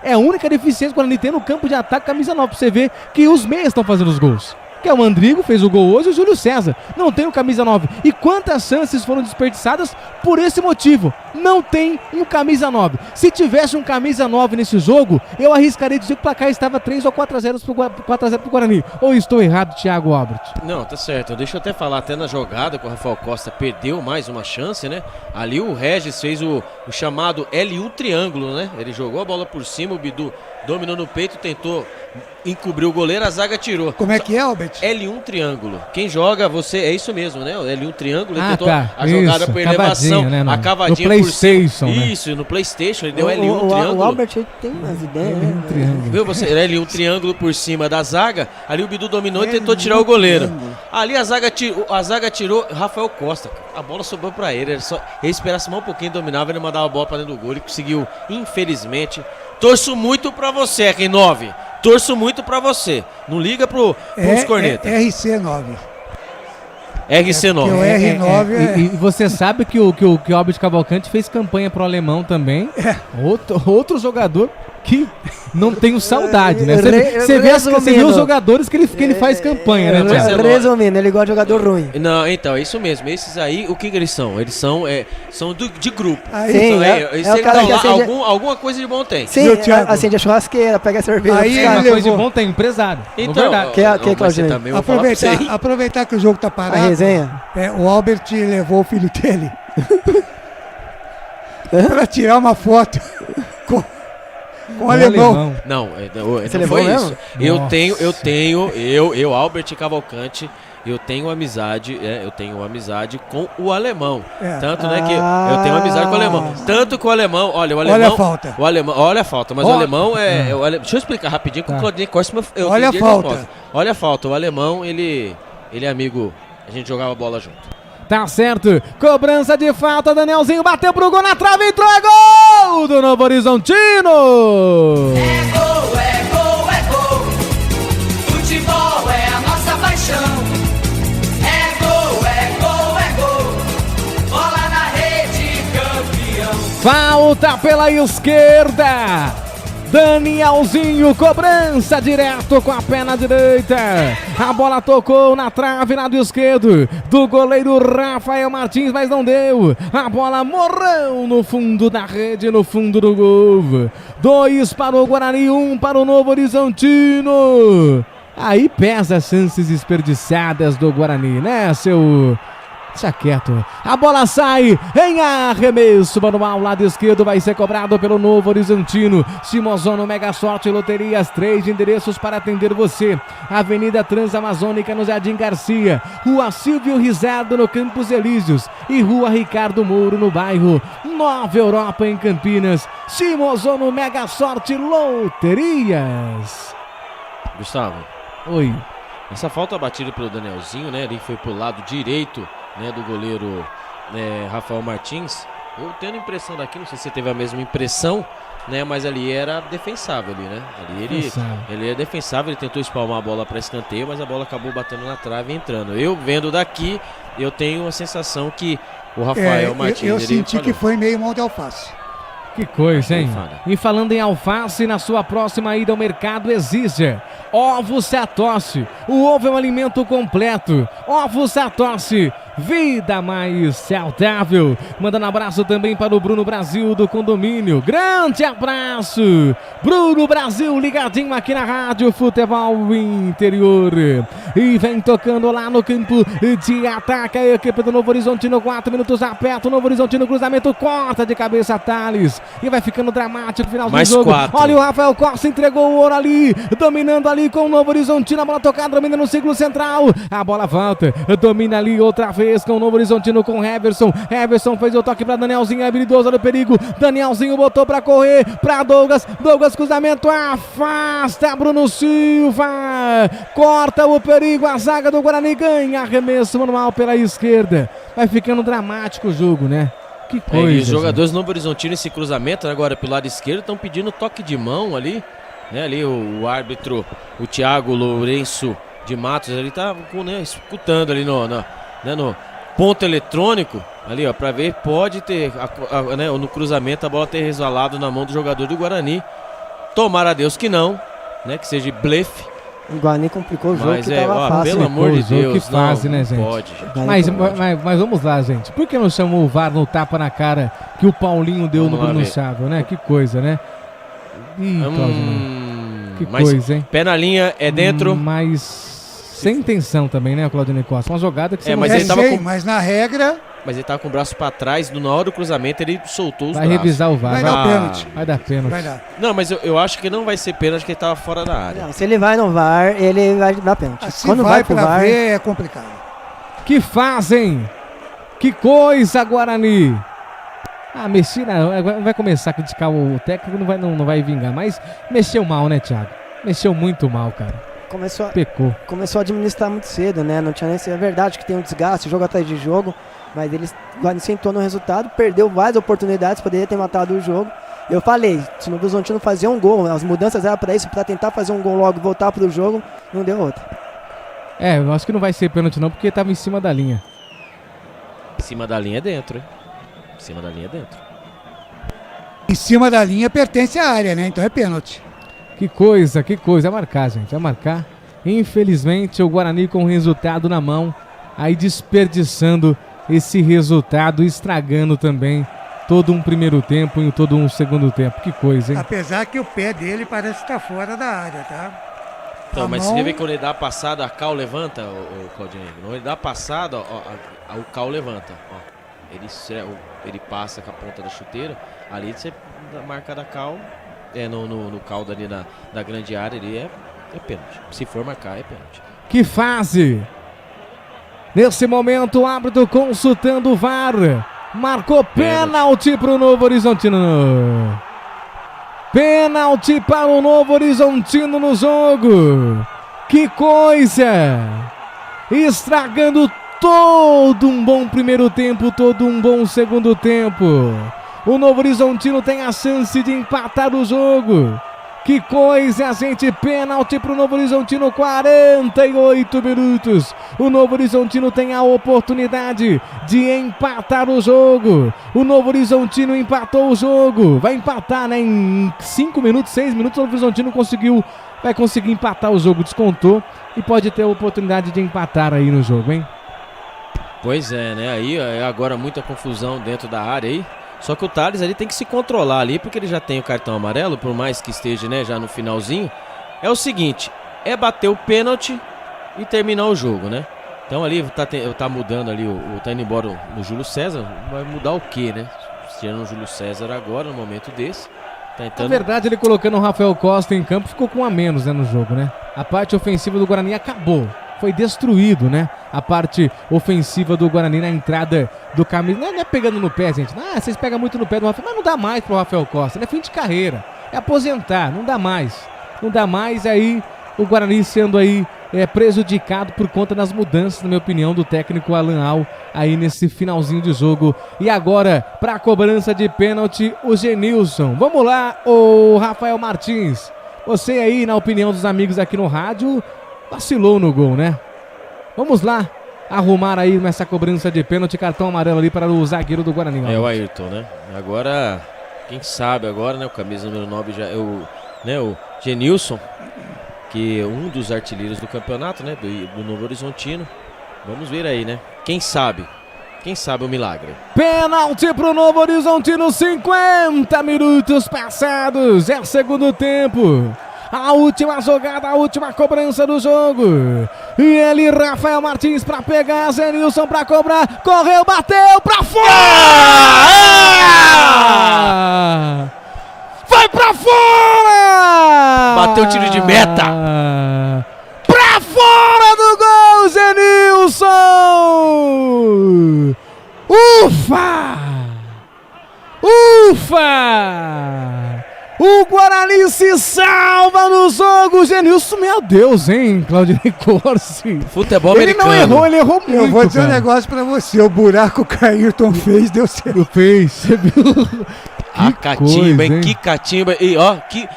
É a única deficiência que o Guarani tem no campo de ataque, camisa 9, pra você ver que os meias estão fazendo os gols. Que é o Mandrigo, fez o gol hoje, e o Júlio César. Não tem o camisa 9. E quantas chances foram desperdiçadas por esse motivo? Não tem um camisa 9. Se tivesse um camisa 9 nesse jogo, eu arriscaria dizer que o placar estava 3 ou 4-0 pro Guarani. Ou estou errado, Thiago Albert? Não, tá certo. Deixa eu até falar, até na jogada que o Rafael Costa perdeu mais uma chance, né? Ali o Regis fez o chamado L1 triângulo, né? Ele jogou a bola por cima, o Bidu dominou no peito, tentou encobrir o goleiro, a zaga tirou. Como é que é, Albert? L1 triângulo. Quem joga, é isso mesmo, né? O L1 triângulo, ele tentou a isso, jogada por elevação, né, a cavadinha no PlayStation, por cima. né? Isso, no PlayStation, ele deu L1 triângulo. O Albert tem umas ideias, né? Viu você? L1 triângulo por cima da zaga, ali o Bidu dominou e tentou tirar o goleiro. Ali a zaga tirou Rafael Costa. A bola sobrou pra ele, ele esperasse mais um pouquinho, dominava, ele mandava a bola pra dentro do gol, ele conseguiu, infelizmente. Torço muito pra você, K9. Torço muito pra você. Não liga pros cornetas. RC9. RC9. O R9 E você sabe que o Albert Cavalcante fez campanha pro alemão também. Outro jogador que não tenho saudade, né? Você vê os jogadores que ele faz campanha, né, Thiago? Resumindo, ele gosta de jogador ruim. Não, então, é isso mesmo. Esses aí, o que eles são? Eles são de grupo. Sim, o cara que acende... alguma coisa de bom tem. Sim, acende a churrasqueira, pega a cerveja. Aí alguma coisa de bom tem, empresário. Então, aproveitar que o jogo tá parado. A resenha. O Albert levou o filho dele pra tirar uma foto com o alemão. Não foi isso. Eu, Albert Cavalcante, eu tenho amizade com o alemão. Tanto, né, que eu tenho amizade com o alemão. Tanto que o alemão, olha a falta. Olha a falta, mas o alemão deixa eu explicar rapidinho com o Claudinei Costa. Olha a falta. Olha a falta, o alemão, ele é amigo, a gente jogava bola junto. Tá certo, cobrança de falta, Danielzinho bateu pro gol na trave, entrou, é gol do Novo Horizontino! É gol, futebol é a nossa paixão. É gol, bola na rede, campeão. Falta pela esquerda, Danielzinho, cobrança direto com a perna direita. A bola tocou na trave, lado esquerdo do goleiro Rafael Martins, mas não deu. A bola morreu no fundo da rede, no fundo do gol. 2 para o Guarani, 1 para o Novo Horizontino. Aí pesa as chances desperdiçadas do Guarani, né, seu... Deixa quieto. A bola sai em arremesso manual, lado esquerdo, vai ser cobrado pelo Novo Horizontino. Simozono, Mega Sorte Loterias, 3 endereços para atender você. Avenida Transamazônica no Jardim Garcia, Rua Silvio Rizardo no Campos Elíseos e Rua Ricardo Mouro no bairro Nova Europa em Campinas. Simozono, Mega Sorte Loterias. Gustavo. Oi. Essa falta batida pelo Danielzinho, né? Ele foi pro lado direito, né, do goleiro Rafael Martins. Eu tenho a impressão daqui, não sei se você teve a mesma impressão, né? Mas ali era defensável ali, né? Ali ele é defensável, ele tentou espalmar a bola para escanteio, mas a bola acabou batendo na trave e entrando. Eu vendo daqui, eu tenho a sensação que o Rafael Martins... Eu senti que foi meio mão de alface. Que coisa, hein? E falando em alface, na sua próxima ida ao mercado, exija Ovo Satoshi. O ovo é um alimento completo. Ovo Satoshi, vida mais saudável. Mandando abraço também para o Bruno Brasil do condomínio. Grande abraço, Bruno Brasil, ligadinho aqui na Rádio Futebol Interior. E vem tocando lá no campo de ataque a equipe do Novo Horizontino. 4 minutos aperto, Novo Horizontino, cruzamento, corta de cabeça Thales. E vai ficando dramático o final do jogo. 4. Olha o Rafael Costa, entregou o ouro ali, dominando ali com o Novo Horizontino. A bola tocada, domina no círculo central. A bola volta, domina ali outra vez com o Novo Horizontino, com Heverson. Heverson fez o toque para Danielzinho, habilidoso no perigo. Danielzinho botou para correr para Douglas. Douglas, cruzamento, afasta Bruno Silva. Corta o perigo, a zaga do Guarani ganha arremesso manual pela esquerda. Vai ficando dramático o jogo, né? Que coisa. E os jogadores do Novo Horizontino, esse cruzamento agora pelo lado esquerdo, estão pedindo toque de mão ali, né? Ali o árbitro, o Thiago Lourenço de Matos, ele tá escutando ali no ponto eletrônico, ali ó, para ver, pode ter, no cruzamento a bola ter resvalado na mão do jogador do Guarani. Tomara a Deus que não, né? Que seja blefe. O Guarani complicou o jogo, mas que tava fácil. Pelo amor de Deus, que fase, né, gente? Pode. Mas vamos lá, gente. Por que não chamou o VAR no tapa na cara que o Paulinho deu no Bruno Chávez, né? Que coisa, né? Ih, Claudinei. Que coisa, hein? Pé na linha, é dentro. Mas sem intenção também, né, Claudinei Costa? Uma jogada que você mas ele tava mas na regra... Mas ele tava com o braço pra trás, na hora do cruzamento ele soltou os braços. Vai revisar o VAR. Vai dar pênalti. Vai dar pênalti. Vai dar. Não, mas eu acho que não vai ser pênalti, que ele tava fora da área. Não, se ele vai no VAR, ele vai dar pênalti. Se quando vai pro VAR, ver, é complicado. Que fazem? Que coisa, Guarani! Messina vai começar a criticar o técnico, não vai vingar, mas mexeu mal, né, Thiago? Mexeu muito mal, cara. Pecou. Começou a administrar muito cedo, né? Não tinha nem... É verdade que tem um desgaste, jogo atrás de jogo, mas ele sentou no resultado, perdeu várias oportunidades, poderia ter matado o jogo. Eu falei, se o Novo Horizontino fazia um gol, as mudanças eram para isso, para tentar fazer um gol logo e voltar pro jogo, não deu outra. Eu acho que não vai ser pênalti não, porque tava em cima da linha. Em cima da linha é dentro, hein? Em cima da linha é dentro. Em cima da linha pertence à área, né? Então é pênalti. Que coisa. Vai marcar, gente, vai marcar. Infelizmente, o Guarani com o resultado na mão, aí desperdiçando esse resultado, estragando também todo um primeiro tempo e todo um segundo tempo. Que coisa, hein? Apesar que o pé dele parece estar fora da área, tá? Então, mas você vê que quando ele dá a passada, a Cal levanta, o Claudinei. Quando ele dá a passada, o Cal levanta. Ó. Ele passa com a ponta da chuteira, ali você marca da Cal, no Cal dali da grande área, ele é pênalti. Se for marcar, é pênalti. Que fase! Nesse momento, o árbitro consultando o VAR. Marcou pênalti para o Novo Horizontino. Pênalti para o Novo Horizontino no jogo. Que coisa! Estragando todo um bom primeiro tempo, todo um bom segundo tempo. O Novo Horizontino tem a chance de empatar o jogo. Que coisa, gente. Pênalti pro Novo Horizontino, 48 minutos. O Novo Horizontino tem a oportunidade de empatar o jogo. O Novo Horizontino empatou o jogo. Vai empatar, né? Em 5 minutos, 6 minutos, o Novo Horizontino vai conseguir empatar o jogo, descontou. E pode ter a oportunidade de empatar aí no jogo, hein? Pois é, né? Aí agora muita confusão dentro da área aí. Só que o Thales ali tem que se controlar ali, porque ele já tem o cartão amarelo, por mais que esteja, né, já no finalzinho. É o seguinte, é bater o pênalti e terminar o jogo, né? Então ali tá mudando ali, tá indo embora no Júlio César. Vai mudar o quê, né? Tirando o Júlio César agora, no momento desse. Tá Na verdade, ele colocando o Rafael Costa em campo, ficou com um a menos, né, no jogo, né? A parte ofensiva do Guarani acabou. Foi destruído, né? A parte ofensiva do Guarani na entrada do caminho. Não é pegando no pé, gente. Vocês pegam muito no pé do Rafael, mas não dá mais pro Rafael Costa. Ele é fim de carreira. É aposentar, não dá mais. Não dá mais, aí o Guarani sendo aí prejudicado por conta das mudanças, na minha opinião, do técnico Alan Al aí nesse finalzinho de jogo. E agora, pra cobrança de pênalti, o Genilson. Vamos lá, o Rafael Martins. Você aí, na opinião dos amigos aqui no rádio, vacilou no gol, né? Vamos lá arrumar aí nessa cobrança de pênalti, cartão amarelo ali para o zagueiro do Guarani. É o Ayrton, né? Agora, quem sabe agora, né? O camisa número 9 já é o Genilson, que é um dos artilheiros do campeonato, né? Do Novo Horizontino. Vamos ver aí, né? Quem sabe o milagre. Pênalti pro Novo Horizontino, 50 minutos passados, é o segundo tempo. A última jogada, a última cobrança do jogo. E ele, Rafael Martins, pra pegar, Zenilson pra cobrar. Correu, bateu pra fora! Vai pra fora! Bateu o tiro de meta. Pra fora do gol, Zenilson! Ufa! Ufa! O Guarani se salva no jogo, Genilson, meu Deus, hein, Claudinei Corsi. Futebol americano. Ele não errou, ele errou muito. Eu vou dizer um negócio pra você, o buraco que o Ayrton fez, deu certo. Você viu? A catimba, hein? Que catimba. E ó, se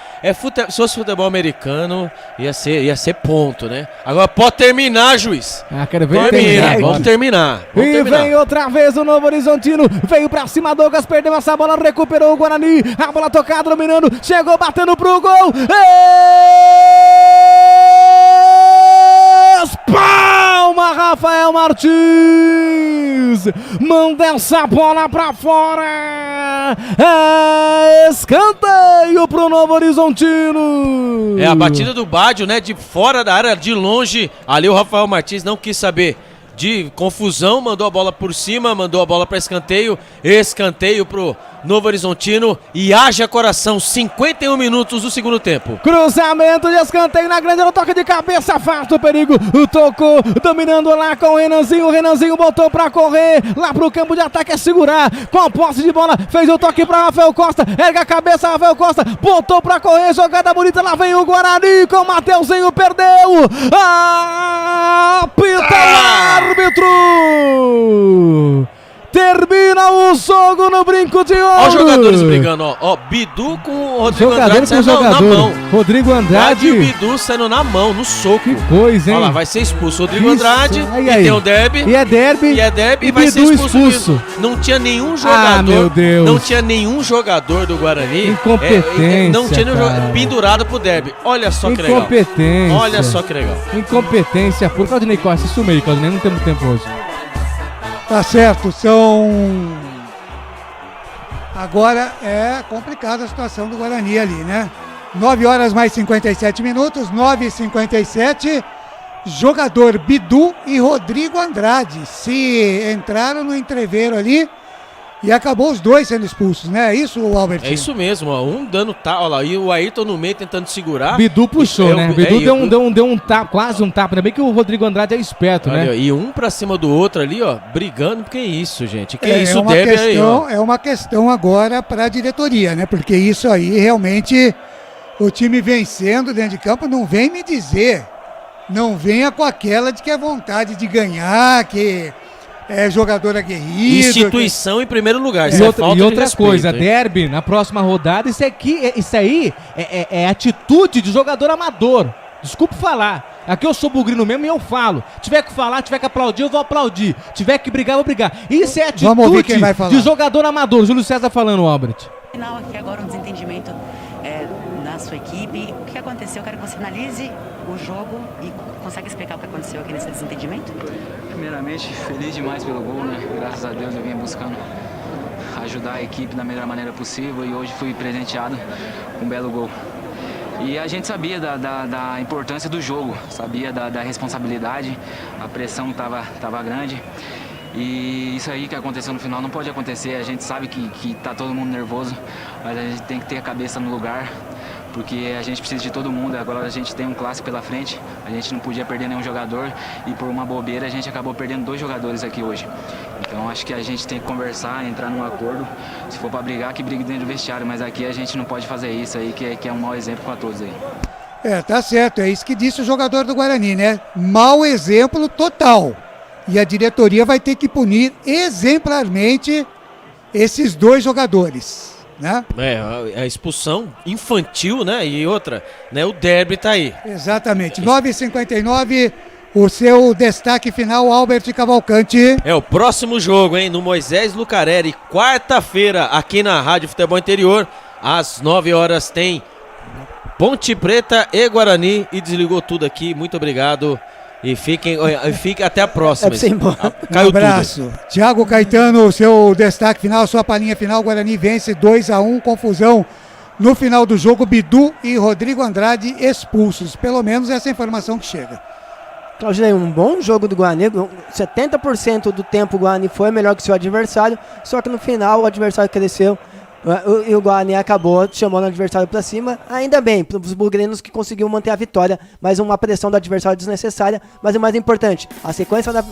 fosse futebol americano, ia ser ponto, né? Agora pode terminar, juiz. Quero ver terminar. Vamos terminar. Vem outra vez o Novo Horizontino. Veio pra cima, Douglas perdeu essa bola, recuperou o Guarani. A bola tocada, dominando, chegou batendo pro gol. Palma, Rafael Martins. Manda essa bola pra fora. Escanteio pro Novo Horizontino. É a batida do Bádio, né? De fora da área, de longe. Ali o Rafael Martins não quis saber de confusão, mandou a bola por cima, mandou a bola para escanteio. Escanteio pro Novo Horizontino e haja coração, 51 minutos do segundo tempo. Cruzamento de escanteio na grande, no toque de cabeça, afasta o perigo, tocou, dominando lá com o Renanzinho botou pra correr, lá pro campo de ataque, é segurar, com a posse de bola, fez o toque pra Rafael Costa, erga a cabeça, Rafael Costa, botou pra correr, jogada bonita, lá vem o Guarani, com o Mateuzinho, perdeu, apita o árbitro! Termina o jogo no brinco de ouro. Olha os jogadores brigando, ó. Bidu com o Rodrigo Andrade saindo na mão. Rodrigo Andrade. E o Bidu saindo na mão, no soco. Que coisa, hein? Olha lá, vai ser expulso o Rodrigo Andrade. Aí. E tem o Derby. E é Derby. E vai ser expulso. Não tinha nenhum jogador. Meu Deus. Não tinha nenhum jogador do Guarani. Incompetência, não tinha nenhum jogador pendurado pro Derby. Olha só que legal. Incompetência. Olha só que legal. Incompetência pura. Claudinei Costa, isso meio, Claudinei. Não temos tempo hoje. Tá certo, agora é complicada a situação do Guarani ali, né? 9 horas mais 57 minutos, 9h57. Jogador Bidu e Rodrigo Andrade se entraram no entreveiro ali e acabou os dois sendo expulsos, né? É isso, Albert? É isso mesmo, ó. Um dando tapa, olha lá, e o Ayrton no meio tentando segurar. Bidu puxou, né? Bidu deu um tapa, quase um tapa. Ainda bem que o Rodrigo Andrade é esperto, olha, né? E um pra cima do outro ali, ó, brigando. Que isso, gente? Que isso, o Derby aí, ó. É uma questão agora pra diretoria, né? Porque isso aí realmente, o time vencendo dentro de campo, não vem me dizer, não venha com aquela de que é vontade de ganhar, que é jogador aguerrido. Instituição em primeiro lugar. E isso é outra, falta e de outra respeito, coisa, hein? derby, na próxima rodada, isso aí é atitude de jogador amador. Desculpe falar. Aqui eu sou bugrino mesmo e eu falo. Tiver que falar, tiver que aplaudir, eu vou aplaudir. Tiver que brigar, eu vou brigar. Isso é Vamos ouvir atitude quem vai falar. de jogador amador. Júlio César falando, Albert. Final aqui agora um desentendimento na sua equipe. O que aconteceu? Eu quero que você analise o jogo e consegue explicar o que aconteceu aqui nesse desentendimento? Primeiramente, feliz demais pelo gol, né? Graças a Deus eu vinha buscando ajudar a equipe da melhor maneira possível e hoje fui presenteado com um belo gol. E a gente sabia da importância do jogo, sabia da responsabilidade, a pressão estava grande. E isso aí que aconteceu no final não pode acontecer. A gente sabe que tá todo mundo nervoso, mas a gente tem que ter a cabeça no lugar, porque a gente precisa de todo mundo. Agora a gente tem um clássico pela frente, a gente não podia perder nenhum jogador e por uma bobeira a gente acabou perdendo 2 jogadores aqui hoje. Então acho que a gente tem que conversar, entrar num acordo. Se for para brigar, que brigue dentro do vestiário, mas aqui a gente não pode fazer isso aí, que é um mau exemplo para todos aí. Tá certo, é isso que disse o jogador do Guarani, né? Mau exemplo total. E a diretoria vai ter que punir exemplarmente esses 2 jogadores, né? A expulsão infantil, né? E outra, né? O derby tá aí. Exatamente. 9h59, o seu destaque final, Albert Cavalcante. É o próximo jogo, hein? No Moisés Lucarelli, quarta-feira, aqui na Rádio Futebol Interior, às 9 horas tem Ponte Preta e Guarani. E desligou tudo aqui, muito obrigado. E fiquem até a próxima. Um abraço. Thiago Caetano, seu destaque final, sua palhinha final. Guarani vence 2-1, confusão no final do jogo. Bidu e Rodrigo Andrade expulsos. Pelo menos essa é a informação que chega. Claudinei, um bom jogo do Guarani. 70% do tempo o Guarani foi melhor que seu adversário, só que no final o adversário cresceu. E o Guarani acabou chamando o adversário para cima, ainda bem, para os bugrinos que conseguiu manter a vitória, mas uma pressão do adversário desnecessária, mas o mais importante, a sequência do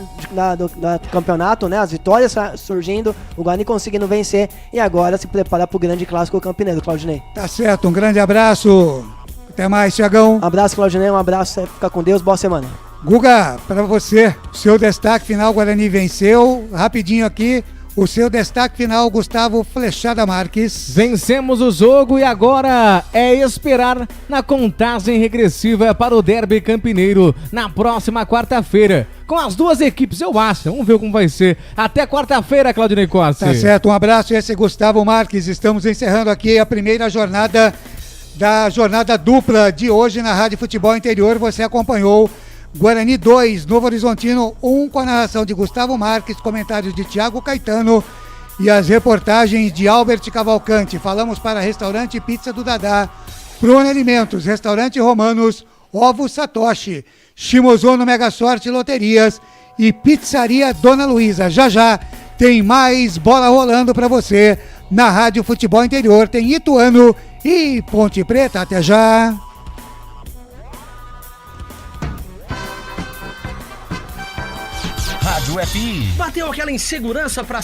campeonato, né, as vitórias surgindo, o Guarani conseguindo vencer e agora se prepara para o grande clássico campineiro, Claudinei. Tá certo, um grande abraço, até mais, Thiagão. Um abraço, Claudinei, um abraço, fica com Deus, boa semana. Guga, para você, seu destaque final, Guarani venceu, rapidinho aqui. O seu destaque final, Gustavo Flechada Marques. Vencemos o jogo e agora é esperar na contagem regressiva para o derby campineiro na próxima quarta-feira. Com as 2 equipes, eu acho. Vamos ver como vai ser. Até quarta-feira, Claudinei Costa. Tá certo, um abraço. Esse é Gustavo Marques. Estamos encerrando aqui a primeira jornada da jornada dupla de hoje na Rádio Futebol Interior. Você acompanhou Guarani 2, Novo Horizontino 1, com a narração de Gustavo Marques, comentários de Thiago Caetano e as reportagens de Albert Cavalcante. Falamos para Restaurante Pizza do Dadá, Prone Alimentos, Restaurante Romanos, Ovo Satoshi, Shimozono Mega Sorte Loterias e Pizzaria Dona Luísa. Já tem mais bola rolando para você na Rádio Futebol Interior. Tem Ituano e Ponte Preta. Até já! Rádio FI. Bateu aquela insegurança pra